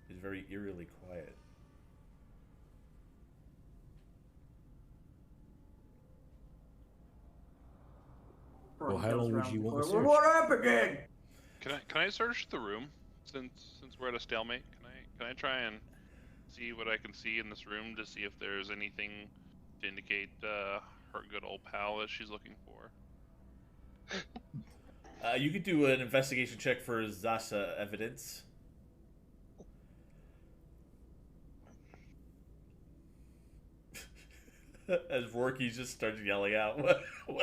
is very eerily quiet. Well, how long would you want to search? What happened? Can I search the room since we're at a stalemate? Can I try and see what I can see in this room to see if there's anything to indicate her good old pal that she's looking for? You could do an investigation check for Zasa evidence. As Rorky just starts yelling out, what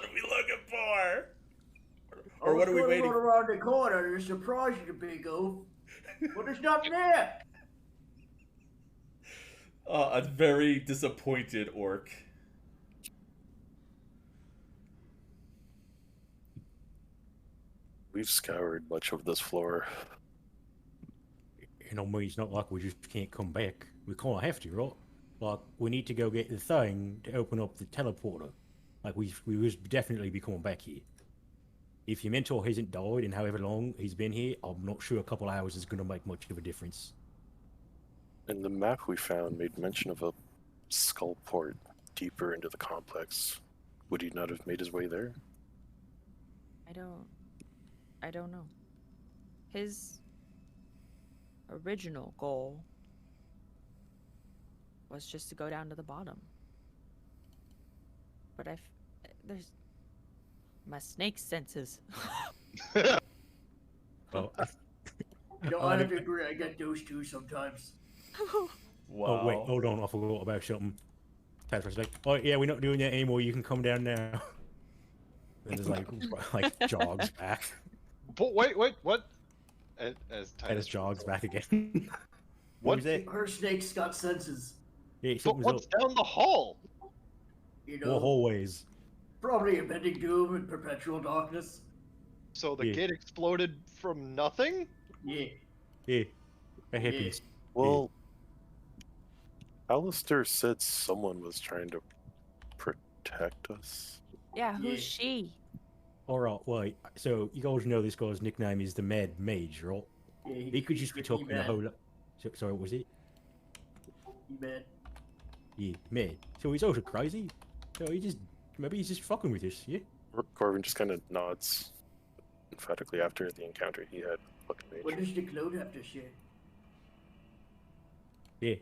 are we looking for? I Or was what are we gonna waiting run for? around the corner to surprise you, big oof. But there's nothing there. A very disappointed orc. We've scoured much of this floor. You know, I mean, it's not like we just can't come back. We kind of have to, right? Like, we need to go get the thing to open up the teleporter. Like, we will definitely be coming back here. If your mentor hasn't died in however long he's been here, I'm not sure a couple hours is going to make much of a difference. And the map we found made mention of a skull port deeper into the complex. Would he not have made his way there? I don't know. His original goal was just to go down to the bottom. But there's my snake senses. Well, You know, I have to agree, I get those too sometimes. Wow. Oh, wait, hold on, I forgot about something. TaleSpire's like, oh, yeah, we're not doing that anymore, you can come down now. And there's like jogs back. But wait, what? As And Titus it jogs back again. What? was that? Her snake's got senses. Yeah, But something's what's up. down the hall? You More know, hallways. probably impending doom and perpetual darkness. So the Yeah. gate exploded from nothing? Yeah. Yeah, that happens. Well, Alistair said someone was trying to protect us. Yeah, who's Yeah. she? Alright, wait, so you guys know this guy's nickname is the Mad Mage, right? Yeah, He could just be talking a whole lot. Sorry, what was it? He mad. Yeah, mad. So he's also crazy. So maybe he's just fucking with us, yeah? Corvin just kind of nods emphatically after the encounter he had with fucking What mage. does the cloud have to say? Yeah.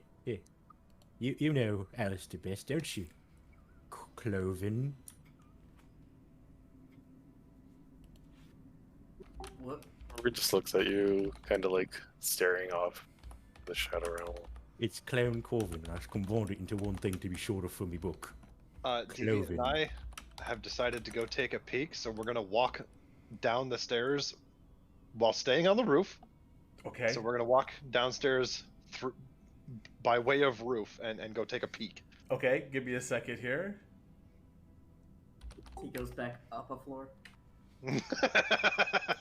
You know Alistair best, don't you? Cloven. What? Corvin just looks at you, kind of like staring off the shadow realm. It's Clown Corvin. I combined it into one thing to be shorter for me book. Deviant and Cloven. I have decided to go take a peek, so we're gonna walk down the stairs while staying on the roof. Okay. So we're gonna walk downstairs through by way of roof and go take a peek. Okay, give me a second here. He goes back up a floor.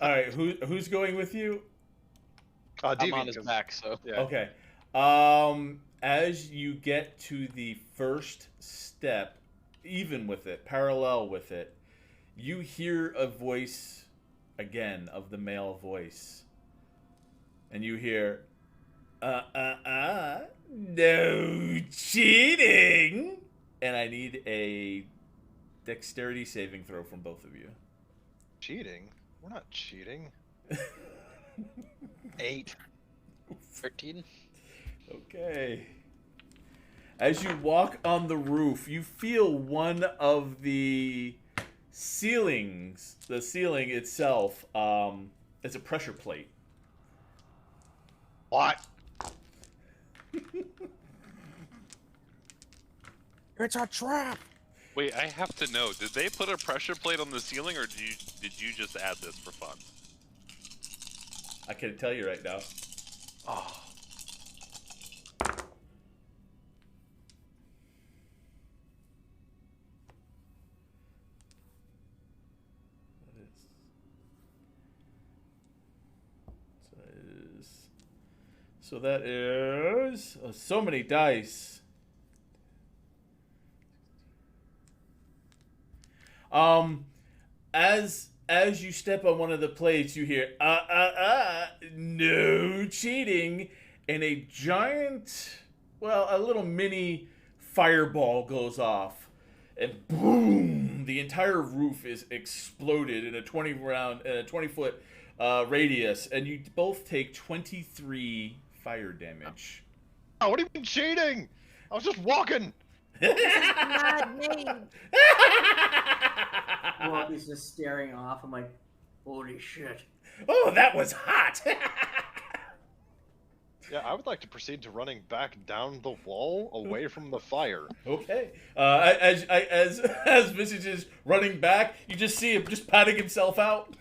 All right, who's going with you? I'm Deviant, on his 'cause- back, so. Yeah. Okay. As you get to the first step, even with it, parallel with it, you hear a voice again of the male voice. And you hear, no cheating. And I need a dexterity saving throw from both of you. Cheating? We're not cheating. 8. 13? Okay. As you walk on the roof, you feel one of the ceilings, the ceiling itself, it's a pressure plate. What? It's a trap! Wait, I have to know. Did they put a pressure plate on the ceiling, or did you just add this for fun? I can tell you right now. Oh, So that is so many dice. As you step on one of the plates, you hear no cheating, and a giant, well, a little mini fireball goes off, and boom, the entire roof is exploded in a 20-foot radius, and you both take 23 fire damage. Oh, what do you mean cheating? I was just walking. Mad Mage. Well, he's just staring off. I'm like, holy shit. Oh, that was hot. Yeah, I would like to proceed to running back down the wall away from the fire. Okay. As Visage is running back, you just see him just patting himself out.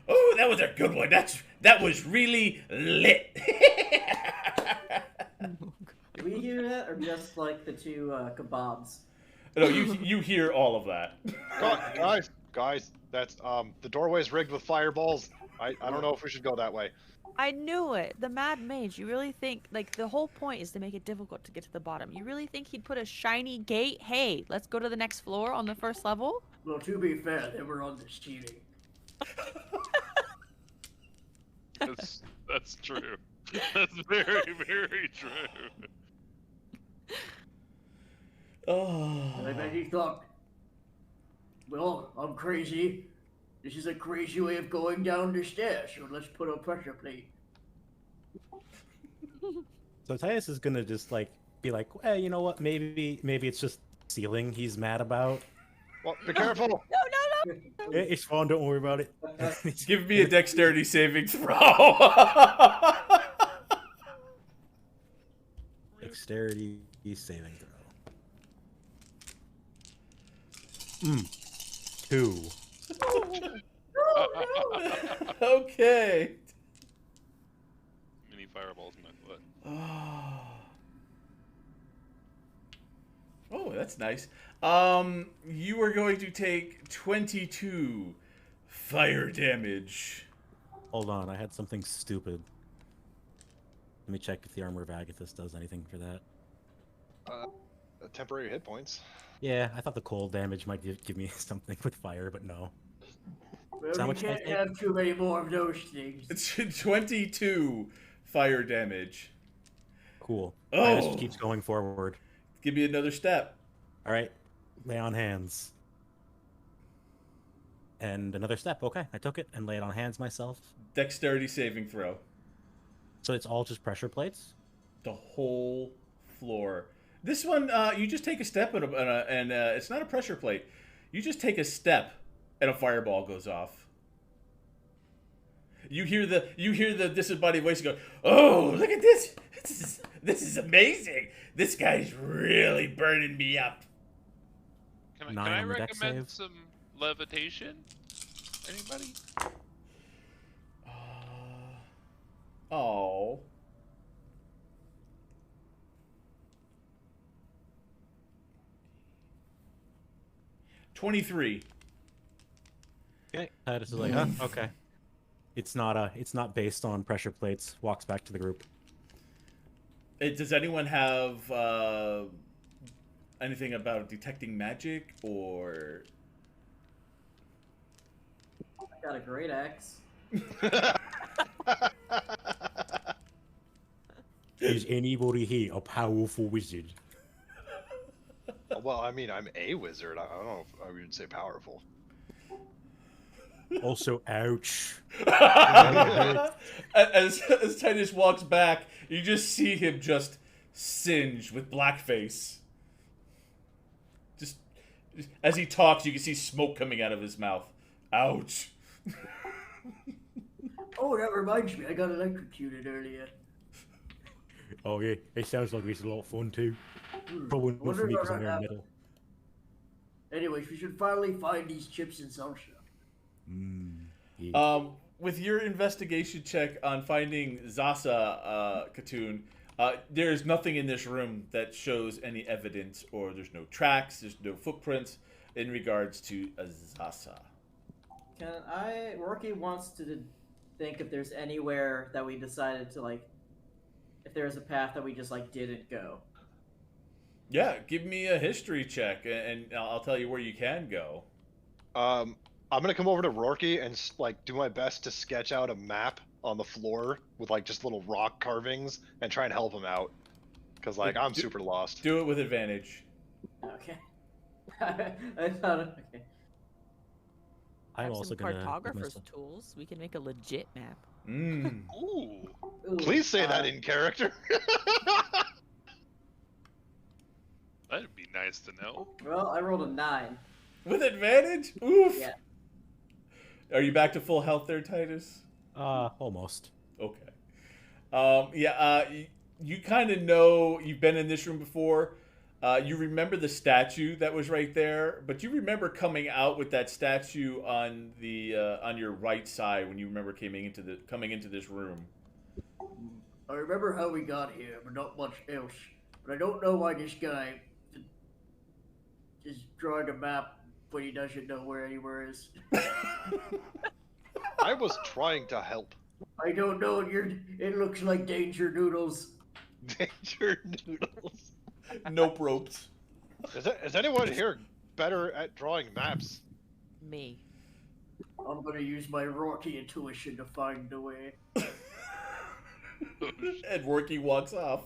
Oh, that was a good one. That was really lit. Do we hear that, or just like the two kebabs? No, you hear all of that. Guys, that's the doorway's rigged with fireballs. I don't know if we should go that way. I knew it. The Mad Mage. You really think, like, the whole point is to make it difficult to get to the bottom. You really think he'd put a shiny gate? Hey, let's go to the next floor on the first level? Well, to be fair, they were understeering. That's true. That's very, very true. And I bet he thought, well, I'm crazy. This is a crazy way of going down the stairs, so let's put a pressure plate. So Titus is gonna just like be like, hey, you know what? Maybe it's just ceiling he's mad about. Well, be careful. No. It's fine. Don't worry about it. Give me a dexterity saving throw. Dexterity saving throw. 2. Okay. Mini fireballs in my foot. Oh, that's nice. You are going to take 22 fire damage. Hold on, I had something stupid. Let me check if the Armor of Agathis does anything for that. Temporary hit points. Yeah, I thought the cold damage might give me something with fire, but no. Well, Is that we what you can't think? have too many more of those things. It's 22 fire damage. Cool. Oh. Titus keeps going forward. Give me another step. All right, lay on hands. And another step. Okay, I took it and laid on hands myself. Dexterity saving throw. So it's all just pressure plates? The whole floor. This one, you just take a step and it's not a pressure plate. You just take a step and a fireball goes off. You hear the disembodied voice go, "Oh, look at this! This is amazing! This guy's really burning me up." Can Nine I on the dex recommend save. some levitation? Anybody? Oh. $23. Okay. Titus is like, huh? Okay. It's not based on pressure plates. Walks back to the group. Does anyone have anything about detecting magic or? I got a great axe. Is anybody here a powerful wizard? Well, I mean, I'm a wizard. I don't know if I would say powerful. Also, ouch. As Titus walks back, you just see him just singed with blackface. Just as he talks, you can see smoke coming out of his mouth. Ouch. Oh, that reminds me, I got electrocuted earlier. Oh yeah, it sounds like it's a lot of fun too. Probably not Wonder for me if because I'm I wearing have- metal. Anyways, we should finally find these chips in Sasha. Yeah. With your investigation check on finding Zasa Katoon, there's nothing in this room that shows any evidence, or there's no tracks, there's no footprints in regards to Zasa. Rocky wants to think if there's anywhere that we decided to, like, if there's a path that we just, like, didn't go. Yeah, give me a history check, and I'll tell you where you can go. I'm gonna come over to Rourke and like do my best to sketch out a map on the floor with like just little rock carvings and try and help him out, because like I'm super lost. Do it with advantage. Okay. I thought, okay. I I'm have also some gonna. give cartographer's myself- tools. We can make a legit map. Mm. Ooh. Ooh, Please say that in character. That'd be nice to know. Well, I rolled a 9. With advantage? Oof. Yeah. Are you back to full health there, Titus? Almost. Okay. You kind of know you've been in this room before. You remember the statue that was right there, but you remember coming out with that statue on the on your right side when you remember coming into this room. I remember how we got here, but not much else. But I don't know why this guy is drawing a map when he doesn't know where anywhere is. I was trying to help. I don't know. It looks like danger noodles. Danger noodles. Nope ropes. Is anyone here better at drawing maps? Me. I'm gonna use my Rocky intuition to find the way. And Worky walks off.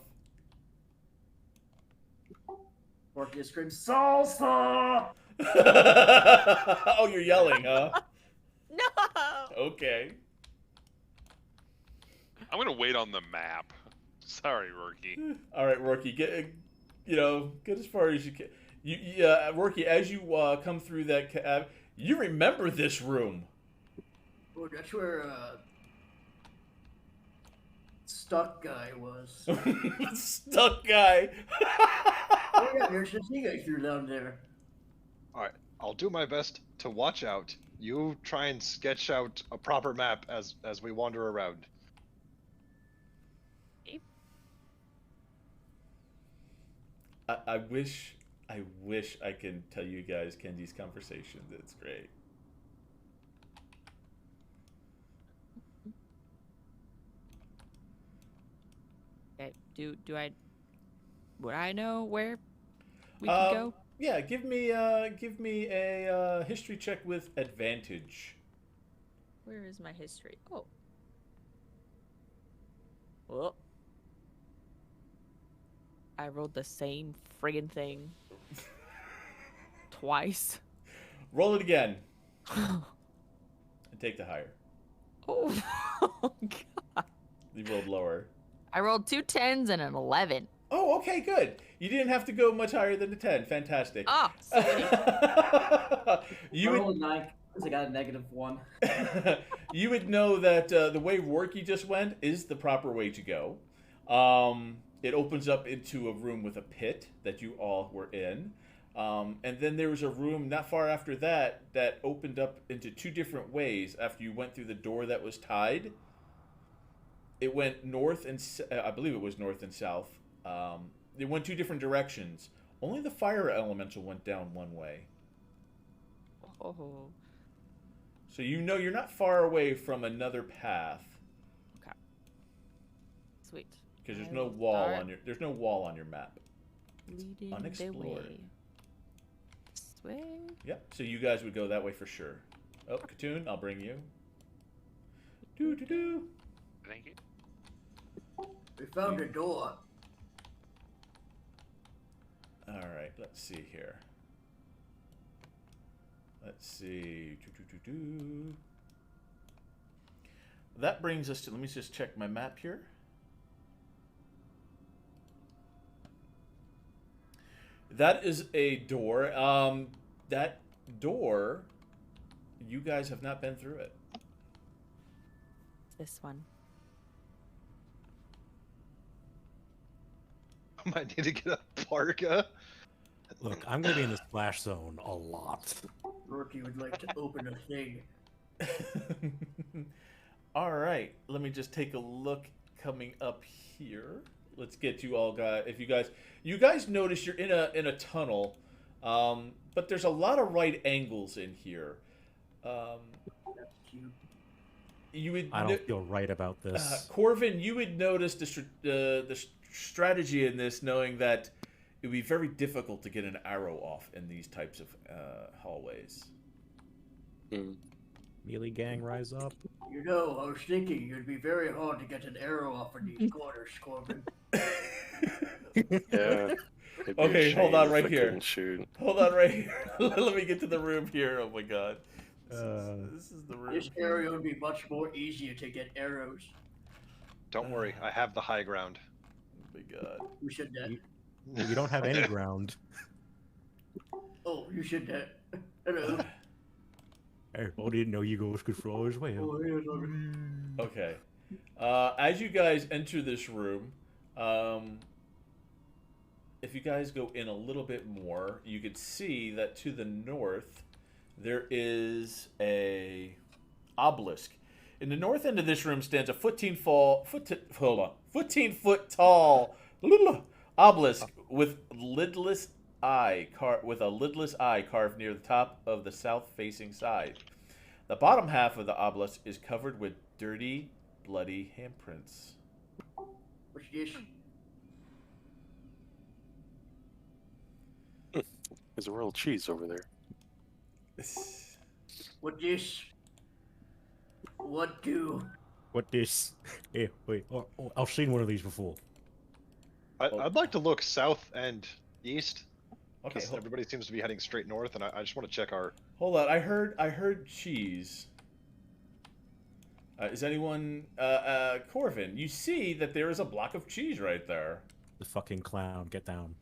Rocky screams, "Salsa!" Oh, you're yelling, huh? No. Okay. I'm gonna wait on the map. Sorry, Rookie. All right, Worky, get as far as you can. Worky, as you come through that, you remember this room. Oh, that's where stuck guy was. Stuck guy. Oh yeah, there's the thing I threw down there. All right, I'll do my best to watch out. You try and sketch out a proper map as we wander around. I wish I can tell you guys Kenji's conversation. That's great. Okay. Would I know where we can go? Yeah, give me a history check with advantage. Where is my history? Oh. Well. I rolled the same friggin' thing twice. Roll it again. And take the higher. Oh, God. You rolled lower. I rolled 2 10s and an 11. Oh, okay, good. You didn't have to go much higher than a 10. Fantastic. Ah, You I would, rolled a 9 because I got a -1. you would know that the way Worky just went is the proper way to go. It opens up into a room with a pit that you all were in. And then there was a room not far after that that opened up into 2 different ways after you went through the door that was tied. It went north and I believe it was north and south. It went 2 different directions. Only the fire elemental went down one way. Oh. So you know you're not far away from another path. Okay. Sweet. Because there's I no will wall start on your map. leading the Unexplored. way. This way. Yep. So you guys would go that way for sure. Oh, Katoon, I'll bring you. Do do do. Thank you. We found a door. All right. Let's see here. Let's see. Do. That brings us to. Let me just check my map here. That is a door. That door, you guys have not been through it. This one. I might need to get a parka. Look, I'm gonna be in the splash zone a lot. Rookie would like to open a thing. All right, let me just take a look coming up here. Let's get you all guys. If you guys notice you're in a tunnel, but there's a lot of right angles in here. That's cute. You would. I don't feel right about this. Corvin, you would notice the strategy in this, knowing that it would be very difficult to get an arrow off in these types of hallways. Melee gang, rise up. You know, I was thinking it'd be very hard to get an arrow off in these corners, Corbin. Yeah. It'd be a Okay, hold shame on if right I here. couldn't shoot. Hold on right here. Let me get to the room here. Oh my god. This is the room. This area would be much more easier to get arrows. Don't worry, I have the high ground. Oh my god. You should You don't have any ground. Oh, you should Hello. I didn't know you guys could fly as well. Oh, yeah, sorry. Okay. As you guys enter this room, um, if you guys go in a little bit more, you could see that to the north there is a obelisk. In the north end of this room stands a 14 foot tall obelisk with a lidless eye carved near the top of the south facing side. The bottom half of the obelisk is covered with dirty, bloody handprints. What's this? There's a royal cheese over there. What this? What do? What this? Hey, wait. I've seen one of these before. I'd like to look south and east. Okay, Because everybody seems to be heading straight north, and I just want to check our. hold on. I heard cheese. Is anyone Corvin? You see that there is a block of cheese right there. The fucking clown. Get down.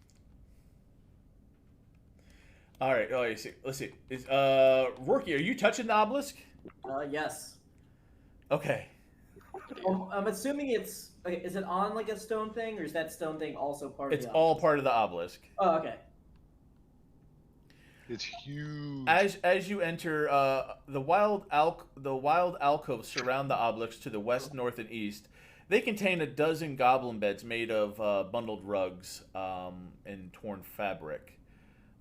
All right. Oh, let's see. Is Rorky, are you touching the obelisk? Yes. Okay. I'm assuming it's. Okay, is it on like a stone thing, or is that stone thing also part of It's the all obelisk? part of the obelisk. Oh, okay. It's huge. As you enter, the wild alcoves surround the obelisk to the west, north, and east. They contain a dozen goblin beds made of bundled rugs and torn fabric.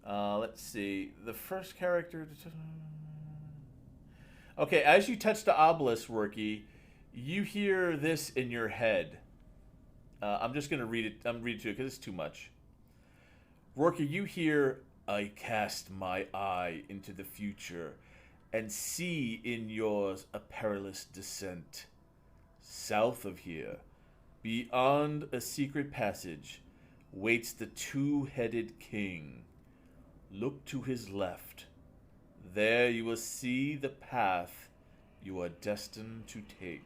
Let's see. The first character. Okay, as you touch the obelisk, Rorky, you hear this in your head. I'm just gonna read it. I'm reading to it because it's too much. Rorky, you hear, "I cast my eye into the future, and see in yours a perilous descent. South of here, beyond a secret passage, waits the two-headed king. Look to his left. There you will see the path you are destined to take."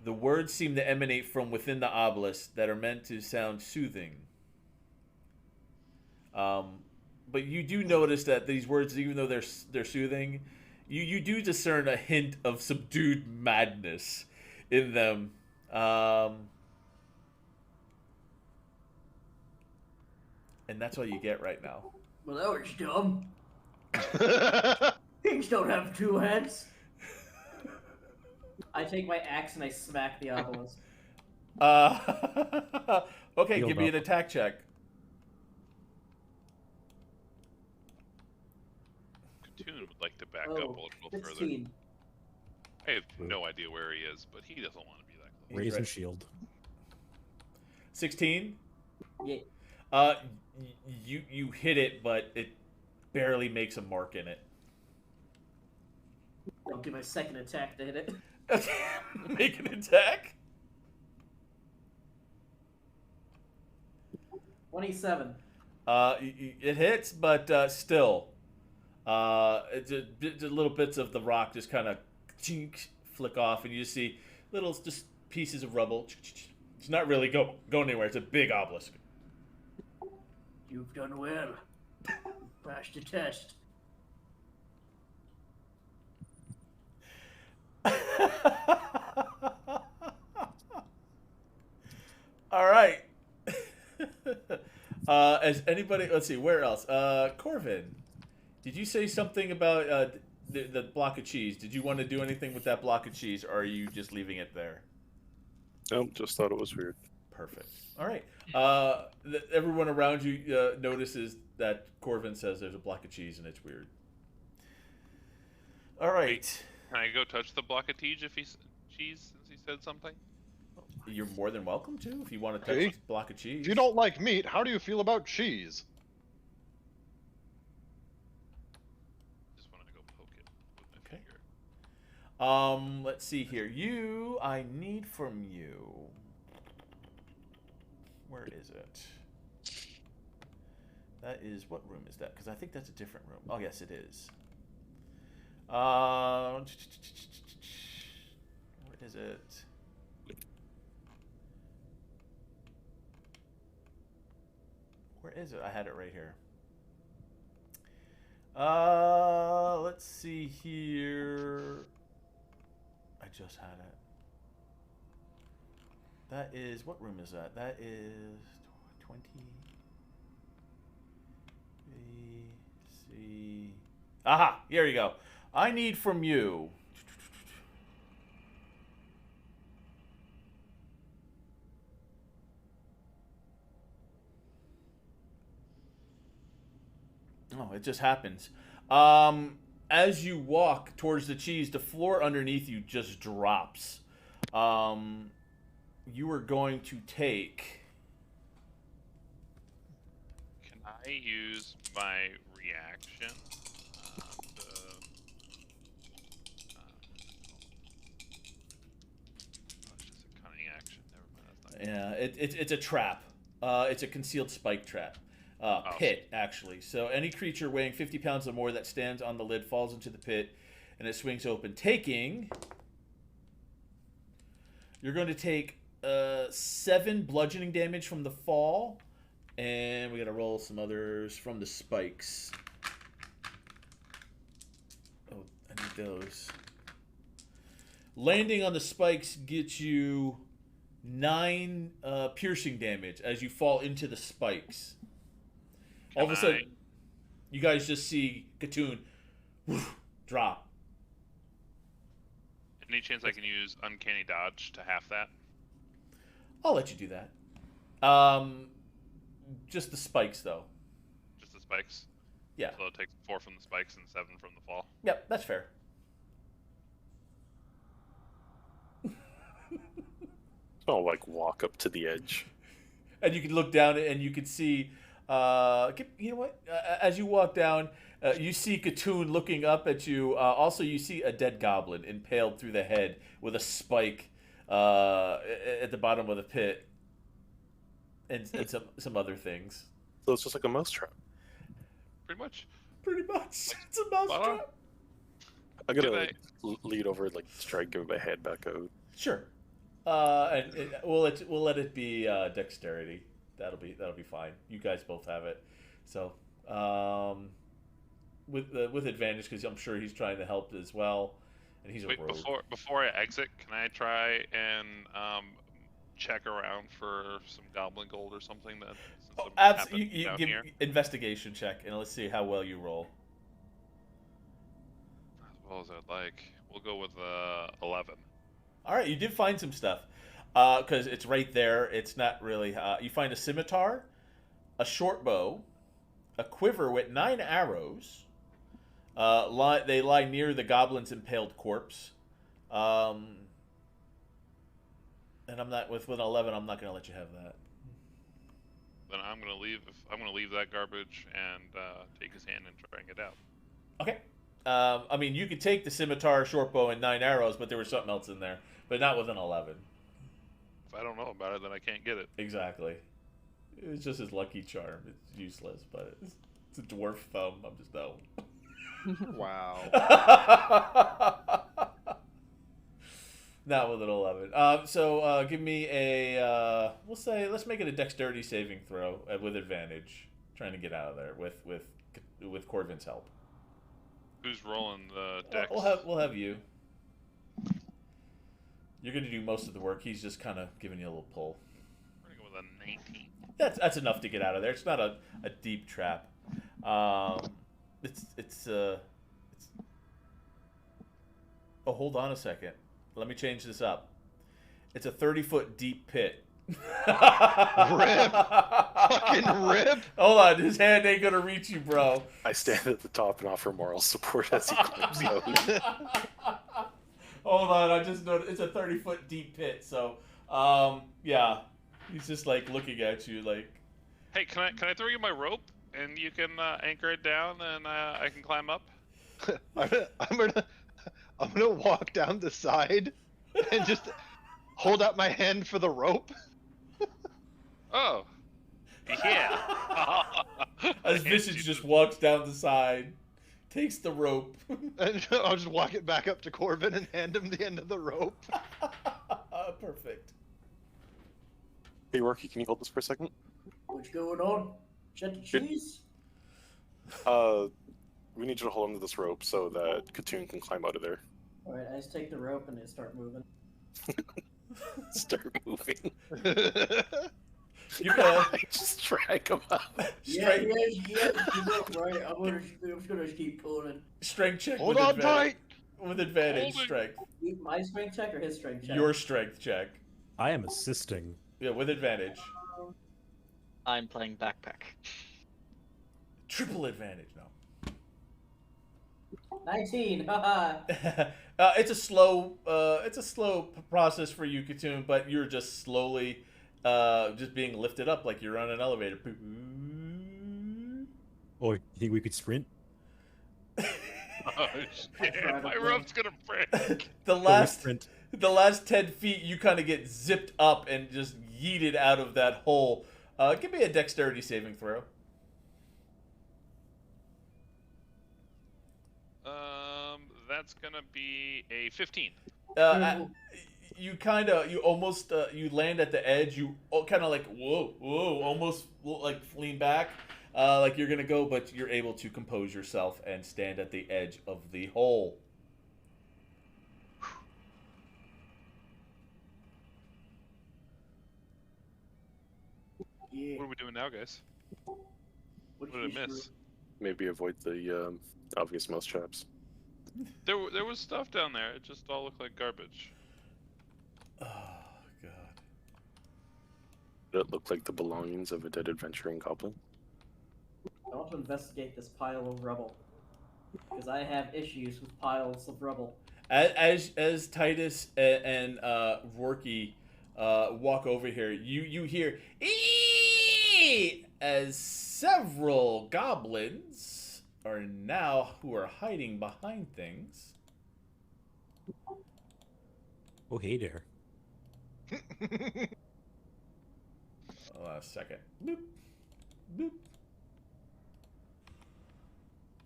The words seem to emanate from within the obelisk that are meant to sound soothing. But you do notice that these words, even though they're soothing, you do discern a hint of subdued madness in them. And that's all you get right now. Well, that was dumb. Kings don't have two heads. I take my axe and I smack the obelisk. Okay, Healed give me up. an attack check. Katoon would like to back up a little further. 16. I have no idea where he is, but he doesn't want to be that close. Raise right. and shield. 16. Yeah. You hit it, but it barely makes a mark in it. I'll give my second attack to hit it. Make an attack. 27. It hits, but still, it's just little bits of the rock just kind of flick off, and you just see little just pieces of rubble. It's not really going anywhere. It's a big obelisk. You've done well. Passed the test. All right. As anybody, let's see, where else? Corvin, did you say something about the block of cheese? Did you want to do anything with that block of cheese, or are you just leaving it there? Nope, just thought it was weird. Perfect. All right. Everyone around you notices that Corvin says there's a block of cheese, and it's weird. All right. Can I go touch the block of cheese since he said something? You're more than welcome to if you want to touch Hey, this block of cheese. If you don't like meat, how do you feel about cheese? Just want to go poke it with my Okay. finger. Let's see here. I need from you. Where is it? That is, what room is that? Because I think that's a different room. Oh, yes, it is. Where is it? Where is it? I had it right here. Let's see here. I just had it. That is, what room is that? That is 20. See. Aha! Here you go. I need from you. Oh, it just happens. As you walk towards the cheese, the floor underneath you just drops. You are going to take. Can I use my reaction? It's just a cunning action. Never mind. That's not Yeah, it's a trap. It's a concealed spike trap. Pit, actually. So any creature weighing 50 pounds or more that stands on the lid falls into the pit, and it swings open, taking. You're going to take 7 bludgeoning damage from the fall, and we got to roll some others from the spikes. Oh, I need those. Landing on the spikes gets you 9 piercing damage as you fall into the spikes. All of a sudden, you guys just see Katoon drop. Any chance I can use Uncanny Dodge to half that? I'll let you do that. Just the spikes, though. Just the spikes? Yeah. So it takes 4 from the spikes and 7 from the fall. Yep, that's fair. I'll like walk up to the edge. And you can look down and you can see. You know what? As you walk down, you see Katoon looking up at you. Also, you see a dead goblin impaled through the head with a spike at the bottom of the pit, and some other things. So it's just like a mouse trap. Pretty much. Pretty much, it's a mouse trap. I gotta like, lead over, like try to give my head back out. Sure. We'll let it be dexterity. That'll be fine. You guys both have it, so with advantage because I'm sure he's trying to help as well, and he's a rogue. Before I exit, can I try and check around for some goblin gold or something that? Absolutely. You give investigation check, and let's see how well you roll. As well as I'd like. We'll go with 11. All right, you did find some stuff. Because it's right there. It's not really. You find a scimitar, a short bow, a quiver with 9 arrows. They lie near the goblin's impaled corpse. And I'm not with 11. I'm not going to let you have that. Then I'm going to leave. I'm going to leave that garbage and take his hand and try and get out. Okay. I mean, you could take the scimitar, short bow, and 9 arrows, but there was something else in there. But not with an 11. If I don't know about it, then I can't get it. Exactly. It's just his lucky charm. It's useless, but it's a dwarf thumb. I'm just no. Wow. Not with an 11. So give me a. Let's make it a dexterity saving throw with advantage. Trying to get out of there with Corvin's help. Who's rolling the dex? We'll have you. You're going to do most of the work. He's just kind of giving you a little pull. We're going to go with a 19. That's enough to get out of there. It's not a deep trap. It's Oh, hold on a second. Let me change this up. It's a 30-foot deep pit. Rip. Fucking rip. Hold on. His hand ain't going to reach you, bro. I stand at the top and offer moral support as he climbs out. Hold on, I just noticed it's a 30-foot deep pit, so yeah. He's just like looking at you like, hey, can I throw you my rope and you can anchor it down and I can climb up? I'm gonna walk down the side and just hold out my hand for the rope. Oh. Yeah. as Visage just walks down the side, takes the rope. And I'll just walk it back up to Corbin and hand him the end of the rope. Perfect. Hey, Rocky, can you hold this for a second? What's going on? Shut the cheese? We need you to hold onto this rope so that Katoon can climb out of there. Alright, I just take the rope and I start moving. Start moving. You can Just drag him up. strength, Yeah, keep up, right? I'm gonna keep pulling. strength check Hold with on advantage. tight. With advantage, Holding. strength. My strength check or his strength check? Your strength check. I am assisting. Yeah, with advantage. I'm playing backpack. Triple advantage. No. 19. Haha. It's a slow process for you, Katoon, but you're just slowly, just being lifted up like you're on an elevator. Oh, you think we could sprint? Oh shit! My rope's gonna break. the Go, we last sprint. the last 10 feet, you kind of get zipped up and just yeeted out of that hole. Give me a dexterity saving throw. That's gonna be a 15. You almost you land at the edge. You kind of like whoa, almost like lean back, like you're gonna go, but you're able to compose yourself and stand at the edge of the hole. Yeah. What are we doing now, guys? What What did I miss? Maybe avoid the obvious mouse traps. There was stuff down there. It just all looked like garbage. Oh god. Did it look like the belongings of a dead adventuring goblin? I want to investigate this pile of rubble because I have issues with piles of rubble. As Titus and Rorky walk over here, you hear "Eee!" as several goblins are now who are hiding behind things. Oh, hey there. A second. Boop. Boop.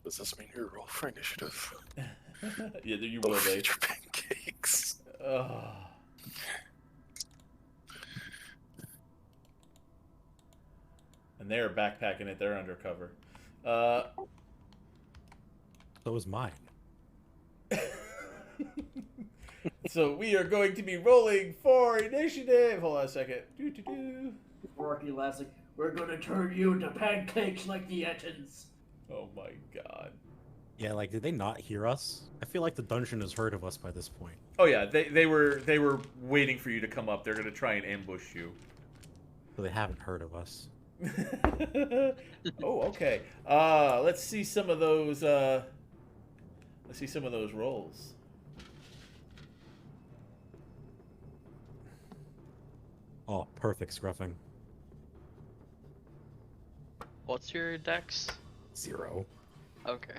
Does this mean you roll for initiative? Yeah, you Oh, will, they. future pancakes. And they're backpacking it. They're undercover. So was mine. So we are going to be rolling for initiative. Hold on a second. Doo-doo-doo. Rocky Lassick, we're gonna turn you into pancakes like the Ettins. Oh my god. Yeah, like, did they not hear us? I feel like the dungeon has heard of us by this point. Oh yeah, they were waiting for you to come up. They're gonna try and ambush you. So they haven't heard of us. Oh, okay. Let's see some of those. Let's see some of those rolls. Oh, perfect scruffing. What's your dex? 0. Okay.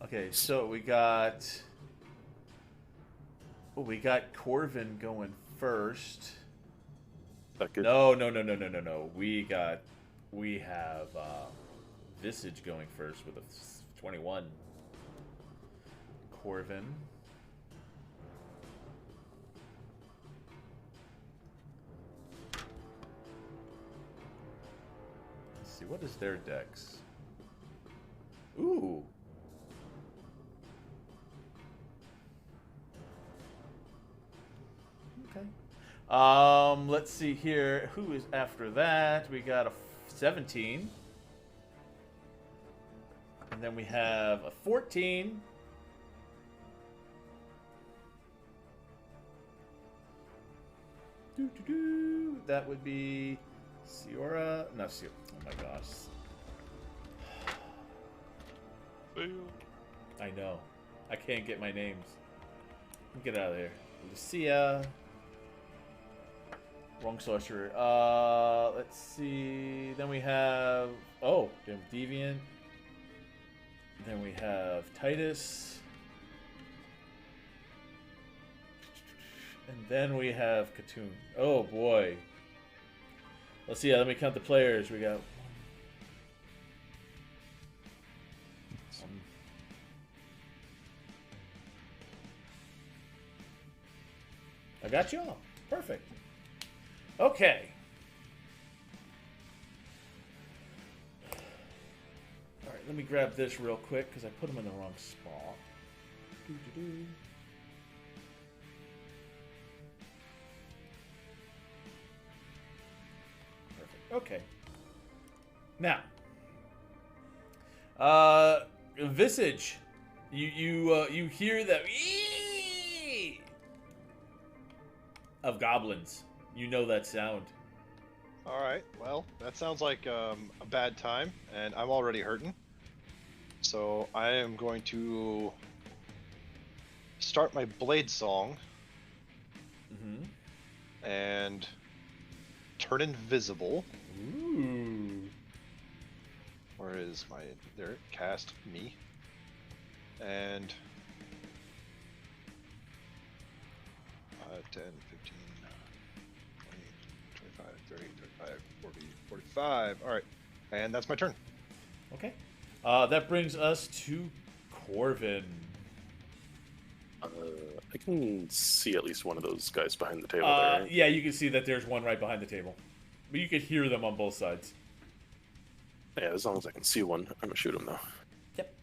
Okay, so we got. Oh, we got Corvin going first. Second. No. We have Visage going first with a 21. Corvin. Let's see, what is their dex? Ooh. Okay. Let's see here. Who is after that? We got a 17. And then we have a 14. That would be Ciora. No, Ciora. Oh my gosh. Fail. I know. I can't get my names. Get out of there. Lucia. Wrong sorcerer. Let's see. Then we have. Oh, we have Deviant. Then we have Titus. And then we have Katoon. Oh boy. Let's see. Let me count the players. We got. I got you all. Perfect. Okay. All right, let me grab this real quick because I put them in the wrong spot. Doo-doo-doo. Okay. Now, Visage, you hear the "ee" of goblins. You know that sound. All right. Well, that sounds like a bad time, and I'm already hurting. So I am going to start my blade song Mm-hmm. and turn invisible. Ooh. Where is my there? Cast me. And 10, 15, 20, 25, 30, 35, 40, 45. All right. And that's my turn. Okay. That brings us to Corvin. I can see at least one of those guys behind the table there. Right? Yeah, you can see that there's one right behind the table. But you can hear them on both sides. Yeah, as long as I can see one, I'm gonna shoot him though. Yep.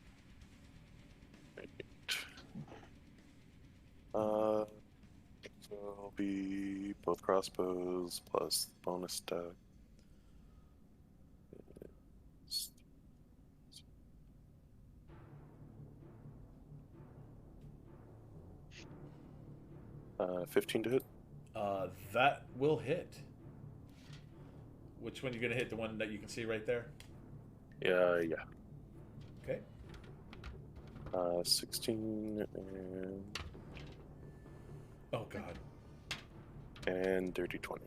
So it'll be both crossbows plus bonus stack. 15 to hit. That will hit. Which one are you going to hit? The one that you can see right there? Yeah. Okay. 16 and... Oh, God. And dirty 20.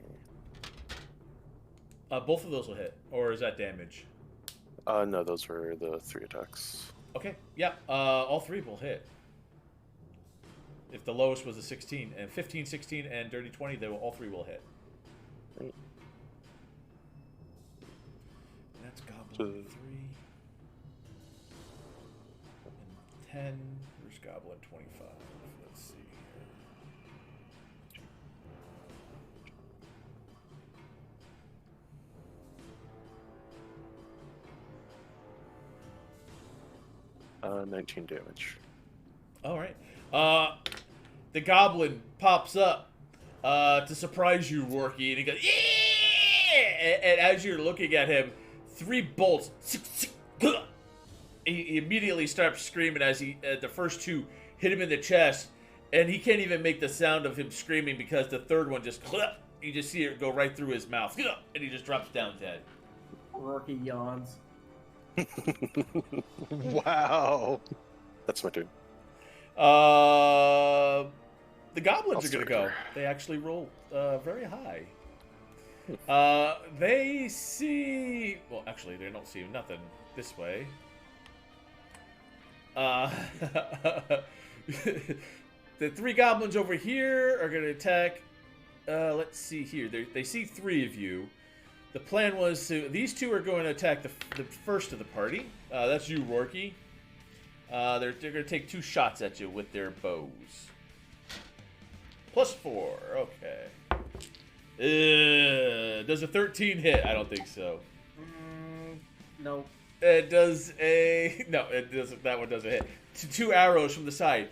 Both of those will hit. Or is that damage? No, those were the 3 attacks. Okay. Yeah. All 3 will hit. If the lowest was a 16, and 15, 16, and dirty 20, they will, all 3 will hit. Right. And that's Goblin 3. And 10. Where's Goblin 25? Let's see here. 19 damage. All right. The goblin pops up to surprise you, Rorky, and he goes, "Yeah!" And as you're looking at him, 3 bolts. He immediately starts screaming as the first 2 hit him in the chest, and he can't even make the sound of him screaming because the third one just, you just see it go right through his mouth, and he just drops down dead. Rorky yawns. Wow. That's my turn. The goblins I'll are going to start go. there. They actually roll very high. They see... Well, actually, they don't see nothing this way. The 3 goblins over here are going to attack. Let's see here. They see 3 of you. The plan was to... These 2 are going to attack the first of the party. That's you, Rorky. They're going to take 2 shots at you with their bows. +4. Okay. Does a 13 hit? I don't think so. No. It does a... No, it doesn't. That one doesn't hit. 2 arrows from the side.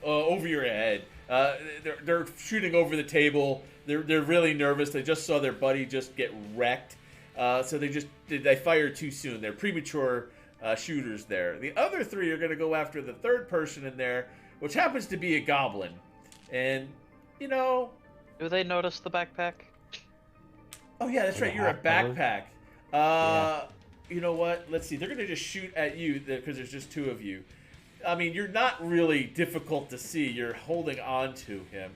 Over your head. They're shooting over the table. They're really nervous. They just saw their buddy just get wrecked. So they fired too soon. They're premature shooters there. The other 3 are going to go after the third person in there, which happens to be a goblin. And, you know... Do they notice the backpack? Oh, yeah, that's right. You're a Half-covered? backpack. Yeah. You know what? Let's see. They're going to just shoot at you because there's just 2 of you. I mean, you're not really difficult to see. You're holding on to him.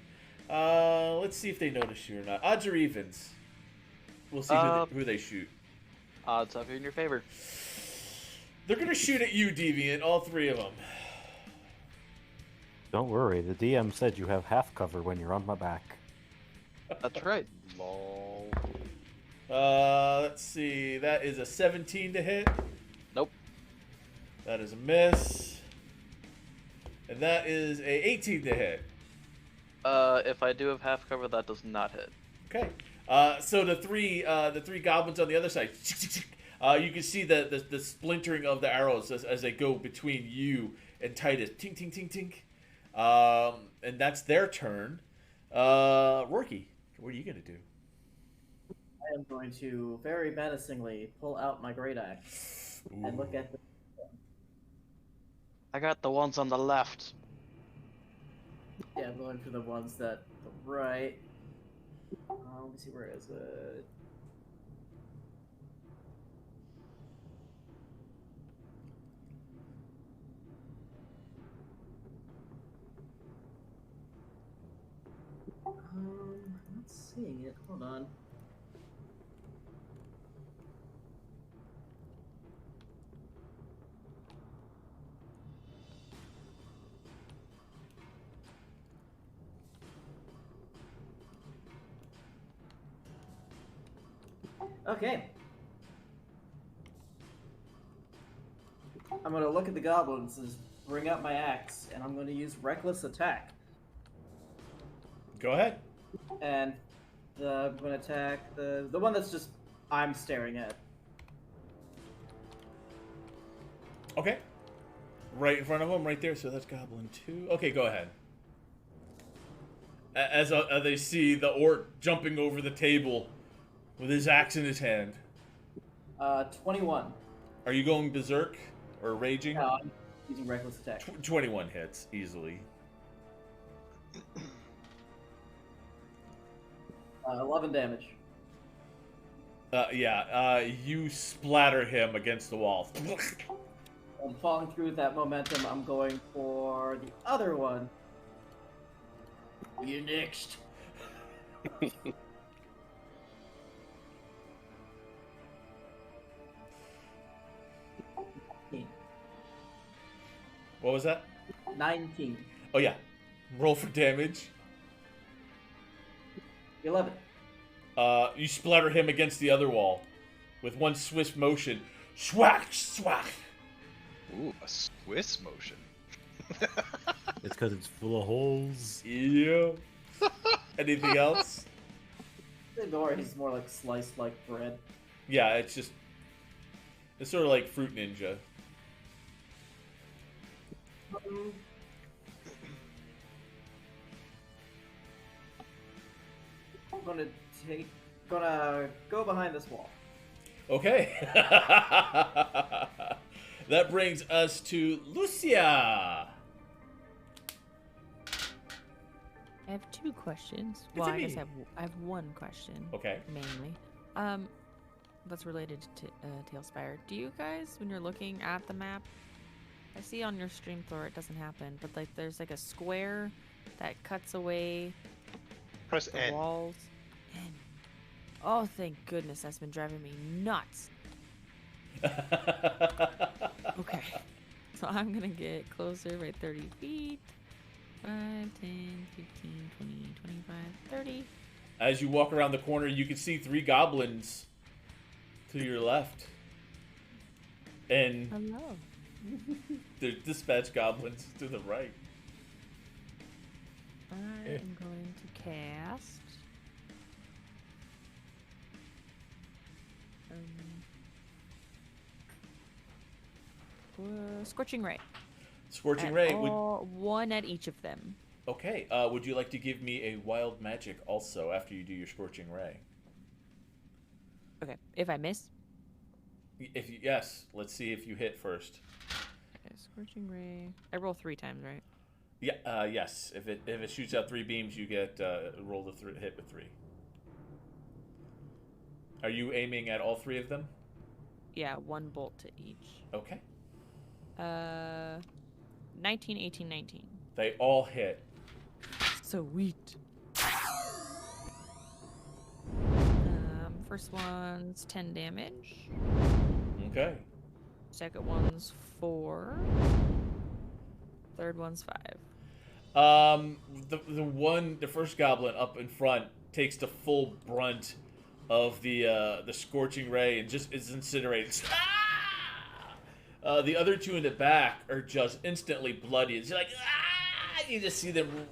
Let's see if they notice you or not. Odds or evens? We'll see who they shoot. Odds up in your favor. They're going to shoot at you, Deviant, all 3 of them. Don't worry, the DM said you have half cover when you're on my back. That's right. Lol. Let's see. That is a 17 to hit. Nope. That is a miss. And that is a 18 to hit. If I do have half cover, that does not hit. Okay. So the three goblins on the other side, you can see the splintering of the arrows as they go between you and Titus. Tink, tink, tink, tink. And that's their turn. Rorky, what are you gonna do? I am going to very menacingly pull out my great axe and look at the. I got the ones on the left. Yeah, I'm going for the ones that the right. Let me see, where is it? I'm not seeing it. Hold on. Okay. I'm gonna look at the goblins and bring out my axe, and I'm gonna use reckless attack. Go ahead. And I'm gonna attack the one that's just I'm staring at. Okay. Right in front of him, right there. So that's Goblin 2. Okay, go ahead. As they see the orc jumping over the table with his axe in his hand. 21. Are you going berserk or raging? No, I'm using reckless attack. 21 hits easily. 11 damage. You splatter him against the wall. And falling through that momentum, I'm going for the other one. You next. What was that? 19. Oh yeah. Roll for damage. 11. You splatter him against the other wall with one swift motion. Swack, swack. Ooh, a Swiss motion. It's because it's full of holes. Yeah. Anything else? Or he's more like sliced like bread. Yeah, it's sort of like Fruit Ninja. I'm gonna go behind this wall. Okay. That brings us to Lucia. I have two questions. It's Well, a I guess me. I have one question. Okay. Mainly. That's related to TaleSpire. Do you guys, when you're looking at the map, I see on your stream floor it doesn't happen, but like there's like a square that cuts away Press the N. walls. And, oh, thank goodness, that's been driving me nuts. Okay. So I'm gonna get closer by 30 feet. 5, 10, 15, 20, 25, 30. As you walk around the corner, you can see 3 goblins to your left. And Hello. there's dispatch goblins to the right. I am going to cast. Scorching Ray. Scorching At Ray. one at each of them. Okay. Would you like to give me a wild magic also after you do your Scorching Ray? Okay. If I miss. Yes. Let's see if you hit first. Okay, Scorching Ray. I roll 3 times, right? Yeah. Yes. If it shoots out 3 beams, you get roll the hit with 3. Are you aiming at all 3 of them? Yeah, 1 bolt to each. Okay. 19, 18, 19. They all hit. Sweet. First one's 10 damage. Okay. Second one's 4. Third one's 5. The first goblin up in front takes the full brunt of the Scorching Ray and just is incinerated. The other 2 in the back are just instantly bloody. It's like, ah! You just see them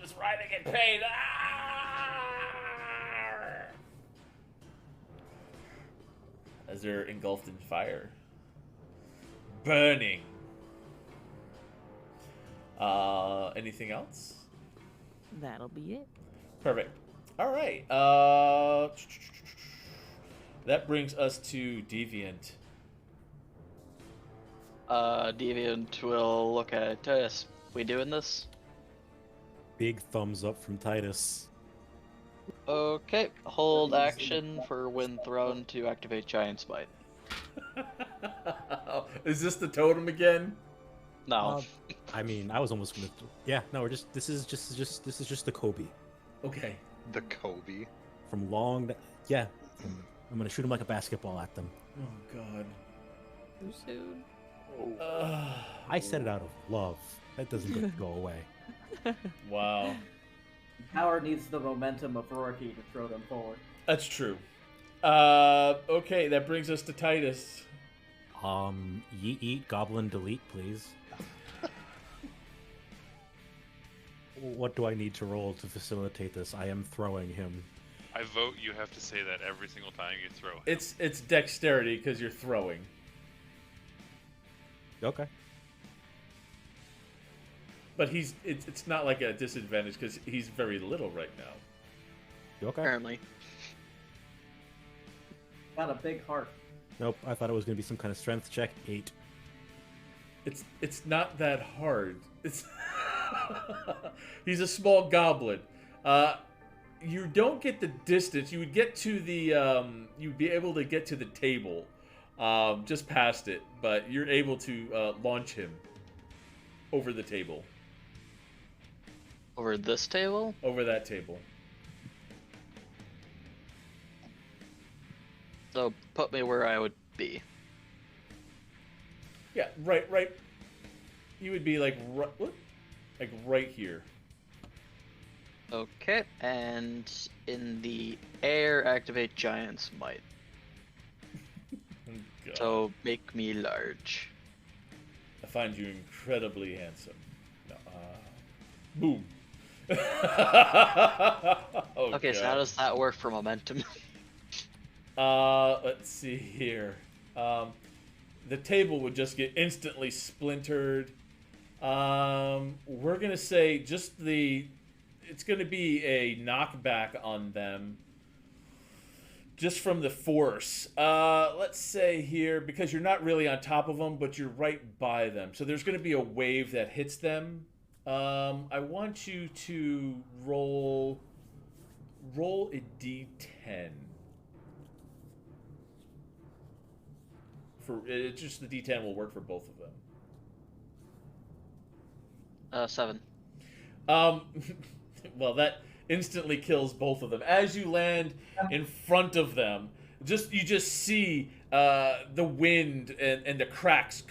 just writhing in pain. Ah! As they're engulfed in fire. Burning. Anything else? That'll be it. Perfect. All right. That brings us to Deviant. Deviant will look at Titus. We doing this? Big thumbs up from Titus. Okay. Hold action for when thrown to activate Giant Smite. Is this the totem again? No. I mean, I was almost gonna. Yeah, no, we're just. This is just the Kobe Okay. The Kobe. from long. Yeah, I'm gonna shoot him like a basketball at them. Oh God. Too soon. I said it out of love. That doesn't get to go away. Wow. Howard needs the momentum of Rourke to throw them forward. That's true. Okay, that brings us to Titus. Yeet eat goblin delete, please. What do I need to roll to facilitate this? I am throwing him. I vote you have to say that every single time you throw. It's dexterity because you're throwing. Okay. But it's not like a disadvantage because he's very little right now. You okay? Apparently. Got a big heart. Nope. I thought it was gonna be some kind of strength check. 8. It's not that hard. It's he's a small goblin. You don't get the distance. You would get to the you'd be able to get to the table, just past it, but you're able to launch him over the table, Over this table? over that table. So put me where I would be. Yeah, right. You would be like right here. Okay, and in the air, activate Giant Smite. God. So make me large. I find you incredibly handsome. No, boom. Oh, Okay, so God. how does that work for momentum? Let's see here. The table would just get instantly splintered. We're gonna say just it's gonna be a knockback on them. Just from the force. Let's say here, because you're not really on top of them, but you're right by them. So there's gonna be a wave that hits them. I want you to roll a d10. It's just the D10 will work for both of them. 7. Well, that instantly kills both of them. As you land in front of them, you just see the wind and the cracks.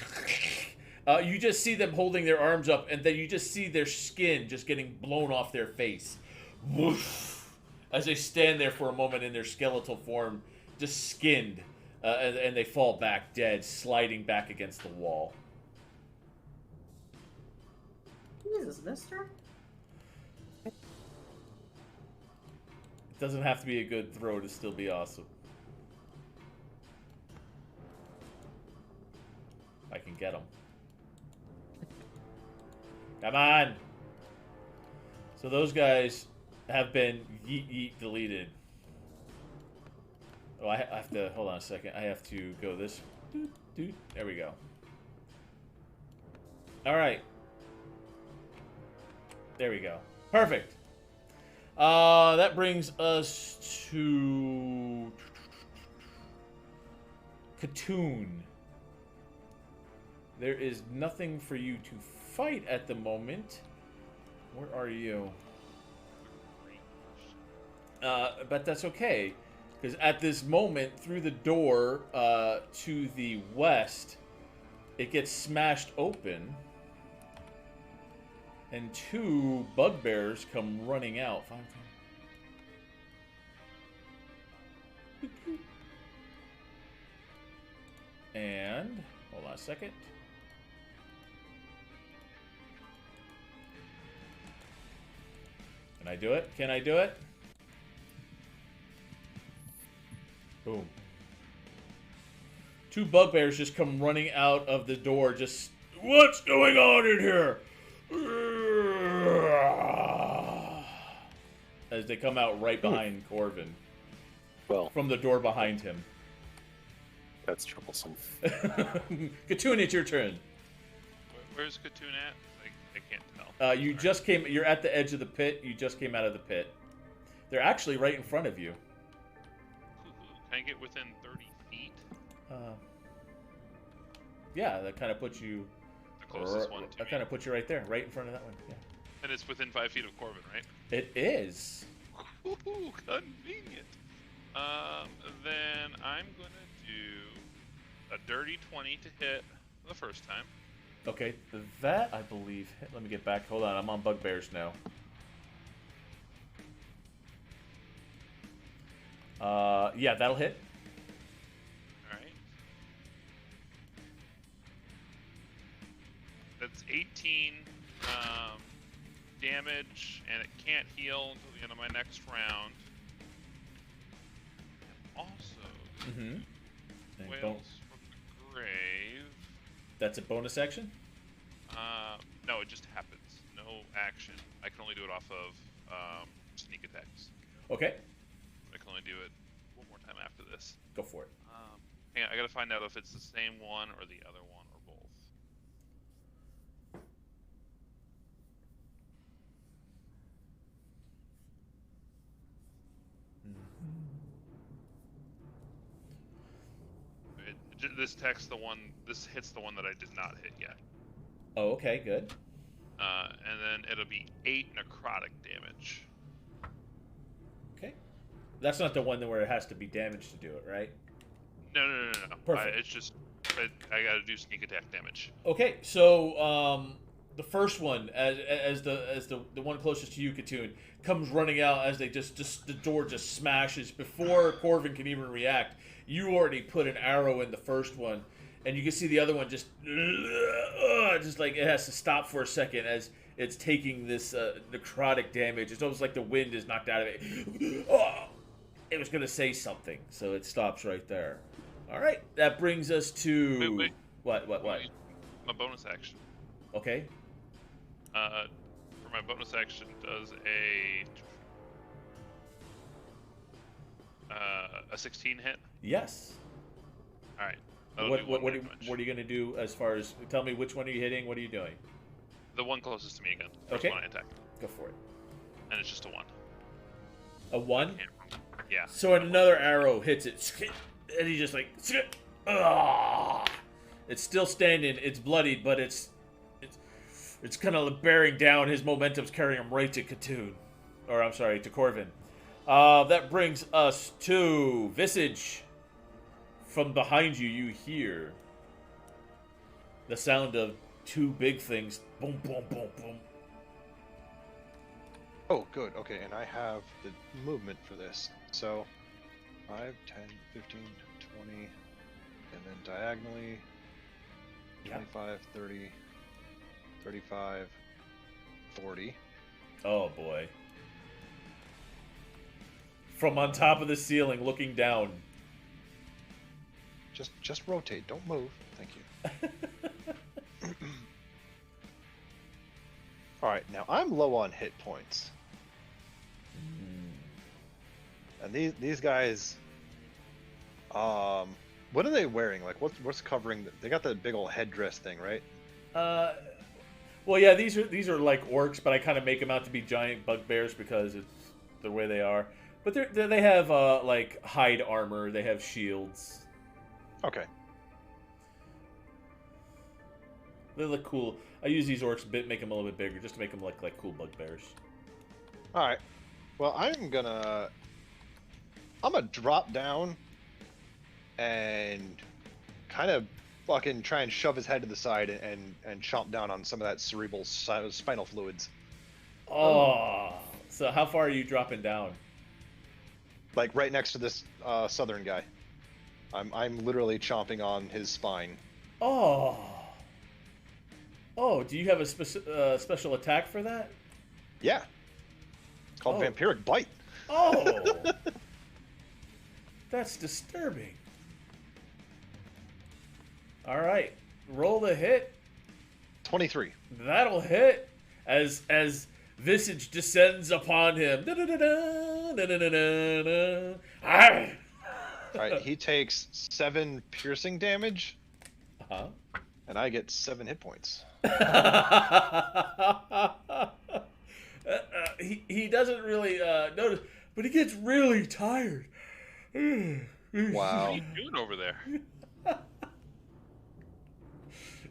You just see them holding their arms up, and then you just see their skin just getting blown off their face. Woof, as they stand there for a moment in their skeletal form, just skinned. And they fall back dead, sliding back against the wall. Jesus, mister? It doesn't have to be a good throw to still be awesome. I can get them. Come on! So those guys have been yeet deleted. Oh, I have to, hold on a second. I have to go this. There we go. All right. There we go. Perfect. That brings us to Katoon. There is nothing for you to fight at the moment. Where are you? But that's okay. Because at this moment, through the door to the west, it gets smashed open. And 2 bugbears come running out. And, hold on a second. Can I do it? Can I do it? Boom. 2 bugbears just come running out of the door, just, what's going on in here? as they come out right behind Corvin Well, from the door behind him. that's troublesome. Katoon, it's your turn. Where's Katoon at? I can't tell. You Sorry. just came. You're at the edge of the pit. You just came out of the pit. They're actually right in front of you. Can I get within 30 feet? Yeah, that kind of puts you. The closest one to That me. kind of puts you right there, right in front of that one. Yeah. And it's within 5 feet of Corbin, right? It is. Ooh, convenient. Then I'm gonna do a dirty 20 to hit the first time. Okay, that I believe. Let me get back. Hold on, I'm on bugbears now. Yeah, that'll hit. Alright. That's 18 damage, and it can't heal until the end of my next round. And also, Mm-hmm. Wails from the Grave. That's a bonus action? No, it just happens. No action. I can only do it off of sneak attacks. Okay, I can only do it one more time after this. go for it. Hang on, I gotta find out if it's the same one or the other one or both. This hits the one that I did not hit yet. Oh, okay, good. And then it'll be 8 necrotic damage. Okay. That's not the one where it has to be damaged to do it, right? No. Perfect. It's just I gotta do sneak attack damage. Okay, so the first one, as the one closest to you, Katoon, comes running out as they just the door just smashes. Before Corvin can even react, you already put an arrow in the first one, and you can see the other one just like it has to stop for a second as it's taking this necrotic damage. It's almost like the wind is knocked out of it. Oh, it was gonna say something, so it stops right there. All right, that brings us to Wait. What? My bonus action. Okay. For my bonus action, does a 16 hit? Yes. All right. What are you gonna do as far as? Tell me which one are you hitting? What are you doing? The one closest to me again. First Okay. one I attack, Go for it. and it's just a 1. A 1. Yeah. So another arrow hits it, and he just like, it's still standing. It's bloodied, but it's kind of bearing down. His momentum's carrying him right to Katoon, or I'm sorry, to Corvin. That brings us to Visage. From behind you, you hear the sound of 2 big things. Boom, boom, boom, boom. Oh, good. Okay, and I have the movement for this. So 5, 10, 15, 20, and then diagonally 25, 30, 35, 40. Oh boy. From on top of the ceiling, looking down. Just rotate. Don't move. Thank you. All right, now I'm low on hit points, and these guys, what are they wearing? Like, what's covering? They got that big old headdress thing, right? Well, yeah, these are like orcs, but I kind of make them out to be giant bugbears because it's the way they are. But they have like hide armor. They have shields. Okay. They look cool. I use these orcs a bit, make them a little bit bigger, just to make them look like cool bugbears. All right. Well, I'm gonna drop down and kind of fucking try and shove his head to the side and chomp down on some of that cerebral spinal fluids. Oh, so how far are you dropping down? Like right next to this southern guy. I'm literally chomping on his spine. Oh, do you have a special attack for that? Yeah. It's called Vampiric Bite. Oh, that's disturbing. All right, roll the hit. 23. That'll hit as Visage descends upon him. Arr! Alright, he takes 7 piercing damage, Uh-huh. and I get 7 hit points. He doesn't really notice, but he gets really tired. Wow. What are you doing over there?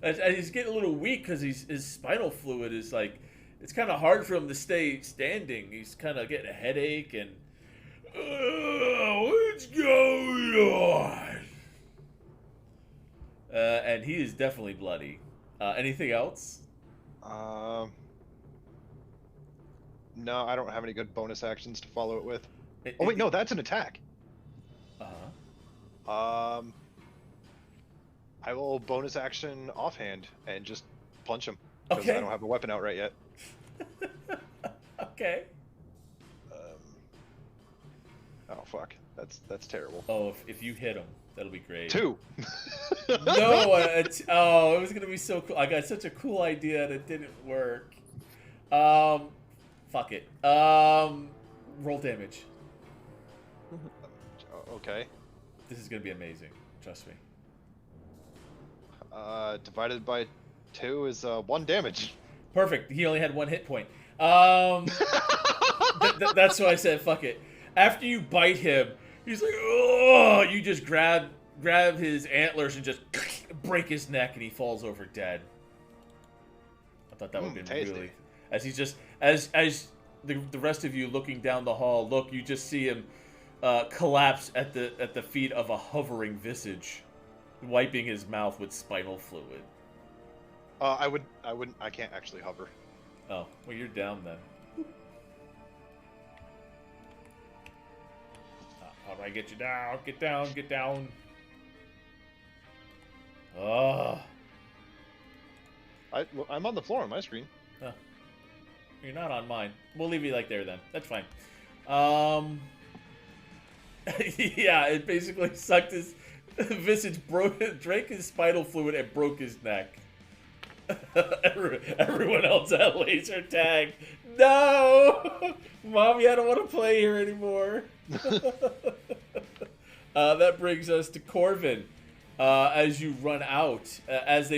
And he's getting a little weak because his spinal fluid is like, it's kind of hard for him to stay standing. He's kind of getting a headache and what's going on? And he is definitely bloody. Anything else? No, I don't have any good bonus actions to follow it with. Oh wait, no, that's an attack. Uh-huh. I will bonus action offhand and just punch him because Okay. I don't have a weapon out right yet. Okay. Oh fuck, that's terrible. Oh, if you hit him, that'll be great. 2. No, it was gonna be so cool. I got such a cool idea and it didn't work. Fuck it. Roll damage. Okay. This is gonna be amazing. Trust me. Divided by 2 is 1 damage. Perfect. He only had 1 hit point. That's why I said fuck it. After you bite him, he's like, oh! You just grab his antlers and just break his neck, and he falls over dead. I thought that would have been tasty. really. As he's just as the rest of you looking down the hall, look, you just see him collapse at the feet of a hovering visage, wiping his mouth with spinal fluid. I can't actually hover. Oh, well, you're down then. How do I get you down? Get down, get down. Oh. I'm on the floor on my screen. You're not on mine. We'll leave you like there then. That's fine. Yeah, it basically sucked his visage, drank his spinal fluid, and broke his neck. Everyone else had laser tag. No! Mommy, I don't want to play here anymore. That brings us to Corvin. As they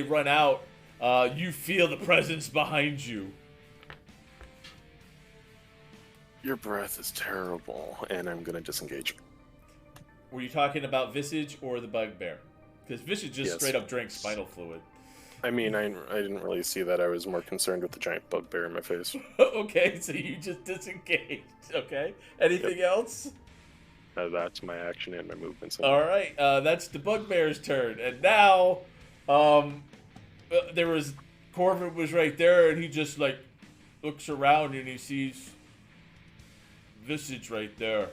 run out, you feel the presence behind you. Your breath is terrible, and I'm gonna disengage. Were you talking about Visage or the bugbear? Because Visage just Yes. straight up drank spinal fluid. I mean, I didn't really see that. I was more concerned with the giant bugbear in my face. Okay, so you just disengaged. Okay. Anything else? That's my action and my movement. So. All right. That's the bugbear's turn, and now, Corvin was right there, and he just like looks around and he sees Visage right there,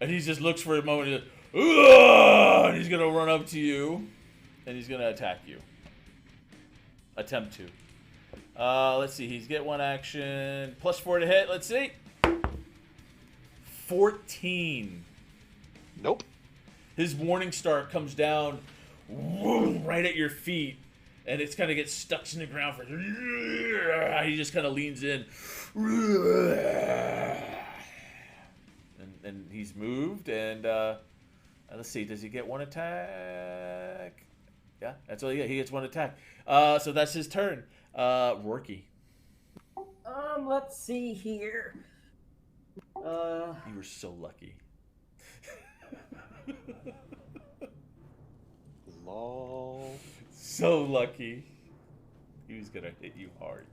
and he just looks for a moment. And and he's gonna run up to you, and he's gonna attack you. Attempt to. Let's see. He's get 1 action. +4 to hit. Let's see. 14. Nope. His Morning Star comes down right at your feet, and it's kind of gets stuck in the ground. He just kind of leans in. And he's moved, and let's see. Does he get 1 attack? Yeah, that's all he gets. He gets 1 attack. So that's his turn. Rorky. Let's see here. You were so lucky. Lol. So lucky. He was gonna hit you hard.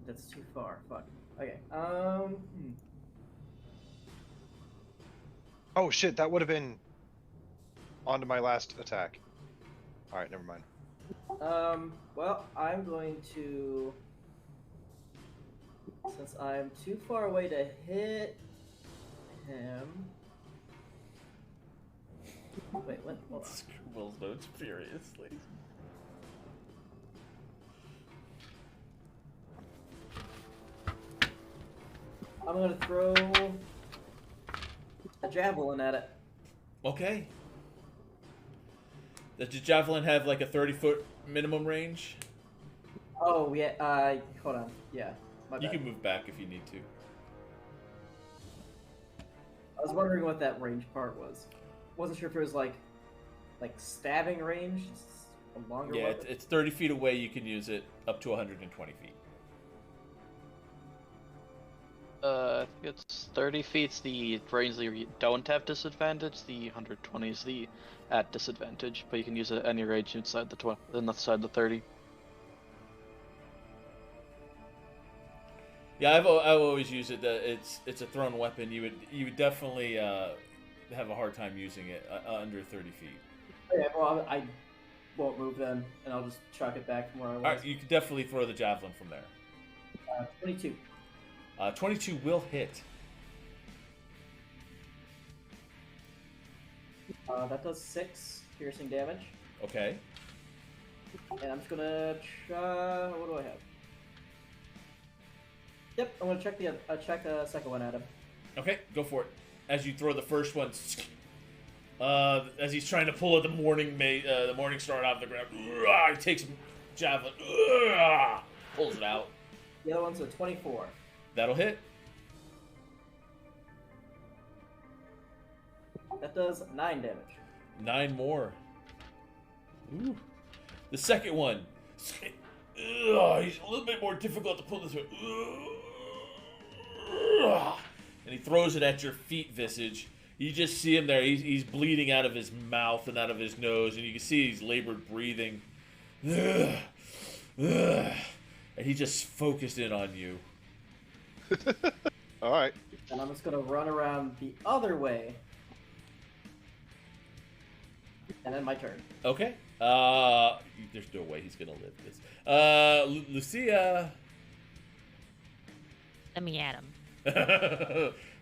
That's too far. Fuck. Okay. Oh shit, that would have been onto my last attack. Alright, never mind. Well, I'm going to, since I'm too far away to hit him. Wait, what? Hold on. Scribbles notes furiously. I'm gonna throw a javelin at it. Okay. Does the javelin have like a 30-foot minimum range? Oh yeah. Hold on. Yeah. My You bad. can move back if you need to. I was wondering what that range part was. Wasn't sure if it was like stabbing range. It's a longer Yeah, weapon. it's 30 feet away. You can use it up to 120 feet. I think it's 30 feet's the range that you don't have disadvantage. The 120 is the at disadvantage, but you can use it at any range inside inside the 30. Yeah, I've always used it. It's a thrown weapon. You would definitely have a hard time using it under 30 feet. Yeah. Well, I won't move then, and I'll just chuck it back from where I was. All right, you could definitely throw the javelin from there. 22. 22 will hit. That does 6 piercing damage, Okay. and I'm just gonna try. What do I have? Yep, I'm gonna check the second one at him. Okay, go for it. As you throw the first one, as he's trying to pull the morning star out of the ground, he takes javelin, pulls it out. The other one's a 24. That'll hit. That does 9 damage. 9 more. Ooh. The second one. He's a little bit more difficult to pull this one. And he throws it at your feet, Visage. You just see him there. He's bleeding out of his mouth and out of his nose, and you can see he's labored breathing. And he just focused in on you. All right. And I'm just gonna run around the other way. And then my turn. Okay. There's no way he's gonna live this. Lucia. Let me at him.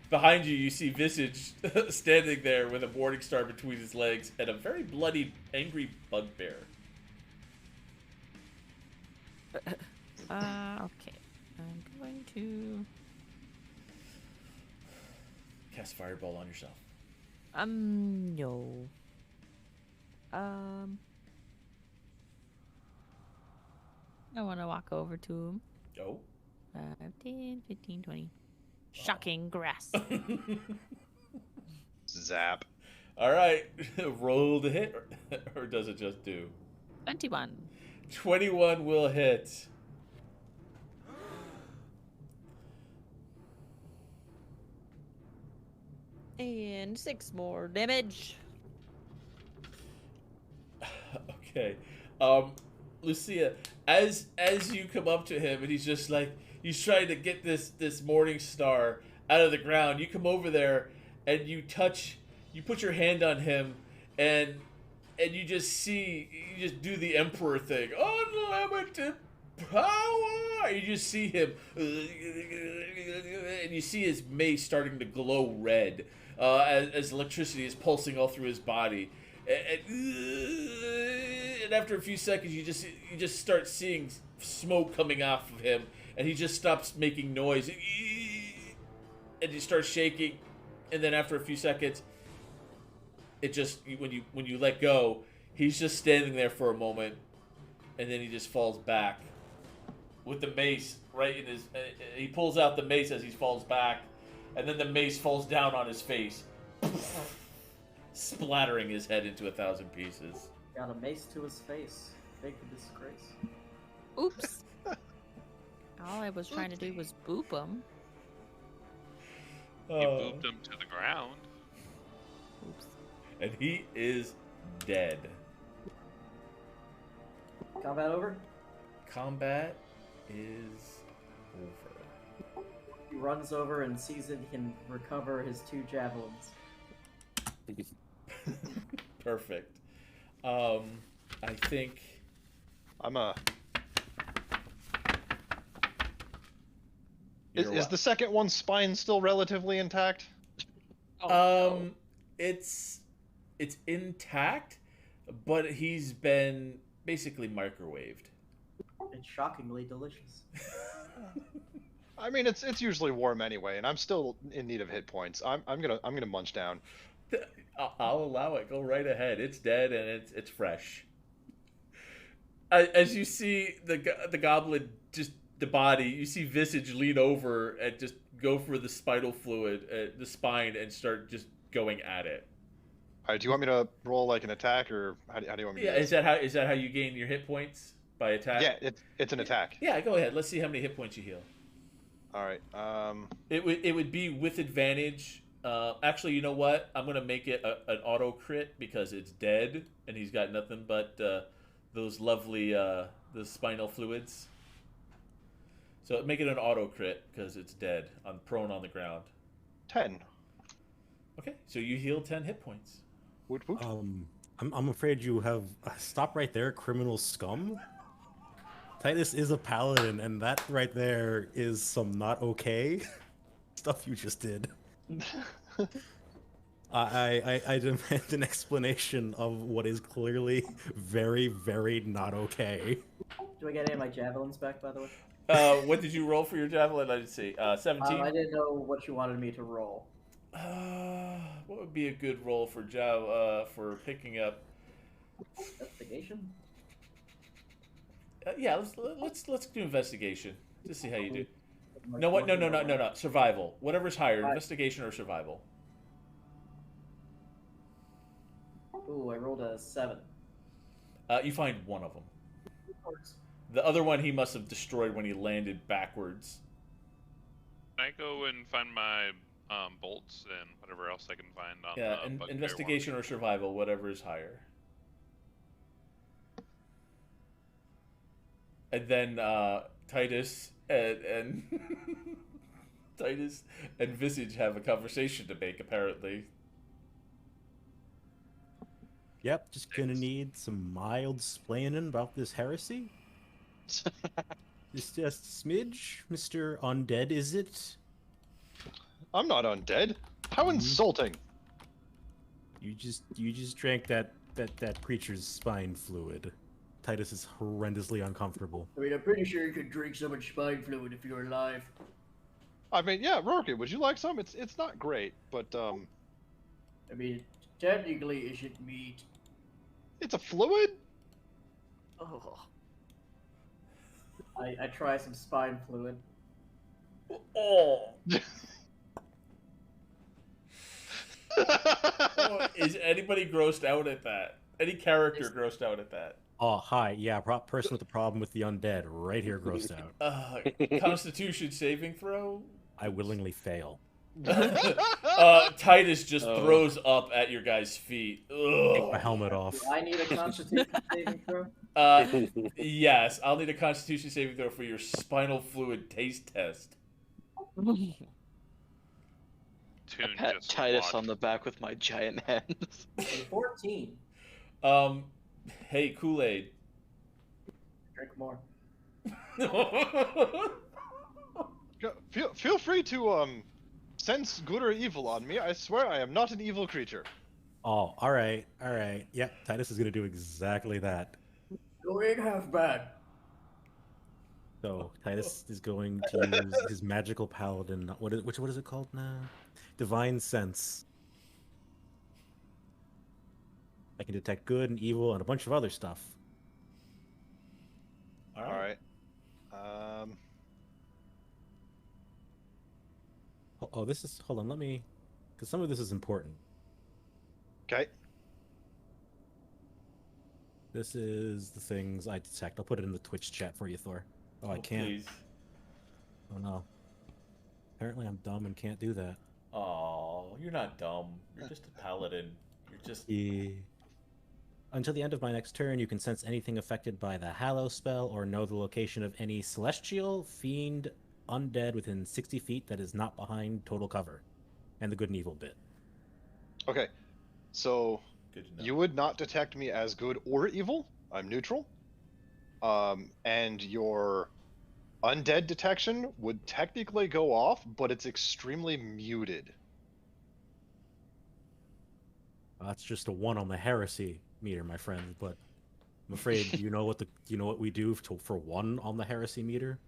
Behind you, you see Visage standing there with a morning star between his legs and a very bloody, angry bugbear. Okay. I'm going to Cast Fireball on yourself. no. I want to walk over to him. Oh. 5, 10, 15, 20. Shocking grass. Zap. All right. Roll the hit, or does it just do? 21. 21 will hit. And 6 more damage. Okay. Lucia, as you come up to him and he's just like, he's trying to get this morning star out of the ground, you come over there and you put your hand on him and you just do the emperor thing. Unlimited power. You just see him and you see his mace starting to glow red as electricity is pulsing all through his body. And after a few seconds, you just start seeing smoke coming off of him, and he just stops making noise, and he starts shaking. And then after a few seconds, it just when you let go, he's just standing there for a moment, and then he just falls back with the mace right in his. He pulls out the mace as he falls back, and then the mace falls down on his face. Splattering his head into 1,000 pieces. Got a mace to his face. Big disgrace. Oops. All I was trying to do was boop him. You booped him to the ground. Oops. And he is dead. Combat over? Combat is over. He runs over and sees that he can recover his 2 javelins. Perfect. I think Is the second one's spine still relatively intact? Oh, it's intact, but he's been basically microwaved. It's shockingly delicious. I mean, it's usually warm anyway, and I'm still in need of hit points. I'm gonna munch down. I'll allow it. Go right ahead. It's dead and it's fresh. As you see the goblin, just the body, you see Visage lean over and just go for the spinal fluid, the spine, and start just going at it. All right, do you want me to roll like an attack, or how do you want me to Yeah, do this? is that how you gain your hit points by attack? Yeah, it's an attack. Yeah, go ahead. Let's see how many hit points you heal. All right. It would be with advantage. Actually, you know what? I'm gonna make it an auto crit because it's dead and he's got nothing but those lovely the spinal fluids. So make it an auto crit because it's dead, on prone on the ground. 10. Okay, so you heal 10 hit points. Woot woot. I'm afraid you have stop right there, criminal scum. Titus is a paladin, and that right there is some not okay stuff you just did. I demand an explanation of what is clearly very, very not okay. Do I get any of my javelins back, by the way? What did you roll for your javelin? I didn't see. 17? I didn't know what you wanted me to roll. What would be a good roll for for picking up? Investigation? Yeah, let's do investigation. Just see how you do. No, what? No. Survival. Whatever's higher, investigation or survival. Ooh, I rolled a 7. You find one of them. Of course. The other one he must have destroyed when he landed backwards. Can I go and find my bolts and whatever else I can find on Yeah, the bugbear investigation or survival, whatever is higher. And then Titus and Titus and Visage have a conversation to make, apparently. Yep, just gonna need some mild splaining about this heresy. Just a smidge, Mr. Undead, is it? I'm not undead. How insulting! You just drank that creature's spine fluid. Titus is horrendously uncomfortable. I mean, I'm pretty sure you could drink so much spine fluid if you were alive. I mean, yeah, Rourke, would you like some? It's not great, but I mean, technically, it should meat. it's a fluid. Oh. I try some spine fluid. Oh. Is anybody grossed out at that? Any character grossed out at that? Oh, hi. Yeah, person with the problem with the undead right here grossed out. Constitution saving throw? I willingly fail. Titus just throws up at your guys' feet. Take my helmet off. Do I need a constitution saving throw? Yes, I'll need a Constitution saving throw for your spinal fluid taste test. Toon Pat just Titus watched. on the back with my giant hands. 14. Hey, Kool-Aid. Drink more. Feel free to sense good or evil on me. I swear I am not an evil creature. Oh, all right. Yep, Titus is gonna do exactly that. You ain't half bad. So Titus is going to use his magical paladin. What is it called now? Divine sense. I can detect good and evil and a bunch of other stuff. All right. Oh, this is. Hold on, let me. Because some of this is important. Okay. This is the things I detect. I'll put it in the Twitch chat for you, Thor. Oh, I can't. Please. Oh no. Apparently I'm dumb and can't do that. Oh, you're not dumb. You're just a paladin. You're just. Yeah. Until the end of my next turn, you can sense anything affected by the Hallow spell or know the location of any celestial, fiend, undead within 60 feet that is not behind total cover. And the good and evil bit. Okay. So Good to know. you would not detect me as good or evil. I'm neutral. And your undead detection would technically go off, but it's extremely muted. That's just a 1 on the heresy meter, my friend. But I'm afraid you know what we do for 1 on the heresy meter.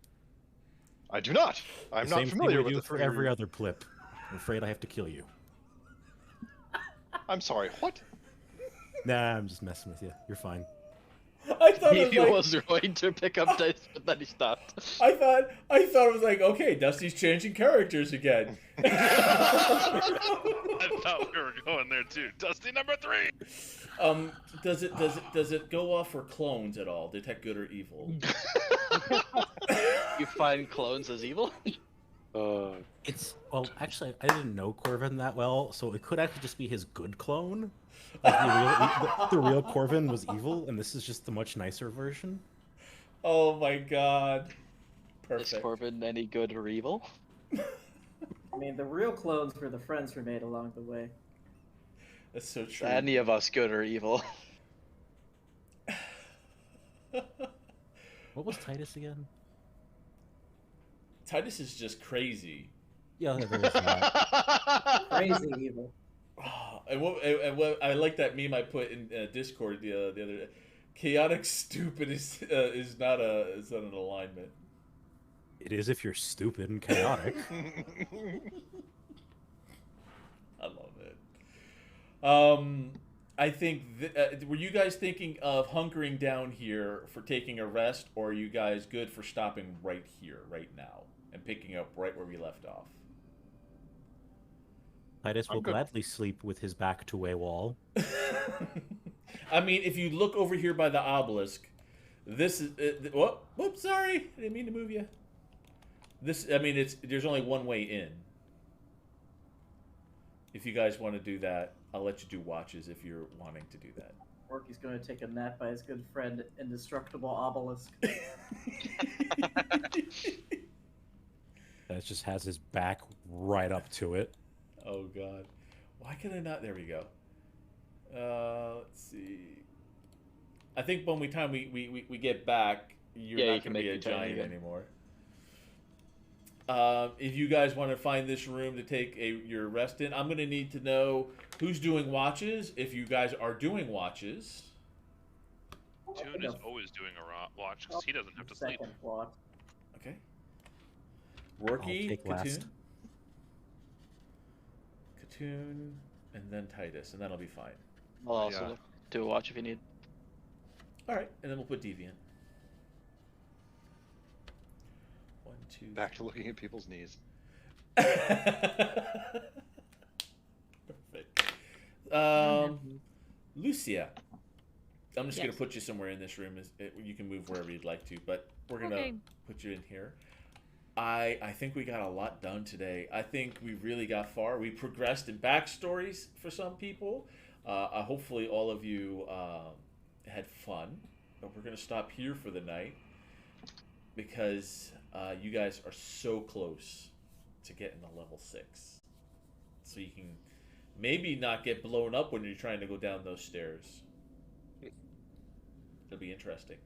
I do not. I'm The not same familiar thing we with do the for three every roof. other plip. I'm afraid I have to kill you. I'm sorry. What? Nah, I'm just messing with you. You're fine. I thought it He was was going to pick up dice, but then he stopped. I thought it was like, okay, Dusty's changing characters again. I thought we were going there too. Dusty number 3. Does it go off for clones at all? Detect good or evil? You find clones as evil? It's well, actually, I didn't know Corvin that well, so it could actually just be his good clone. Like the real Corvin was evil, and this is just the much nicer version. Oh my god. Is Perfect. Corbin any good or evil? I mean, the real clones were the friends we made along the way. That's so Is true. any of us good or evil? What was Titus again? Titus is just crazy. Yeah, there is that. Crazy evil. Oh, and what I like that meme I put in Discord the other day. Chaotic stupid is not an alignment. It is if you're stupid and chaotic. I love it. I think were you guys thinking of hunkering down here for taking a rest, or are you guys good for stopping right here, right now, and picking up right where we left off? Titus will I'm good. gladly sleep with his back to a wall. I mean, if you look over here by the obelisk, this is whoops, sorry, I didn't mean to move you. There's only one way in. If you guys want to do that, I'll let you do watches if you're wanting to do that. Orky's going to take a nap by his good friend, Indestructible Obelisk. That just has his back right up to it. Oh god, why can I not? There we go. Let's see. I think when we get back, you're Yeah, you not can going to be make a me tiny giant again. anymore. If you guys want to find this room to take your rest in, I'm going to need to know who's doing watches. If you guys are doing watches, Toon is always doing a watch because he doesn't have to sleep. Second watch. okay. I'll Rookie, take last. Katoon, and then Titus, and that'll be fine. I'll also Yeah. do a watch if you need. All right, and then we'll put Deviant. 1, 2, Back to looking at people's knees. Perfect. Lucia, I'm just going to Yes. put you somewhere in this room. You can move wherever you'd like to, but we're going to Okay. put you in here. I think we got a lot done today. I think we really got far. We progressed in backstories for some people. Hopefully all of you had fun, but we're going to stop here for the night because you guys are so close to getting to level 6. So you can maybe not get blown up when you're trying to go down those stairs. It'll be interesting.